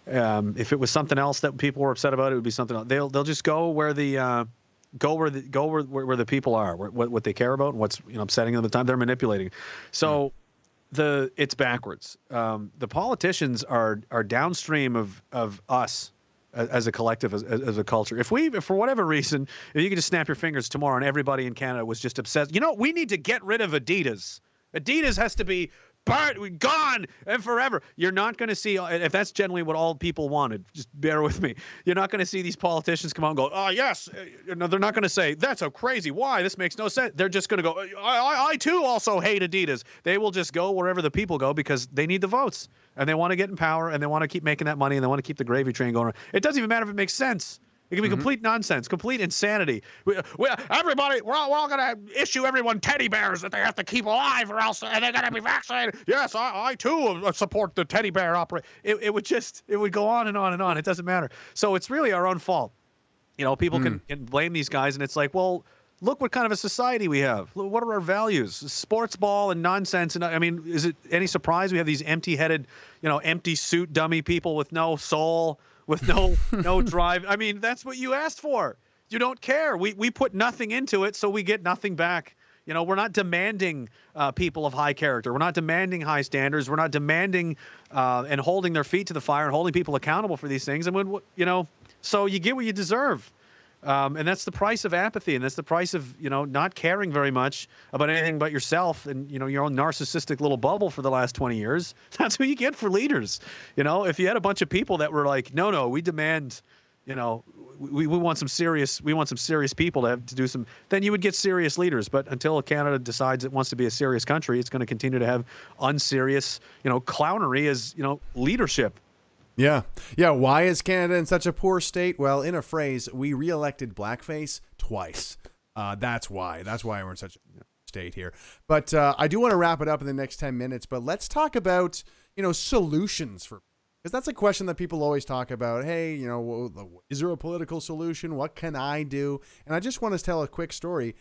If it was something else that people were upset about, it would be something else. They'll just go where the people are, what they care about, and what's upsetting them at the time. They're manipulating. So it's backwards. The politicians are downstream of us as a collective, as a culture. If for whatever reason, if you could just snap your fingers tomorrow and everybody in Canada was just obsessed, we need to get rid of Adidas. Adidas has to be gone and forever. You're not going to see, if that's generally what all people wanted, just bear with me. You're not going to see these politicians come out and go, oh, yes. No, they're not going to say, that's so crazy. Why? This makes no sense. They're just going to go, I too also hate Adidas. They will just go wherever the people go because they need the votes and they want to get in power and they want to keep making that money and they want to keep the gravy train going. It doesn't even matter if it makes sense. It can be complete nonsense, complete insanity. Everybody, we're all going to issue everyone teddy bears that they have to keep alive or else, and they're going to be vaccinated. Yes, I too support the teddy bear operation. It would go on and on and on. It doesn't matter. So it's really our own fault. People can blame these guys, and it's like, well, look what kind of a society we have. What are our values? Sports ball and nonsense. And I mean, is it any surprise we have these empty-headed, empty suit dummy people with no soul? With no drive. I mean, that's what you asked for. You don't care. We put nothing into it, so we get nothing back. You know, we're not demanding people of high character. We're not demanding high standards. We're not demanding and holding their feet to the fire and holding people accountable for these things. And when, you know, so you get what you deserve. And that's the price of apathy, and that's the price of, you know, not caring very much about anything but yourself and, you know, your own narcissistic little bubble for the last 20 years. That's what you get for leaders. You know, if you had a bunch of people that were like, no, we demand, you know, we want some serious people to do some, then you would get serious leaders. But until Canada decides it wants to be a serious country, it's going to continue to have unserious, you know, clownery as, you know, leadership. Yeah. Yeah. Why is Canada in such a poor state? Well, in a phrase, we reelected blackface twice. That's why. That's why we're in such a state here. But I do want to wrap it up in the next 10 minutes. But let's talk about, you know, solutions for, because that's a question that people always talk about. Hey, you know, is there a political solution? What can I do? And I just want to tell a quick story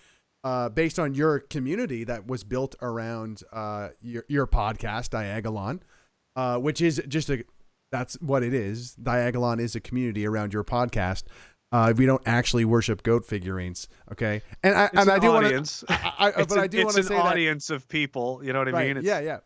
based on your community that was built around your podcast, Diagolon, which is just that's what it is. Diagolon is a community around your podcast. We don't actually worship goat figurines, okay? And I do want to, but I do want to say that it's an audience of people. You know what I mean? Yeah.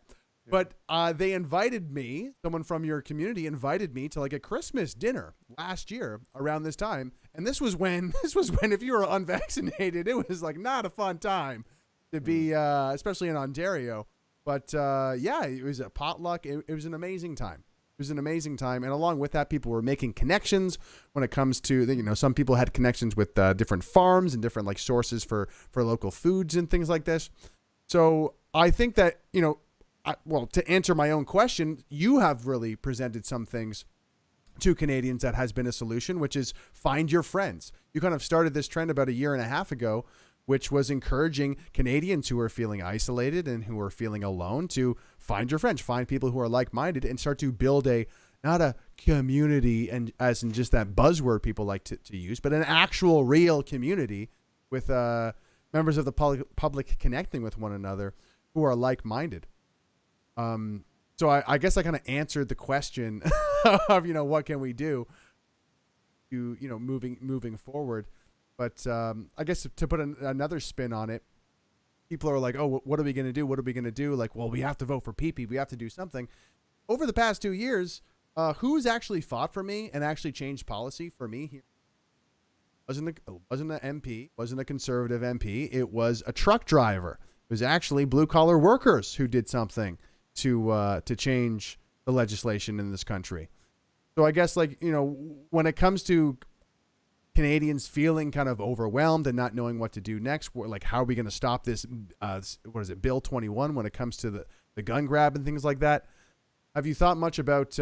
But they invited me. Someone from your community invited me to like a Christmas dinner last year around this time, and this was when if you were unvaccinated, it was like not a fun time to be, especially in Ontario. But yeah, it was a potluck. It was an amazing time. It was an amazing time. And along with that, people were making connections when it comes to, you know, some people had connections with different farms and different like sources for local foods and things like this. So I think that, you know, well, to answer my own question, you have really presented some things to Canadians that has been a solution, which is find your friends. You kind of started this trend about a year and a half ago, which was encouraging Canadians who are feeling isolated and who are feeling alone to find your friends, find people who are like-minded and start to build not a community, and as in just that buzzword people like to use, but an actual real community with members of the public connecting with one another who are like-minded. So I guess I kind of answered the question of, you know, what can we do to, you know, moving forward. But I guess to put another spin on it, people are like, oh, what are we going to do? What are we going to do? Like, well, we have to vote for PP. We have to do something. Over the past 2 years, who's actually fought for me and actually changed policy for me here? Wasn't an MP, wasn't a conservative MP. It was a truck driver. It was actually blue-collar workers who did something to change the legislation in this country. So I guess, like, you know, when it comes to Canadians feeling kind of overwhelmed and not knowing what to do next, like, how are we going to stop this, what is it, Bill 21, when it comes to the gun grab and things like that? Have you thought much about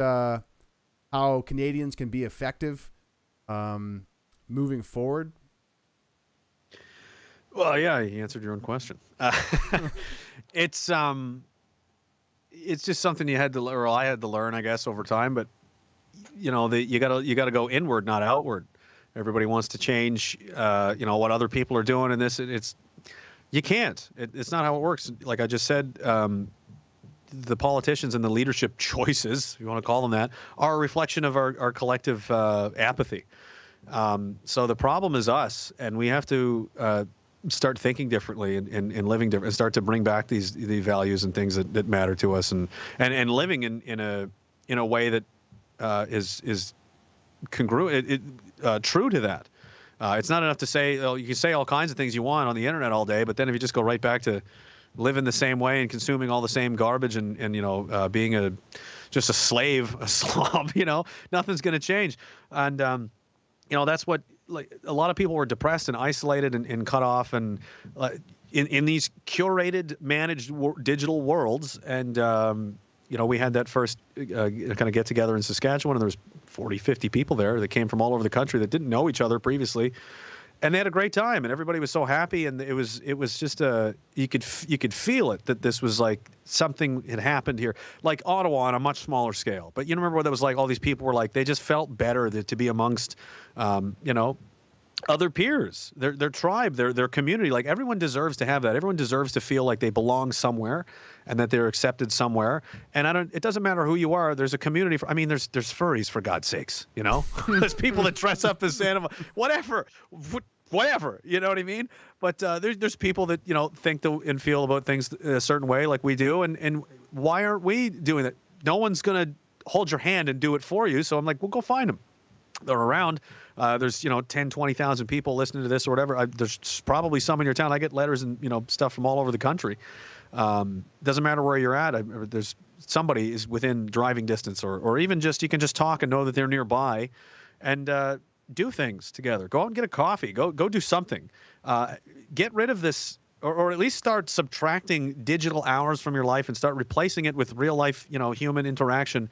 how Canadians can be effective moving forward? Well, yeah, you answered your own question. It's just something you had to, or I had to learn, I guess, over time. But you know, you gotta go inward, not outward. Everybody wants to change, you know, what other people are doing in this. You can't. It's not how it works. Like I just said, the politicians and the leadership choices, if you want to call them that, are a reflection of our collective apathy. So the problem is us, and we have to start thinking differently and living different, and start to bring back these values and things that matter to us, and living in a way that is congruent, true to that. It's not enough to say, you can say all kinds of things you want on the internet all day, but then if you just go right back to living the same way and consuming all the same garbage and you know, being just a slave, a slob, you know, nothing's going to change. And you know, that's what, like, a lot of people were depressed and isolated and cut off, and in these curated, managed digital worlds. And you know, we had that first kind of get together in Saskatchewan, and there was 40, 50 people there that came from all over the country that didn't know each other previously, and they had a great time, and everybody was so happy, and it was just you could feel it, that this was like something had happened here, like Ottawa on a much smaller scale. But you remember what that was like? All these people were like, they just felt better to be amongst, you know, other peers, their tribe, their community. Like, everyone deserves to have that. Everyone deserves to feel like they belong somewhere and that they're accepted somewhere. And it doesn't matter who you are. There's a community for, I mean, there's furries, for God's sakes, you know, there's people that dress up as animals, whatever. whatever, you know what I mean? But there's people that, think and feel about things a certain way like we do. And why aren't we doing it? No one's going to hold your hand and do it for you. So I'm like, well, go find them. They're around. There's 10, 20,000 people listening to this or whatever. There's probably some in your town. I get letters and stuff from all over the country. Doesn't matter where you're at. There's somebody is within driving distance, or even just you can just talk and know that they're nearby, and do things together. Go out and get a coffee. Go do something. Get rid of this, or at least start subtracting digital hours from your life and start replacing it with real life, human interaction.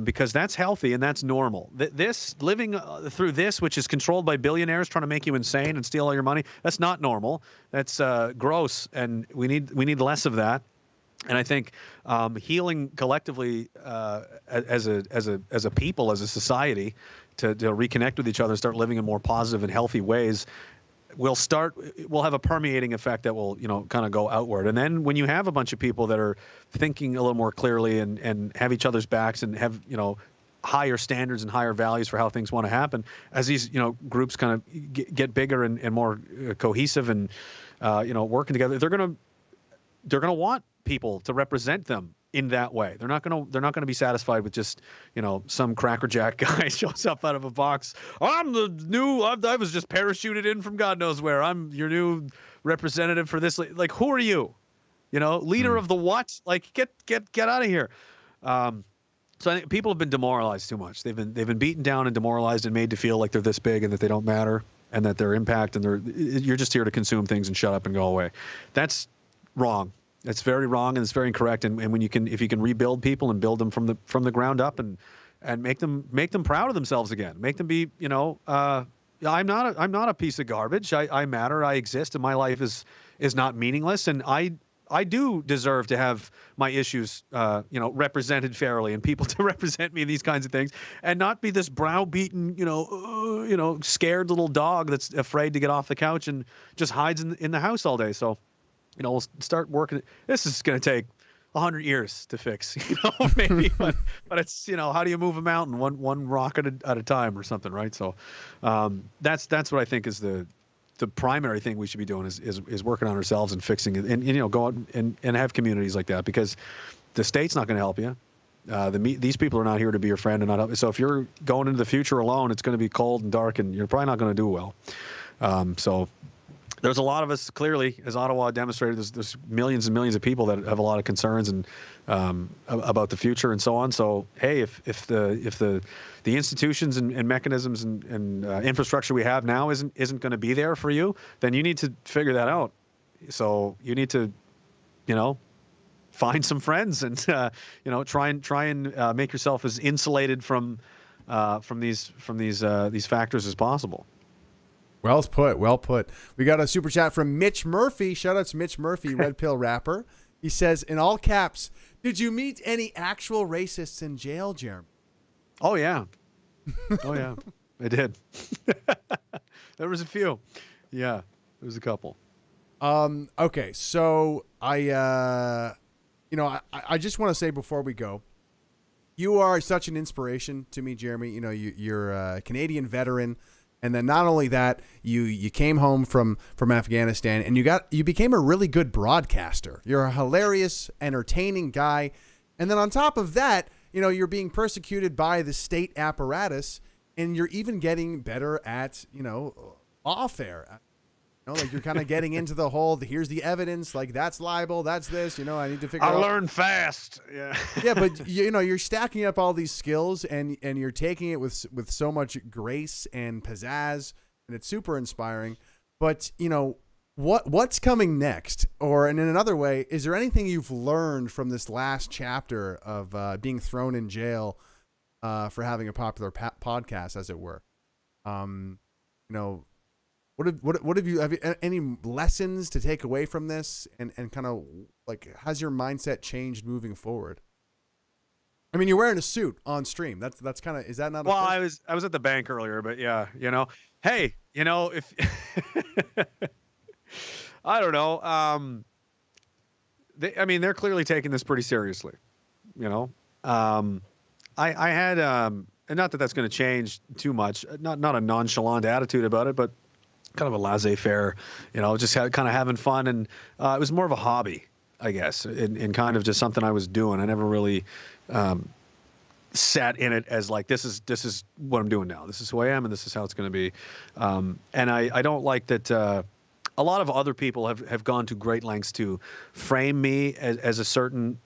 Because that's healthy and that's normal. This living through this, which is controlled by billionaires trying to make you insane and steal all your money, that's not normal. That's gross, and we need less of that. And I think healing collectively as a people, as a society, to reconnect with each other and start living in more positive and healthy ways, we'll have a permeating effect that will, kind of go outward. And then when you have a bunch of people that are thinking a little more clearly and have each other's backs and have, higher standards and higher values for how things want to happen, as these, groups kind of get bigger and more cohesive and, working together, they're going to want people to represent them in that way. They're not going to be satisfied with just, some crackerjack guy shows up out of a box. I was just parachuted in from God knows where. I'm your new representative for this. Like, who are you? Leader of the what? Like, get out of here. So I think people have been demoralized too much. They've been beaten down and demoralized and made to feel like they're this big and that they don't matter and that their impact you're just here to consume things and shut up and go away. That's wrong. It's very wrong and it's very incorrect. And when if you can rebuild people and build them from the ground up and make them proud of themselves again, make them be, I'm not a piece of garbage. I matter. I exist, and my life is not meaningless. And I do deserve to have my issues, represented fairly and people to represent me in these kinds of things, and not be this browbeaten, scared little dog that's afraid to get off the couch and just hides in the house all day. So, we'll start working. This is going to take 100 years to fix, maybe, but it's, how do you move a mountain one rock at a time or something, right? So, that's what I think is the primary thing we should be doing is working on ourselves and fixing it, and go out and have communities like that, because the state's not going to help you. These people are not here to be your friend and not help you. So if you're going into the future alone, it's going to be cold and dark, and you're probably not going to do well. So there's a lot of us, clearly, as Ottawa demonstrated, there's millions and millions of people that have a lot of concerns and about the future and so on. So hey, if the institutions and mechanisms and infrastructure we have now isn't going to be there for you, then you need to figure that out. So you need to, find some friends and try and make yourself as insulated from these factors as possible. Well put. We got a super chat from Mitch Murphy. Shout out to Mitch Murphy, Red Pill rapper. He says, in all caps, did you meet any actual racists in jail, Jeremy? Oh, yeah. I did. There was a few. Yeah, there was a couple. Okay, so I just want to say before we go, you are such an inspiration to me, Jeremy. You're a Canadian veteran. And then not only that, you came home from Afghanistan and you became a really good broadcaster. You're a hilarious, entertaining guy. And then on top of that, you're being persecuted by the state apparatus, and you're even getting better at, lawfare. Like you're kind of getting into the whole, here's the evidence, like that's libel, that's this, I need to figure out. I learn fast. Yeah. Yeah, but you're stacking up all these skills and you're taking it with so much grace and pizzazz, and it's super inspiring. But, what's coming next? Or in another way, is there anything you've learned from this last chapter of being thrown in jail for having a popular podcast, as it were? What have you any lessons to take away from this, and kind of like, has your mindset changed moving forward? I mean, you're wearing a suit on stream. That's kind of, is that not? Well, I was at the bank earlier, but yeah, hey, if I don't know, they're clearly taking this pretty seriously. I had and not that that's going to change too much, not a nonchalant attitude about it, but kind of a laissez-faire, just kind of having fun. And it was more of a hobby, I guess, and kind of just something I was doing. I never really sat in it as like, this is what I'm doing now. This is who I am, and this is how it's going to be. And I don't like that a lot of other people have gone to great lengths to frame me as a certain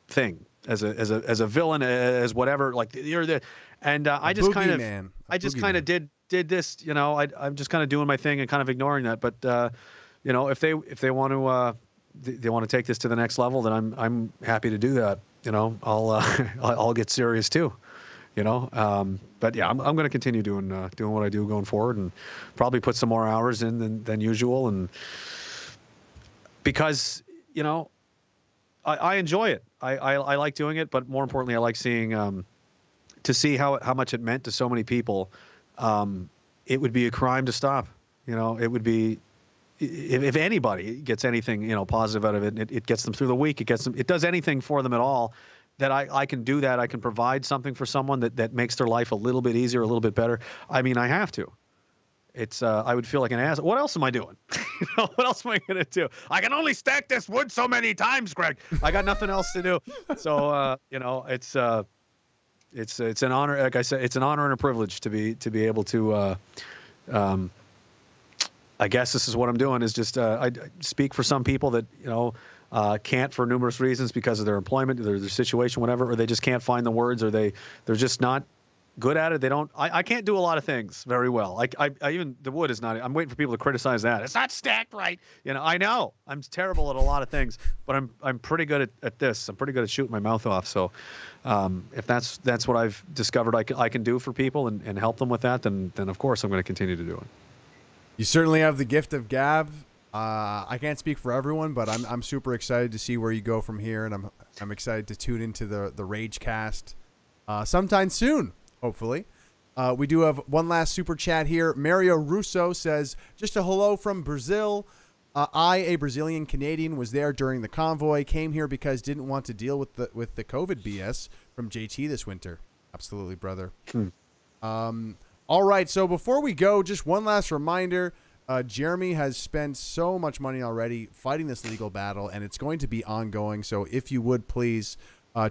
thing, as a villain, as whatever, like you're the, and I just kind of did this, I'm just kind of doing my thing and kind of ignoring that. But if they want to they want to take this to the next level, then I'm happy to do that. I'll get serious too. But yeah, I'm going to continue doing what I do going forward, and probably put some more hours in than usual, and because I enjoy it. I like doing it, but more importantly, I like seeing to see how much it meant to so many people. It would be a crime to stop. It would be, if anybody gets anything positive out of it, it gets them through the week. It does anything for them at all. That I can do that. I can provide something for someone that makes their life a little bit easier, a little bit better. I mean, I have to. It's I would feel like an ass. What else am I doing? What else am I gonna do? I can only stack this wood so many times, Greg. I got nothing else to do. So it's an honor. Like I said, it's an honor and a privilege to be able to. I guess this is what I'm doing, is just I speak for some people that can't, for numerous reasons, because of their employment, their situation, whatever, or they just can't find the words, or they're just not good at it. They don't. I can't do a lot of things very well. Like I even the wood is not. I'm waiting for people to criticize that. It's not stacked right. I know I'm terrible at a lot of things, but I'm pretty good at this. I'm pretty good at shooting my mouth off. So if that's what I've discovered I can do for people and help them with that, then of course I'm going to continue to do it. You certainly have the gift of gab. I can't speak for everyone, but I'm super excited to see where you go from here, and I'm excited to tune into the Rage Cast sometime soon, hopefully. We do have one last super chat here. Mario Russo says, just a hello from Brazil. I, a Brazilian Canadian, was there during the convoy, came here because didn't want to deal with the COVID BS from JT this winter. Absolutely, brother. All right, so before we go, just one last reminder. Jeremy has spent so much money already fighting this legal battle, and it's going to be ongoing. So if you would please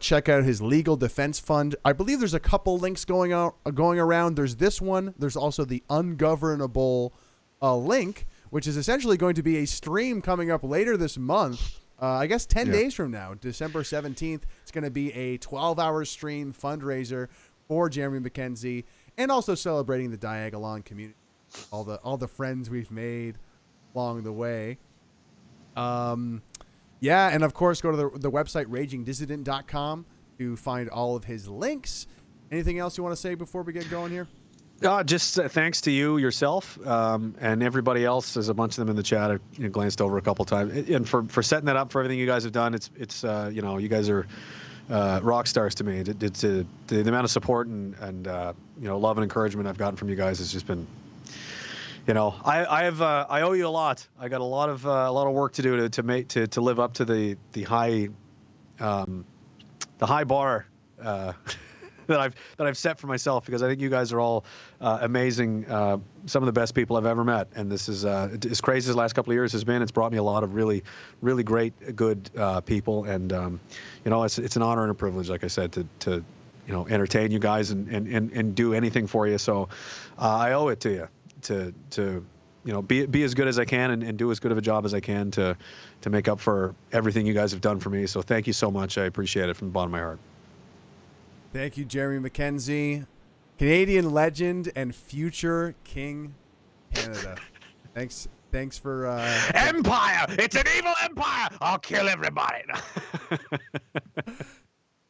check out his legal defense fund. I believe there's a couple links going around. There's this one. There's also the ungovernable link, which is essentially going to be a stream coming up later this month. I guess 10 days from now, December 17th. It's going to be a 12-hour stream fundraiser for Jeremy Mackenzie, and also celebrating the Diagolon community, all the friends we've made along the way. Yeah, and of course, go to the website ragingdissident.com to find all of his links. Anything else you want to say before we get going here? Just thanks to you yourself and everybody else. There's a bunch of them in the chat. I glanced over a couple times, and for setting that up, for everything you guys have done. It's you guys are rock stars to me. The amount of support and love and encouragement I've gotten from you guys has just been. I owe you a lot. I got a lot of work to do to live up to the high bar that I've set for myself, because I think you guys are all amazing, some of the best people I've ever met. And this is as crazy as the last couple of years has been. It's brought me a lot of really, really great, good people, and it's an honor and a privilege, like I said, to entertain you guys and do anything for you. So I owe it to you to be as good as I can and do as good of a job as I can to make up for everything you guys have done for me. So thank you so much. I appreciate it from the bottom of my heart. Thank you, Jeremy Mackenzie, Canadian legend and future King Canada. Thanks for Empire. It's an evil empire. I'll kill everybody.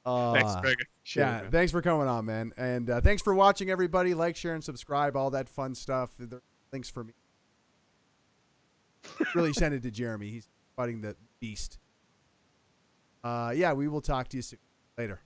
Thanks, Greg. Yeah, thanks for coming on, man, and thanks for watching, everybody. Like, share, and subscribe. All that fun stuff. There are links for me. Really send it to Jeremy. He's fighting the beast. Yeah, we will talk to you soon. Later.